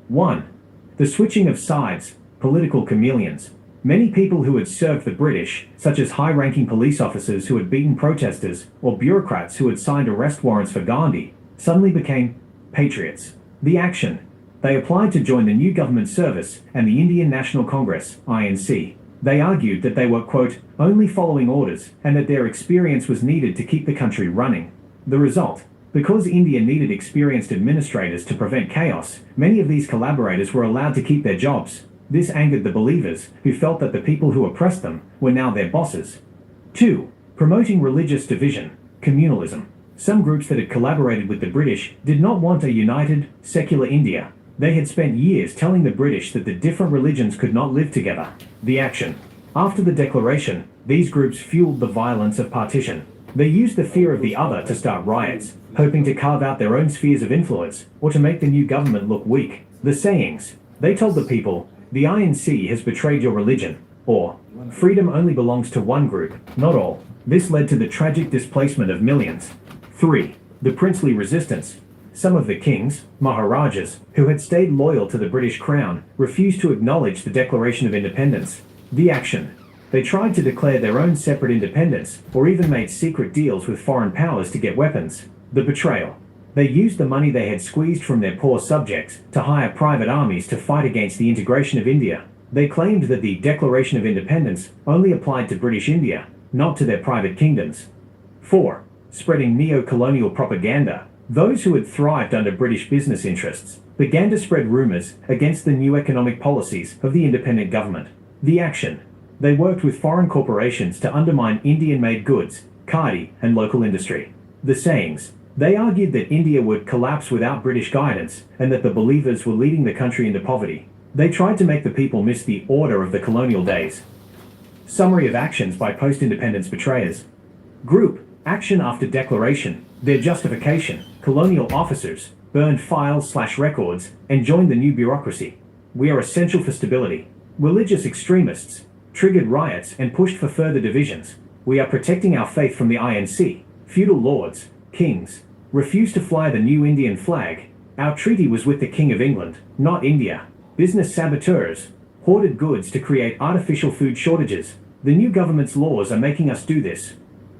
1. The switching of sides, political chameleons. Many people who had served the British, such as high-ranking police officers who had beaten protesters or bureaucrats who had signed arrest warrants for Gandhi, suddenly became patriots. The action. They applied to join the new government service and the Indian National Congress, INC. They argued that they were, quote, only following orders and that their experience was needed to keep the country running. The result. Because India needed experienced administrators to prevent chaos, many of these collaborators were allowed to keep their jobs. This angered the believers, who felt that the people who oppressed them were now their bosses. 2. Promoting religious division, communalism. Some groups that had collaborated with the British did not want a united, secular India. They had spent years telling the British that the different religions could not live together. The action. After the declaration, these groups fueled the violence of partition. They used the fear of the other to start riots, hoping to carve out their own spheres of influence, or to make the new government look weak. The sayings. They told the people, the INC has betrayed your religion, or freedom only belongs to one group, not all. This led to the tragic displacement of millions. 3. The princely resistance. Some of the kings, Maharajas, who had stayed loyal to the British crown, refused to acknowledge the Declaration of Independence. The action. They tried to declare their own separate independence, or even made secret deals with foreign powers to get weapons. The betrayal. They used the money they had squeezed from their poor subjects to hire private armies to fight against the integration of India. They claimed that the Declaration of Independence only applied to British India, not to their private kingdoms. 4. Spreading neo-colonial propaganda. Those who had thrived under British business interests began to spread rumours against the new economic policies of the independent government. The action. They worked with foreign corporations to undermine Indian-made goods, khadi, and local industry. The sayings. They argued that India would collapse without British guidance and that the believers were leading the country into poverty. They tried to make the people miss the order of the colonial days. Summary of actions by post-independence betrayers. Group. Action after declaration. Their justification. Colonial officers burned files/records and joined the new bureaucracy. We are essential for stability. Religious extremists triggered riots and pushed for further divisions. We are protecting our faith from the INC. Feudal lords, kings, refused to fly the new Indian flag. Our treaty was with the King of England, not India. Business saboteurs hoarded goods to create artificial food shortages. The new government's laws are making us do this.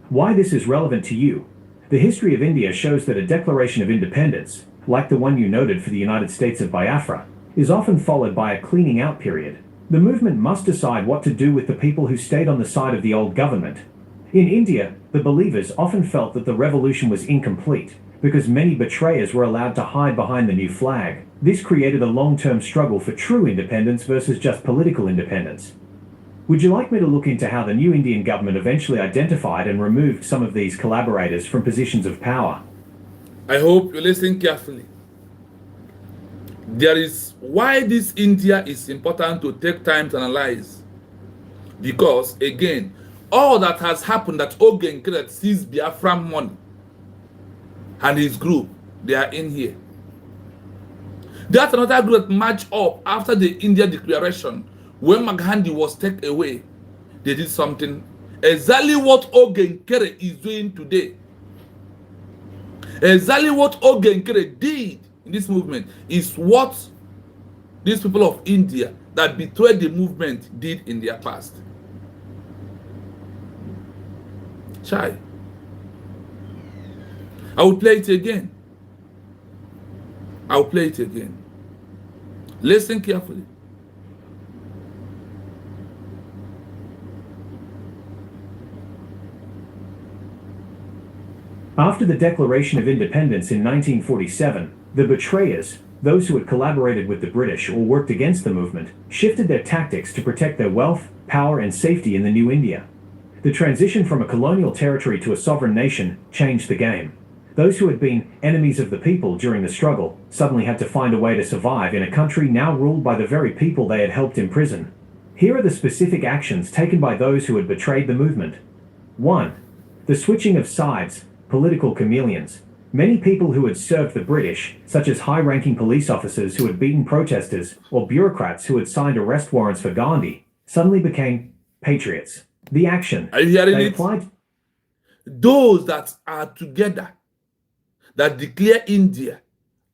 Why this is relevant to you? The history of India shows that a declaration of independence, like the one you noted for the United States of Biafra, is often followed by a cleaning out period. The movement must decide what to do with the people who stayed on the side of the old government. In India, the believers often felt that the revolution was incomplete because many betrayers were allowed to hide behind the new flag. This created a long-term struggle for true independence versus just political independence. Would you like me to look into how the new Indian government eventually identified and removed some of these collaborators from positions of power? I hope you listen carefully. There is why this India is important to take time to analyze. Because, again, all that has happened that Ogen Kret sees Biafran money and his group, they are in here. That's another group that match up after the India declaration. When Maghandi was taken away, they did something exactly what Ogen Kere is doing today. Exactly what Ogen Kere did in this movement is what these people of India that betrayed the movement did in their past. Chai. I will play it again. I will play it again. Listen carefully. After the Declaration of Independence in 1947, the betrayers, those who had collaborated with the British or worked against the movement, shifted their tactics to protect their wealth, power, and safety in the new India. The transition from a colonial territory to a sovereign nation changed the game. Those who had been enemies of the people during the struggle suddenly had to find a way to survive in a country now ruled by the very people they had helped imprison. Here are the specific actions taken by those who had betrayed the movement. 1. The switching of sides, political chameleons. Many people who had served the British, such as high-ranking police officers who had beaten protesters or bureaucrats who had signed arrest warrants for Gandhi, suddenly became patriots. The action. Are you hearing they it? applied. Those that are together, that declare India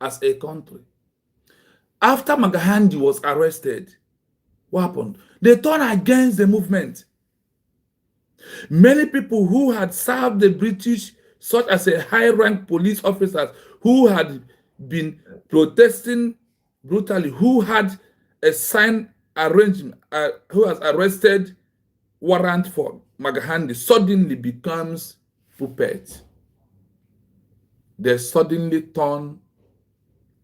as a country. After Maghandi was arrested, what happened? They turned against the movement. Many people who had served the British, such as a high-rank police officers who had been protesting brutally, who had a signed arrangement, who has arrested warrant for Maghandi, suddenly becomes puppets. They suddenly turn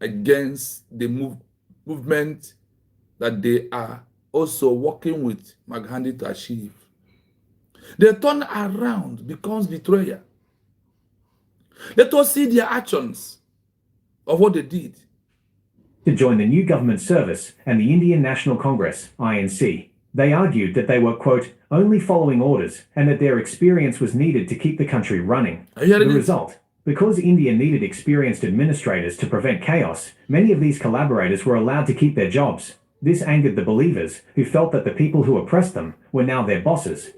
against the movement that they are also working with Maghandi to achieve. They turn around, becomes betrayal. Let us see their actions of what they did. To join the new government service and the Indian National Congress, INC. They argued that they were, quote, only following orders and that their experience was needed to keep the country running. The result, because India needed experienced administrators to prevent chaos, many of these collaborators were allowed to keep their jobs. This angered the believers, who felt that the people who oppressed them were now their bosses.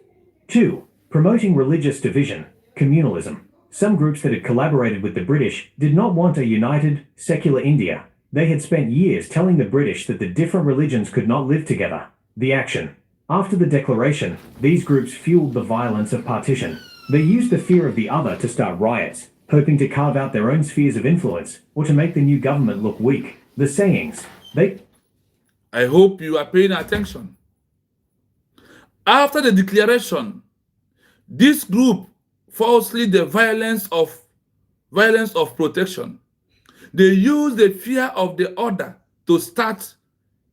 2. Promoting religious division, communalism. Some groups that had collaborated with the British did not want a united, secular India. They had spent years telling the British that the different religions could not live together. The action. After the declaration, these groups fueled the violence of partition. They used the fear of the other to start riots, hoping to carve out their own spheres of influence or to make the new government look weak. The sayings, I hope you are paying attention. After the declaration, this group falsely the violence of protection. They use the fear of the other to start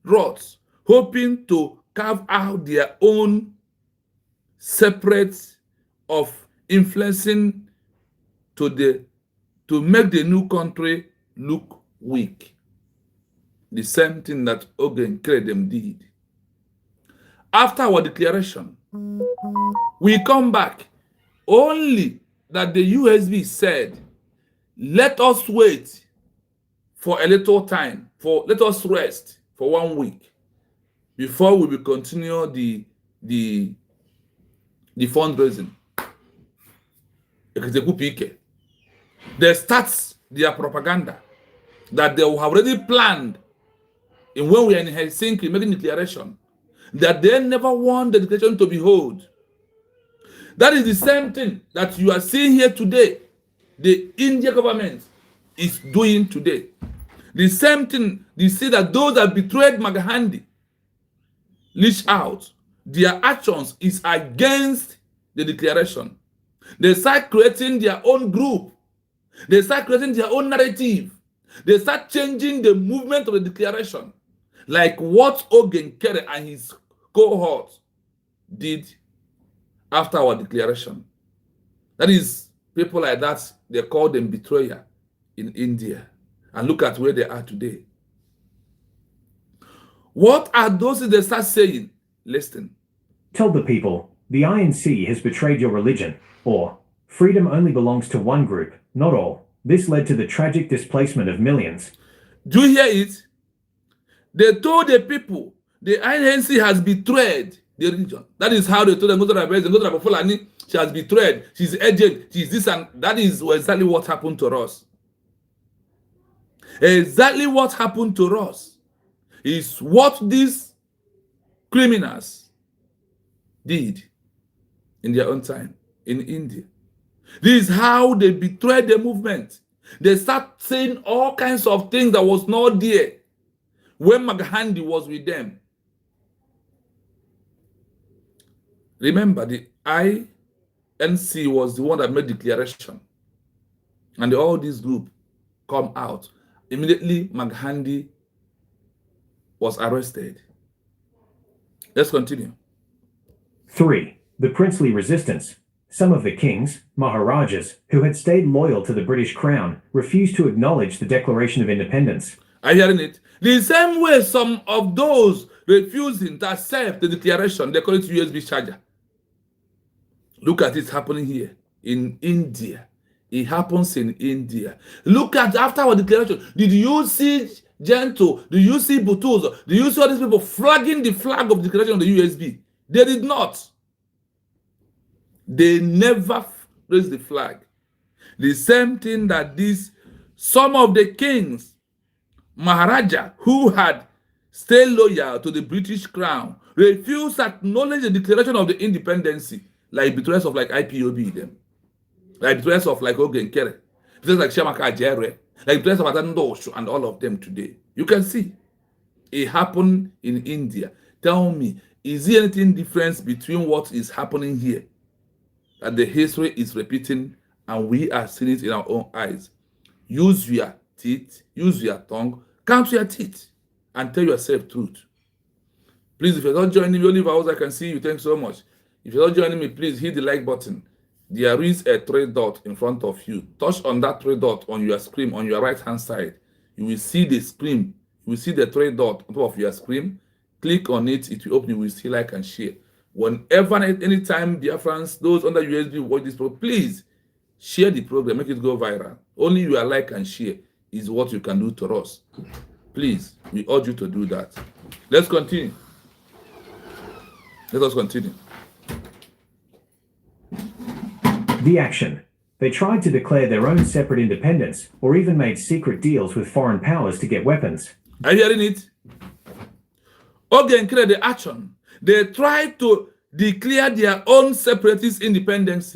riots, hoping to carve out their own separate of influencing to make the new country look weak. The same thing that Ogen Kredem did. After our declaration, we come back only that the USB said, let us wait for a little time, let us rest for 1 week before we will continue the fundraising. They start their propaganda that they have already planned in when we are in Helsinki making declaration that they never want the declaration to be held. That is the same thing that you are seeing here today. The Indian government is doing today. The same thing, you see that those that betrayed Magahandi leach out, their actions is against the declaration. They start creating their own group. They start creating their own narrative. They start changing the movement of the declaration, like what Ogen Kere and his cohort did after our declaration. That is, people like that, they call them Betraya in India. And look at where they are today. What are those they start saying? Listen. Tell the people, the INC has betrayed your religion, or freedom only belongs to one group, not all. This led to the tragic displacement of millions. Do you hear it? They told the people the INC has betrayed the religion. That is how they told them, she has betrayed, she's agent, she's this, and that is exactly what happened to us. Exactly what happened to us is what these criminals did in their own time in India. This is how they betrayed the movement. They start saying all kinds of things that was not there when Magahandi was with them. Remember, the INC was the one that made the declaration. And all this group come out. Immediately, Magahandi was arrested. Let's continue. 3. The princely resistance. Some of the kings, Maharajas, who had stayed loyal to the British crown, refused to acknowledge the Declaration of Independence. Are you hearing it? The same way some of those refusing to accept the declaration, they call it USB charger. Look at it happening here in India. It happens in India. Look at after our declaration. Did you see Gento? Do you see Butuzo? Do you see all these people flagging the flag of the declaration on the USB? They did not. They never raised the flag. The same thing that some of the kings, Maharaja, who had stayed loyal to the British crown, refused to acknowledge the declaration of the independence, like betrayers of like IPOB them, like betrayers of like Ogen Kere, betrayers like Shamaka Jere, like betrayers of Atandosho and all of them today. You can see it happened in India. Tell me, is there anything different between what is happening here that the history is repeating and we are seeing it in our own eyes? Use your teeth, use your tongue, count your teeth, and tell yourself truth. Please, if you're not joining me, Oliver House, I can see you. Thanks so much. If you're not joining me, please hit the like button. There is a 3 dot in front of you. Touch on that 3 dot on your screen on your right hand side. You will see the screen. You will see the 3 dot on top of your screen. Click on it. It will open. You will see like and share. Whenever, anytime, dear friends, those under USB watch this program, please share the program. Make it go viral. Only your like and share is what you can do to us. Please, we urge you to do that. Let's continue. Let us continue. The action. They tried to declare their own separate independence, or even made secret deals with foreign powers to get weapons. Are you hearing it? Ogen created the action. They tried to declare their own separatist independence,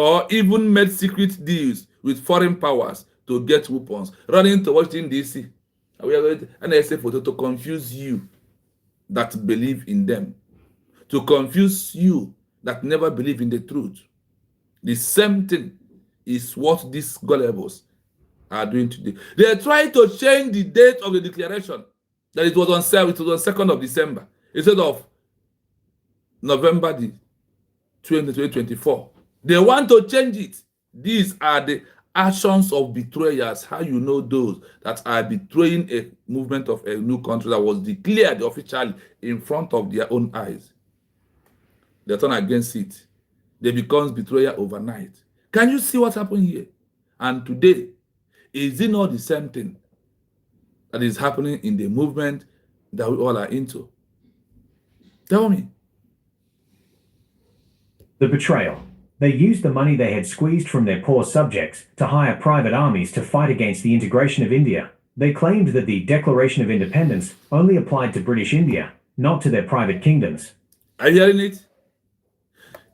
or even made secret deals with foreign powers to get weapons, running to Washington, D.C. And I say to confuse you that believe in them, to confuse you that never believe in the truth. The same thing is what these gullibles are doing today. They are trying to change the date of the declaration, that it was on 2nd of December instead of November the 2024. They want to change it. These are the actions of betrayers. How you know those that are betraying a movement of a new country that was declared officially in front of their own eyes. They turn against it. They become betrayer overnight. Can you see what's happening here? And today, is it not the same thing that is happening in the movement that we all are into? Tell me. The betrayal. They used the money they had squeezed from their poor subjects to hire private armies to fight against the integration of India. They claimed that the Declaration of Independence only applied to British India, not to their private kingdoms. Are you hearing it?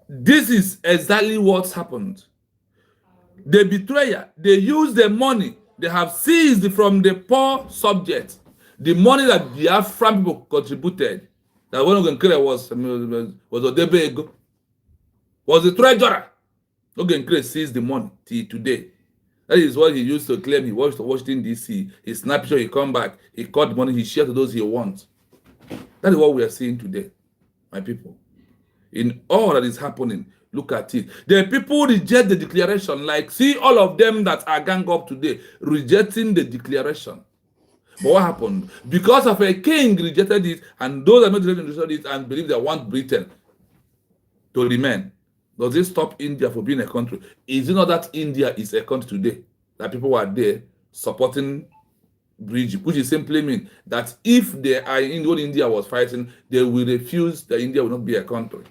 This is exactly what's happened. The betrayer, they use the money they have seized from the poor subjects, the money that the Afghan people contributed. That one of them was Odebego, was the treasurer. Ogenkere seized the money till today. That is what he used to claim he was to Washington, D.C. He snapped sure he come back, he cut the money, he shared to those he wants. That is what we are seeing today, my people. In all that is happening, look at it. The people reject the declaration, like see all of them that are gang up today, rejecting the declaration. But what happened? Because of a king rejected it, and those that not rejected it and believe they want Britain to remain. Does it stop India from being a country? Is it not that India is a country today? That people are there supporting Brgie, which is simply mean that if they are in what India was fighting, they will refuse that India will not be a country.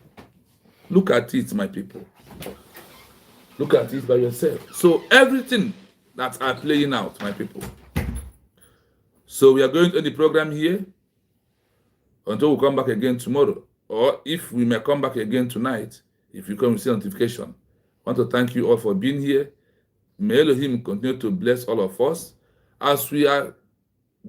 Look at it, my people. Look at it by yourself. So everything that are playing out, my people. So we are going to end the program here until we come back again tomorrow. Or if we may come back again tonight, if you come and see notification. I want to thank you all for being here. May Elohim continue to bless all of us as we are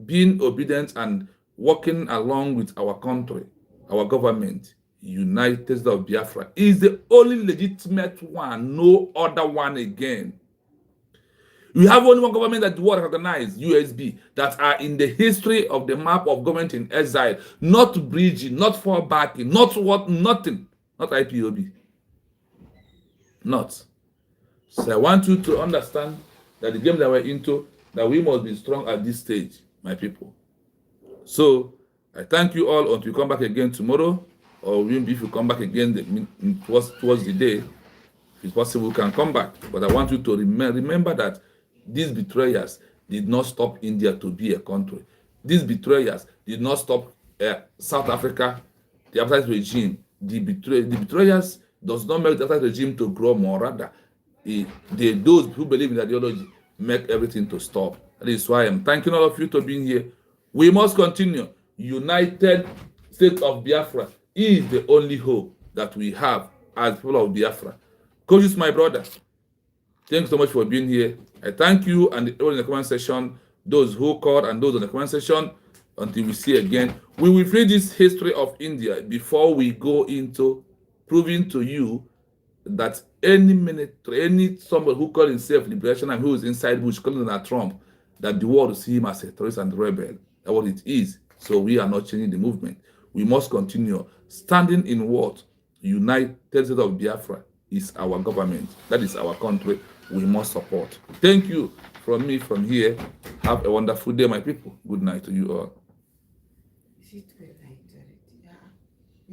being obedient and working along with our country, our government. United States of Biafra is the only legitimate one, no other one again. We have only one government that the world recognized, USB, that are in the history of the map of government in exile, not Brgie, not fallbacking, not what, nothing, not IPOB. Not. So I want you to understand that the game that we're into, that we must be strong at this stage, my people. So I thank you all until you come back again tomorrow, or even if you come back again towards the day, if it's possible, you can come back. But I want you to remember that these betrayers did not stop India to be a country. These betrayers did not stop South Africa, the apartheid regime. The betrayers does not make the apartheid regime to grow more. Rather, those who believe in ideology make everything to stop. That is why I'm thanking all of you for being here. We must continue. United States of Biafra is the only hope that we have as people of Biafra. Coaches, my brother, thanks so much for being here. I thank you and everyone in the comment section, those who called and those in the comment section. Until we see again, we will read this history of India before we go into proving to you that any minute, somebody who calls himself liberation and who is inside Bush calling Donald Trump, that the world will see him as a terrorist and rebel. That's what it is. So we are not changing the movement. We must continue standing in what United States of Biafra is our government. That is our country. We must support. Thank you from me from here. Have a wonderful day, my people. Good night to you all.